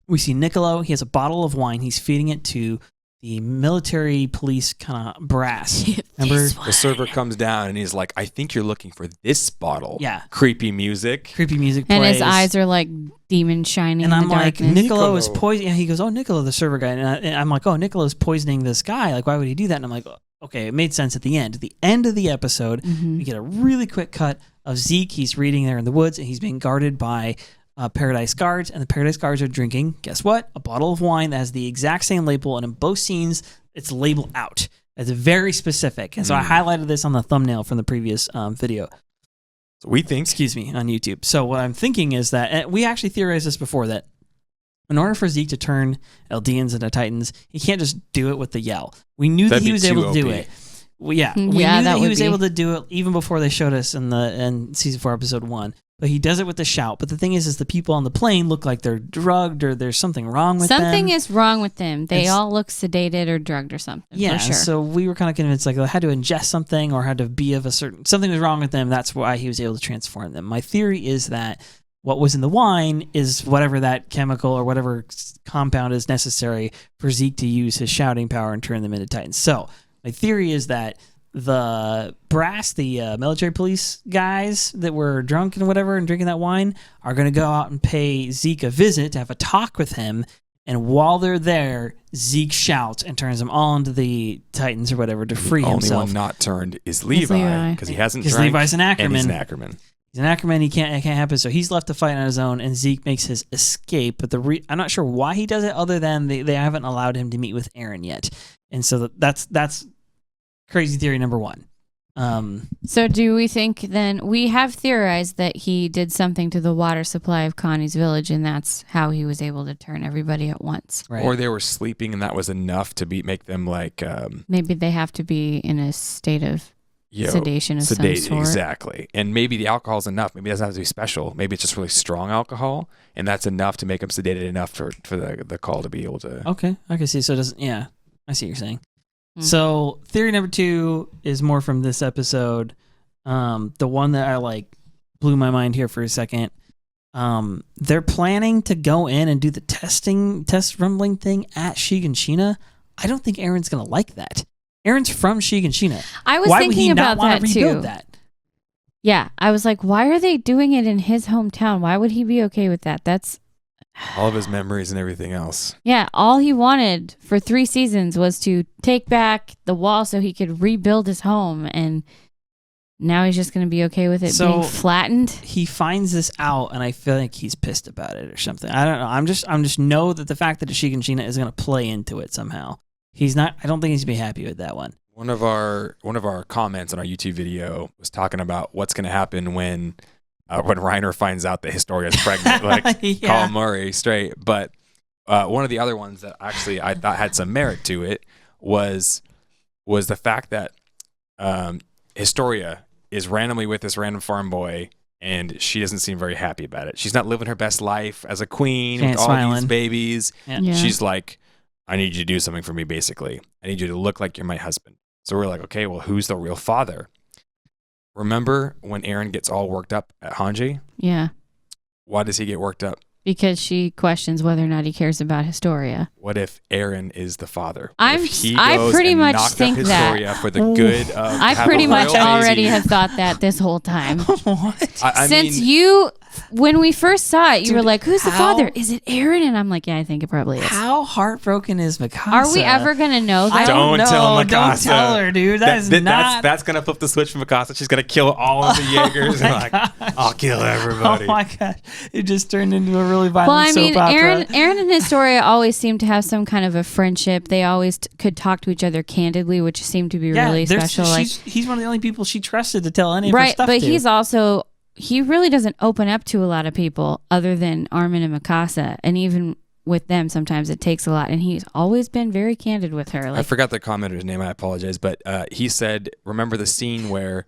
we see Niccolo. He has a bottle of wine. He's feeding it to the military police kind of brass. Remember? The server comes down, and he's like, I think you're looking for this bottle. Yeah. Creepy music plays. And his eyes are like demon shining. And in I'm the like, darkness. Niccolo is poisoning. Yeah, he goes, oh, Niccolo, the server guy. And I'm like, oh, Niccolo's poisoning this guy. Like, why would he do that? And I'm like, okay, it made sense at the end. At the end of the episode, we get a really quick cut of Zeke. He's reading there in the woods, and he's being guarded by Paradise guards. And the Paradise guards are drinking, guess what? A bottle of wine that has the exact same label. And in both scenes, it's labeled out. It's very specific. And so I highlighted this on the thumbnail from the previous video. So we think. Excuse me, on YouTube. So what I'm thinking is that, and we actually theorized this before, that in order for Zeke to turn Eldians into Titans, he can't just do it with the yell. We knew that he was able to do it. We knew that he was able to do it even before they showed us in season 4, episode 1. but he does it with a shout. But the thing is the people on the plane look like they're drugged or there's something wrong with them. Something is wrong with them. They all look sedated or drugged or something. Yeah, for sure. So we were kind of convinced like they had to ingest something or had to be of a certain... Something was wrong with them. That's why he was able to transform them. My theory is that what was in the wine is whatever that chemical or whatever compound is necessary for Zeke to use his shouting power and turn them into Titans. So my theory is that the Braus, the military police guys that were drunk and whatever and drinking that wine are going to go out and pay Zeke a visit to have a talk with him. And while they're there, Zeke shouts and turns them all into the Titans or whatever to free himself. The only one not turned is Levi because he hasn't drank. Because Levi's an Ackerman. And he's an Ackerman. He's an Ackerman. It can't happen. So he's left to fight on his own, and Zeke makes his escape. But I'm not sure why he does it, other than they haven't allowed him to meet with Eren yet. And so that's crazy theory number one. So do we think then, we have theorized that he did something to the water supply of Connie's village, and that's how he was able to turn everybody at once. Right. Or they were sleeping and that was enough to make them like... maybe they have to be in a state of sedation of some sort. Exactly. And maybe the alcohol's enough. Maybe it doesn't have to be special. Maybe it's just really strong alcohol, and that's enough to make them sedated enough for the call to be able to... Okay, I can see. So it doesn't... Yeah, I see what you're saying. So theory number 2 is more from this episode. The one that I blew my mind here for a second. They're planning to go in and do the test rumbling thing at Shiganshina. I don't think Eren's gonna like that. Eren's from Shiganshina. I was thinking about that too. Yeah, I was like, why are they doing it in his hometown? Why would he be okay with that? That's all of his memories and everything else. Yeah, all he wanted for 3 seasons was to take back the wall so he could rebuild his home, and now he's just going to be okay with it being flattened. He finds this out, and I feel like he's pissed about it or something. I don't know. I'm just know that the fact that Shiganshina is going to play into it somehow. He's not. I don't think he's going to be happy with that one. One of our comments on our YouTube video was talking about what's going to happen when Reiner finds out that Historia's pregnant, call Murray straight. But one of the other ones that actually I thought had some merit to it was the fact that Historia is randomly with this random farm boy, and she doesn't seem very happy about it. She's not living her best life as a queen with all these babies. Yeah. She's like, I need you to do something for me, basically. I need you to look like you're my husband. So we're like, okay, well, who's the real father? Remember when Eren gets all worked up at Hange? Yeah. Why does he get worked up? Because she questions whether or not he cares about Historia. What if Eren is the father? I pretty much think that for the good of I pretty much already have thought that this whole time. What? When we first saw it, you were like, who's the father? Is it Eren? And I'm like, yeah, I think it probably is. How heartbroken is Mikasa? Are we ever going to know that? Don't tell Mikasa. Don't tell her, dude. That's going to flip the switch for Mikasa. She's going to kill all of the Jaegers. And I'll kill everybody. Oh my gosh. It just turned into a really violent soap opera. Eren and Historia always seem to have some kind of a friendship. They always could talk to each other candidly, which seemed to be really special. He's one of the only people she trusted to tell any of her stuff to. Right, but he's also... He really doesn't open up to a lot of people other than Armin and Mikasa. And even with them, sometimes it takes a lot. And he's always been very candid with her. I forgot the commenter's name. I apologize. But he said, remember the scene where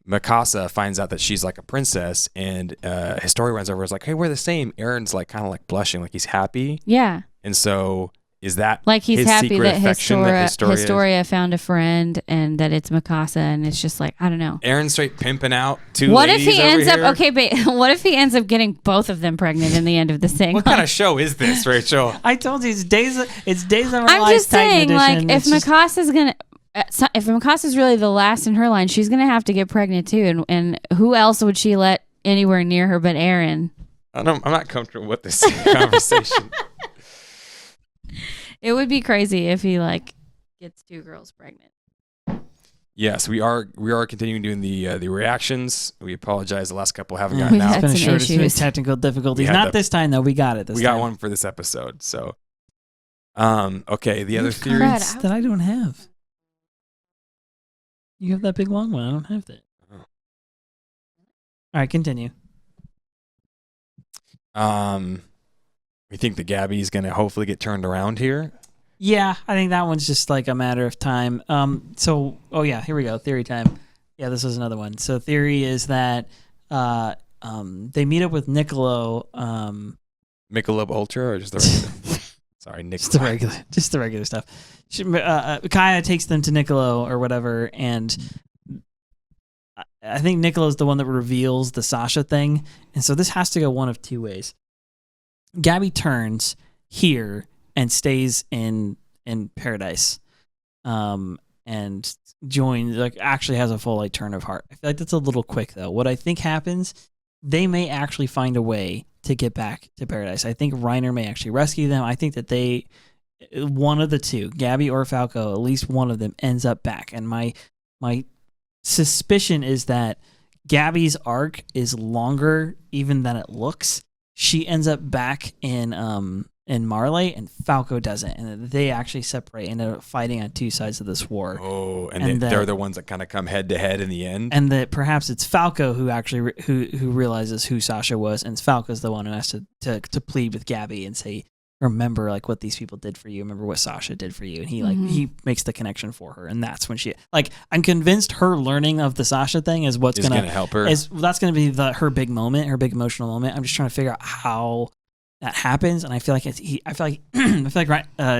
Mikasa finds out that she's like a princess and Historia runs over and is like, hey, we're the same. Eren's like kind of like blushing, like he's happy. Yeah. And so... Is that like he's his happy secret that Historia found a friend and that it's Mikasa, and it's just like, I don't know. Aaron straight pimping out two what ladies if he ends over up what if he ends up getting both of them pregnant in the end of the thing? What kind of show is this, Rachel? I told you it's days of our lives. I'm just saying, edition. Like, if Mikasa's really the last in her line, she's gonna have to get pregnant too, and who else would she let anywhere near her but Eren? I'm not comfortable with this conversation. It would be crazy if he gets 2 girls pregnant. Yes, we are continuing doing the reactions. We apologize. The last couple haven't gotten out. It's been short technical difficulties. Not this time though. We got it. We got one for this episode. So, okay. The other theories that I don't have. You have that big long one. I don't have that. Oh. All right, continue. We think the Gabi is going to hopefully get turned around here. Yeah, I think that one's just like a matter of time. Here we go. Theory time. Yeah, this was another one. So theory is that they meet up with Niccolo. Michelob Ultra or just the regular? Sorry, Niccolo. Just the regular stuff. Kaya takes them to Niccolo or whatever, and I think Niccolo's the one that reveals the Sasha thing, and so this has to go one of two ways. Gabi turns here and stays in Paradise, and joins, like, actually has a full like turn of heart. I feel like that's a little quick though. What I think happens, they may actually find a way to get back to Paradise. I think Reiner may actually rescue them. I think that one of the two, Gabi or Falco, at least one of them ends up back. And my suspicion is that Gabi's arc is longer even than it looks. She ends up back in Marley, and Falco doesn't, and they actually separate and end up fighting on two sides of this war. Oh, and they're the ones that kind of come head to head in the end. And that perhaps it's Falco who actually who realizes who Sasha was, and Falco's the one who has to plead with Gabi and say, remember like what these people did for you. Remember what Sasha did for you. And he makes the connection for her, and that's when she I'm convinced her learning of the Sasha thing is what's going to help her. That's going to be her big moment, her big emotional moment. I'm just trying to figure out how that happens, and I feel like Siama's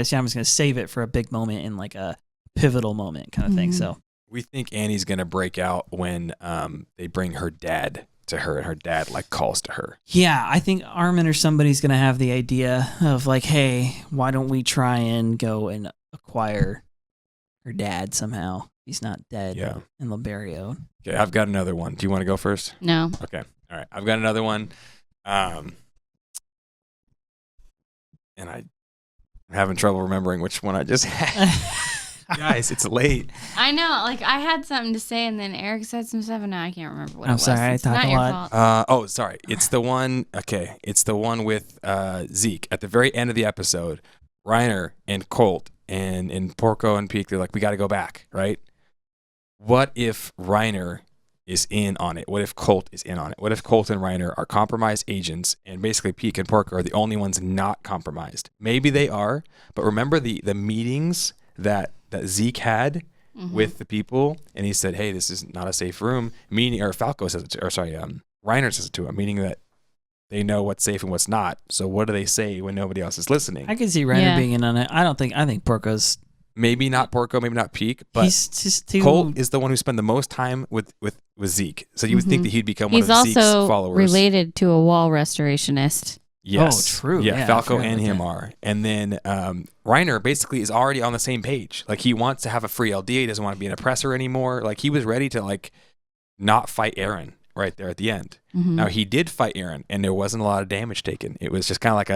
going to save it for a big moment in like a pivotal moment kind of thing. So we think Annie's going to break out when they bring her dad to her, and her dad like calls to her. Yeah, I think Armin or somebody's going to have the idea of like, hey, why don't we try and go and acquire her dad somehow? He's not dead in Liberio. Okay, I've got another one. Do you want to go first? No. Okay. All right. I've got another one. And I'm having trouble remembering which one I just had. Guys, it's late. I know. Like, I had something to say, and then Eric said some stuff, and now I can't remember what it was. I'm sorry, I it's talk not a your lot. fault. Sorry. It's the one. Okay, it's the one with Zeke at the very end of the episode. Reiner and Colt and Porco and Peak, they're like, we got to go back, right? What if Reiner is in on it? What if Colt is in on it? What if Colt and Reiner are compromised agents, and basically Peak and Porco are the only ones not compromised? Maybe they are, but remember the meetings that Zeke had with the people, and he said, hey, this is not a safe room, meaning, or Falco says it to, or sorry, Reiner says it to him, meaning that they know what's safe and what's not. So what do they say when nobody else is listening? I can see Reiner being in on it. I think Porco's maybe not Porco, maybe not Peak, but he's just too... Colt is the one who spent the most time with Zeke. So you would think that he'd become one of Zeke's followers. He's also related to a wall restorationist. Yes. Oh, true. Yeah, Falco and him are. And then Reiner basically is already on the same page. Like, he wants to have a free LD. He doesn't want to be an oppressor anymore. Like, he was ready to, like, not fight Eren right there at the end. Now, he did fight Eren, and there wasn't a lot of damage taken. It was just kind of like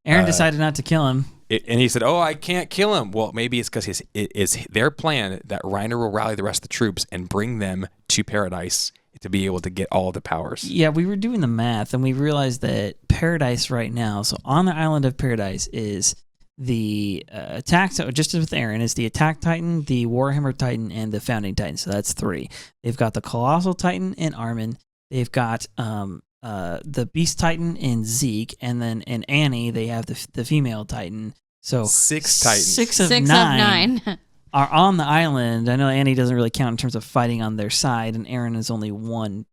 Eren decided not to kill him. And he said, oh, I can't kill him. Well, maybe it's because it's their plan that Reiner will rally the rest of the troops and bring them to Paradise to be able to get all the powers. Yeah, we were doing the math, and we realized that Paradise right now, so on the island of Paradise is the attack, so just as with Eren, is the attack titan, the Warhammer titan, and the founding titan. So that's 3. They've got the colossal titan in Armin. They've got the beast titan in Zeke, and then in Annie they have the female titan. So 6 titans. 6 of 9 are on the island. I know Annie doesn't really count in terms of fighting on their side, and Eren is only one.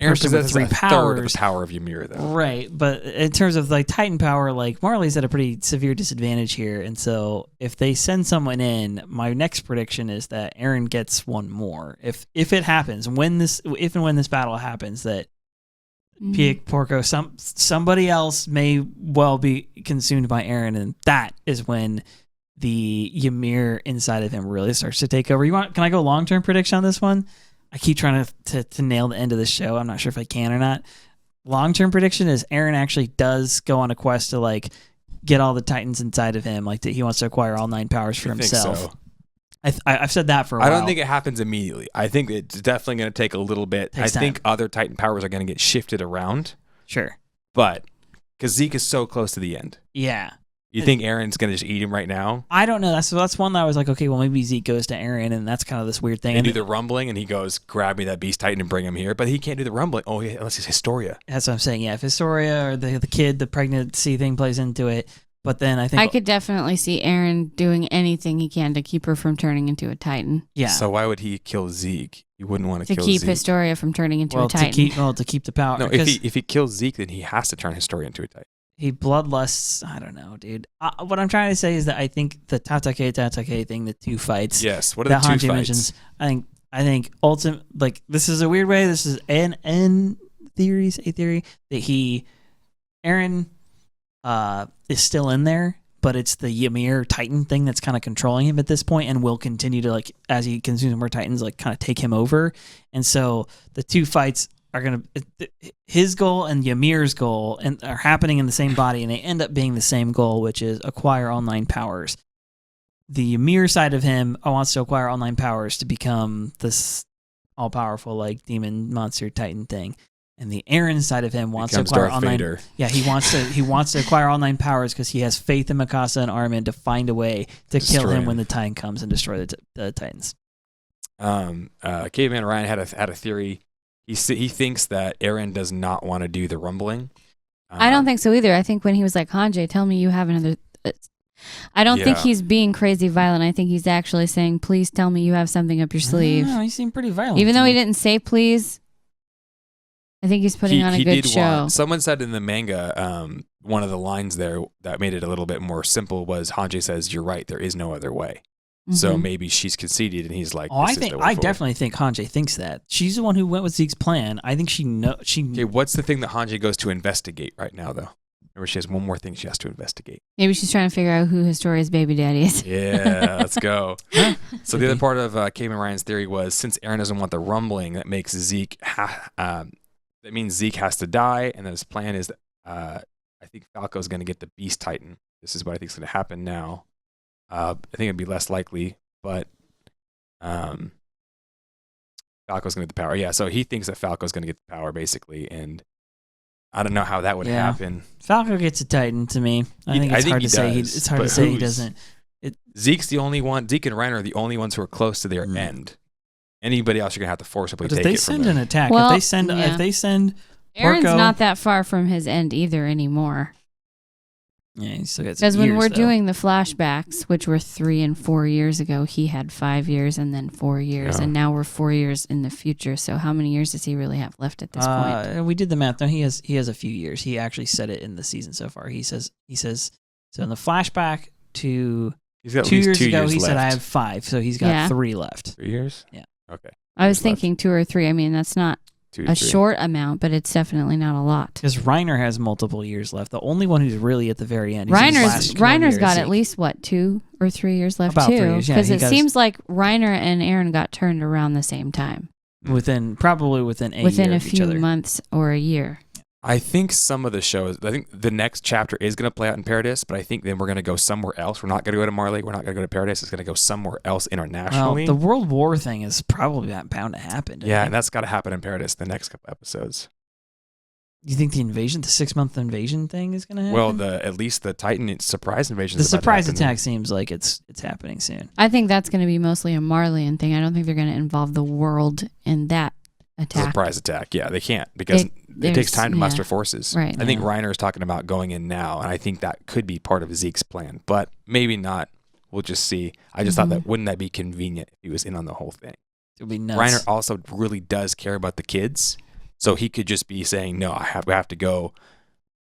Eren person with 3 powers. Third of the power of Ymir, though. Right, but in terms of like Titan power, like Marley's at a pretty severe disadvantage here, and so if they send someone in, my next prediction is that Eren gets one more. If it happens, if and when this battle happens, that Piak, Porco, somebody else may well be consumed by Eren, and that is when the Ymir inside of him really starts to take over. Can I go long-term prediction on this one? I keep trying to nail the end of the show. I'm not sure if I can or not. Long-term prediction is Eren actually does go on a quest to like get all the Titans inside of him. Like that he wants to acquire all 9 powers for himself. So. I've said that for a while. I don't think it happens immediately. I think it's definitely going to take a little bit. I think other Titan powers are going to get shifted around. Sure. But because Zeke is so close to the end. Yeah. You think Eren's going to just eat him right now? I don't know. That's one that I was like, okay, well, maybe Zeke goes to Eren, and that's kind of this weird thing. They do the rumbling, and he goes, grab me that beast titan and bring him here. But he can't do the rumbling. Oh, yeah, unless it's Historia. That's what I'm saying. Yeah, if Historia or the kid, the pregnancy thing plays into it. But then I think I could definitely see Eren doing anything he can to keep her from turning into a Titan. Yeah. So why would he kill Zeke? He wouldn't want to kill keep Zeke. Historia from turning into a Titan. To keep the power. No, if he kills Zeke, then he has to turn Historia into a Titan. He bloodlusts. I don't know, dude. What I'm trying to say is that I think the Tatake thing, the two fights. Yes. What are the two Hange fights? mentions. I think ultimate. Like, this is a weird way. This is a theory that Eren is still in there, but it's the Ymir Titan thing that's kind of controlling him at this point, and will continue to, like, as he consumes more Titans, like, kind of take him over. And so the two fights are gonna, his goal and Ymir's goal, and are happening in the same body, and they end up being the same goal, which is acquire online powers. The Ymir side of him wants to acquire online powers to become this all-powerful, like, demon monster Titan thing. And the Eren side of him wants to acquire Darth online. Vader. Yeah, he wants to acquire online powers because he has faith in Mikasa and Armin to find a way to kill him when the time comes and destroy the Titans. Caveman Ryan had a theory. He thinks that Eren does not want to do the rumbling. I don't think so either. I think when he was like, Hange, tell me you have another. I don't think he's being crazy violent. I think he's actually saying, please tell me you have something up your sleeve. No, he seemed pretty violent. Even though he didn't say please. I think he's putting on a good show. Someone said in the manga, one of the lines there that made it a little bit more simple was Hange says, "You're right. There is no other way." Mm-hmm. So maybe she's conceded, and he's like, I definitely think Hange thinks that. She's the one who went with Zeke's plan. I think she knows. Okay, what's the thing that Hange goes to investigate right now, though? Remember, she has one more thing she has to investigate. Maybe she's trying to figure out who Historia's baby daddy is. Yeah, let's go. So the other part of Caveman Ryan's theory was, since Eren doesn't want the rumbling, that makes Zeke. That means Zeke has to die, and then his plan is that I think Falco's going to get the Beast Titan. This is what I think is going to happen now. I think it'd be less likely, but Falco's going to get the power. Yeah, so he thinks that Falco's going to get the power, basically, and I don't know how that would happen. Falco gets a Titan to me. I think it's hard to say. It's hard to say he doesn't. Zeke's the only one. Zeke and Reiner are the only ones who are close to their end. Anybody else, you're gonna have to forcibly take it from them. If they send an attack, if they send Eren's not that far from his end either anymore. Yeah, he still got some because when we're though. doing the flashbacks, which were 3 and 4 years ago, he had 5 years and then 4 years, and now we're 4 years in the future. So how many years does he really have left at this point? We did the math. No, he has a few years. He actually said it in the season so far. He says so in the flashback to 2 years ago, he said I have 5, so he's got 3 left. 3 years? Yeah. Okay. I was thinking 2 or 3. I mean, that's not a short amount, but it's definitely not a lot. Because Reiner has multiple years left. The only one who's really at the very end. Reiner's got at least, 2 or 3 years left, about too. 3 years, yeah. Because it seems like Reiner and Eren got turned around the same time. Probably within a few months or a year. I think some of the shows, I think the next chapter is going to play out in Paradis, but I think then we're going to go somewhere else. We're not going to go to Marley. We're not going to go to Paradis. It's going to go somewhere else internationally. Well, the World War thing is probably bound to happen. Yeah, and that's got to happen in Paradis the next couple episodes. You think the 6-month invasion thing is going to happen? Well, at least the Titan surprise invasion. The surprise attack seems like it's happening soon. I think that's going to be mostly a Marleyan thing. I don't think they're going to involve the world in that attack. Surprise attack. Yeah, they can't because it takes time to muster forces. Right. I think Reiner is talking about going in now, and I think that could be part of Zeke's plan, but maybe not. We'll just see. I just thought wouldn't that be convenient if he was in on the whole thing? It would be nuts. Reiner also really does care about the kids, so he could just be saying, "No, we have to go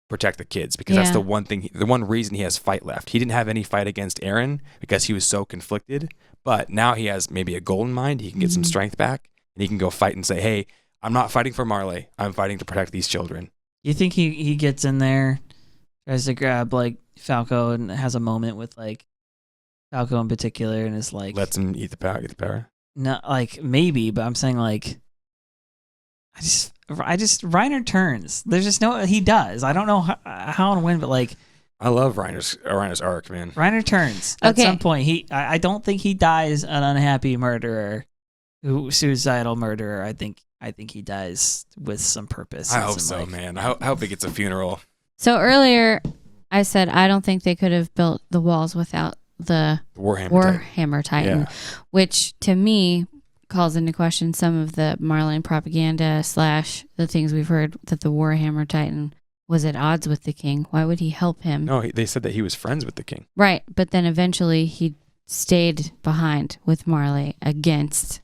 protect the kids," because that's the one reason he has fight left. He didn't have any fight against Eren because he was so conflicted, but now he has maybe a goal in mind. He can get some strength back. And he can go fight and say, hey, I'm not fighting for Marley. I'm fighting to protect these children. You think he gets in there, tries to grab like Falco and has a moment with like Falco in particular and is like... Lets him get the power? No, like maybe, but I'm saying like... I just Reiner turns. There's just no... He does. I don't know how and when, but like... I love Reiner's arc, man. Reiner turns. At some point. I don't think he dies an unhappy murderer. Suicidal murderer. I think he dies with some purpose. I hope so, man. I hope he gets a funeral. So earlier, I said I don't think they could have built the walls without the Warhammer Titan, which to me calls into question some of the Marleyan propaganda / the things we've heard that the Warhammer Titan was at odds with the king. Why would he help him? No, they said that he was friends with the king. Right, but then eventually he stayed behind with Marley against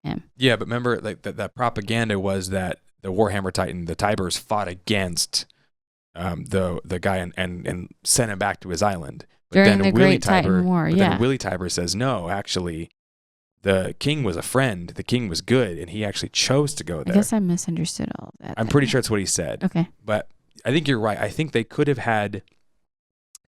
him. Yeah, but remember, like that propaganda was that the Warhammer Titan, the Tibers, fought against the guy and sent him back to his island. But During the Great Titan War, yeah. Then Willie Tiber says, no, actually, the king was a friend. The king was good, and he actually chose to go there. I guess I misunderstood all of that. I'm pretty sure that's what he said. Okay. But I think you're right. I think they could have had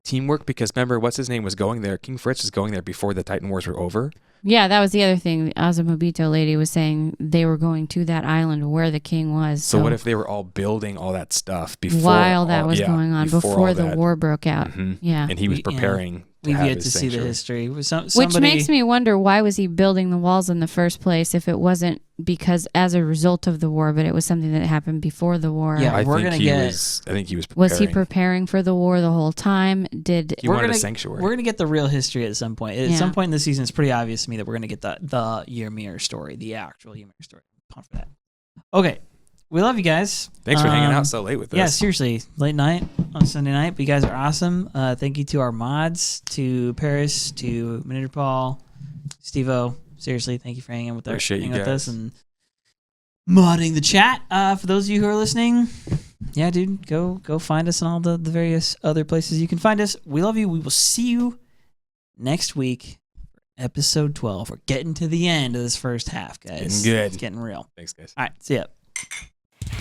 teamwork because remember, what's his name was going there? King Fritz was going there before the Titan Wars were over. Yeah, that was the other thing. The Azumabito lady was saying they were going to that island where the king was. So what if they were all building all that stuff before while that was going on, before the war broke out? Mm-hmm. Yeah. And he was preparing We've yet to see the history. Which makes me wonder, why was he building the walls in the first place if it wasn't because as a result of the war, but it was something that happened before the war? Yeah, I think he was preparing. Was he preparing for the war the whole time? He wanted a sanctuary. We're going to get the real history at some point. At some point in the season, it's pretty obvious to me that we're going to get the Ymir story, the actual Ymir story. I'm pumped for that. Okay. We love you guys. Thanks for hanging out so late with us. Yeah, seriously. Late night on Sunday night. But you guys are awesome. Thank you to our mods, to Paris, to Paul, Steve-O. Seriously, thank you for hanging with us and modding the chat. For those of you who are listening, yeah, dude, go find us on all the various other places you can find us. We love you. We will see you next week. Episode 12. We're getting to the end of this first half, guys. Getting good. It's getting real. Thanks, guys. All right, see ya.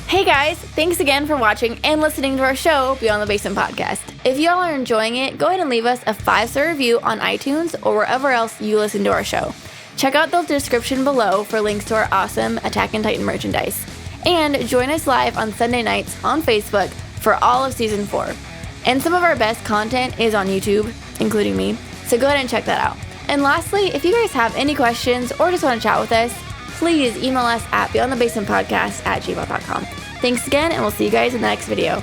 Hey guys, thanks again for watching and listening to our show, Beyond the Basement Podcast. If y'all are enjoying it, go ahead and leave us a 5-star review on iTunes or wherever else you listen to our show. Check out the description below for links to our awesome Attack on Titan merchandise. And join us live on Sunday nights on Facebook for all of Season 4. And some of our best content is on YouTube, including me, so go ahead and check that out. And lastly, if you guys have any questions or just want to chat with us, please email us at beyondthebasementpodcast@gmail.com. Thanks again, and we'll see you guys in the next video.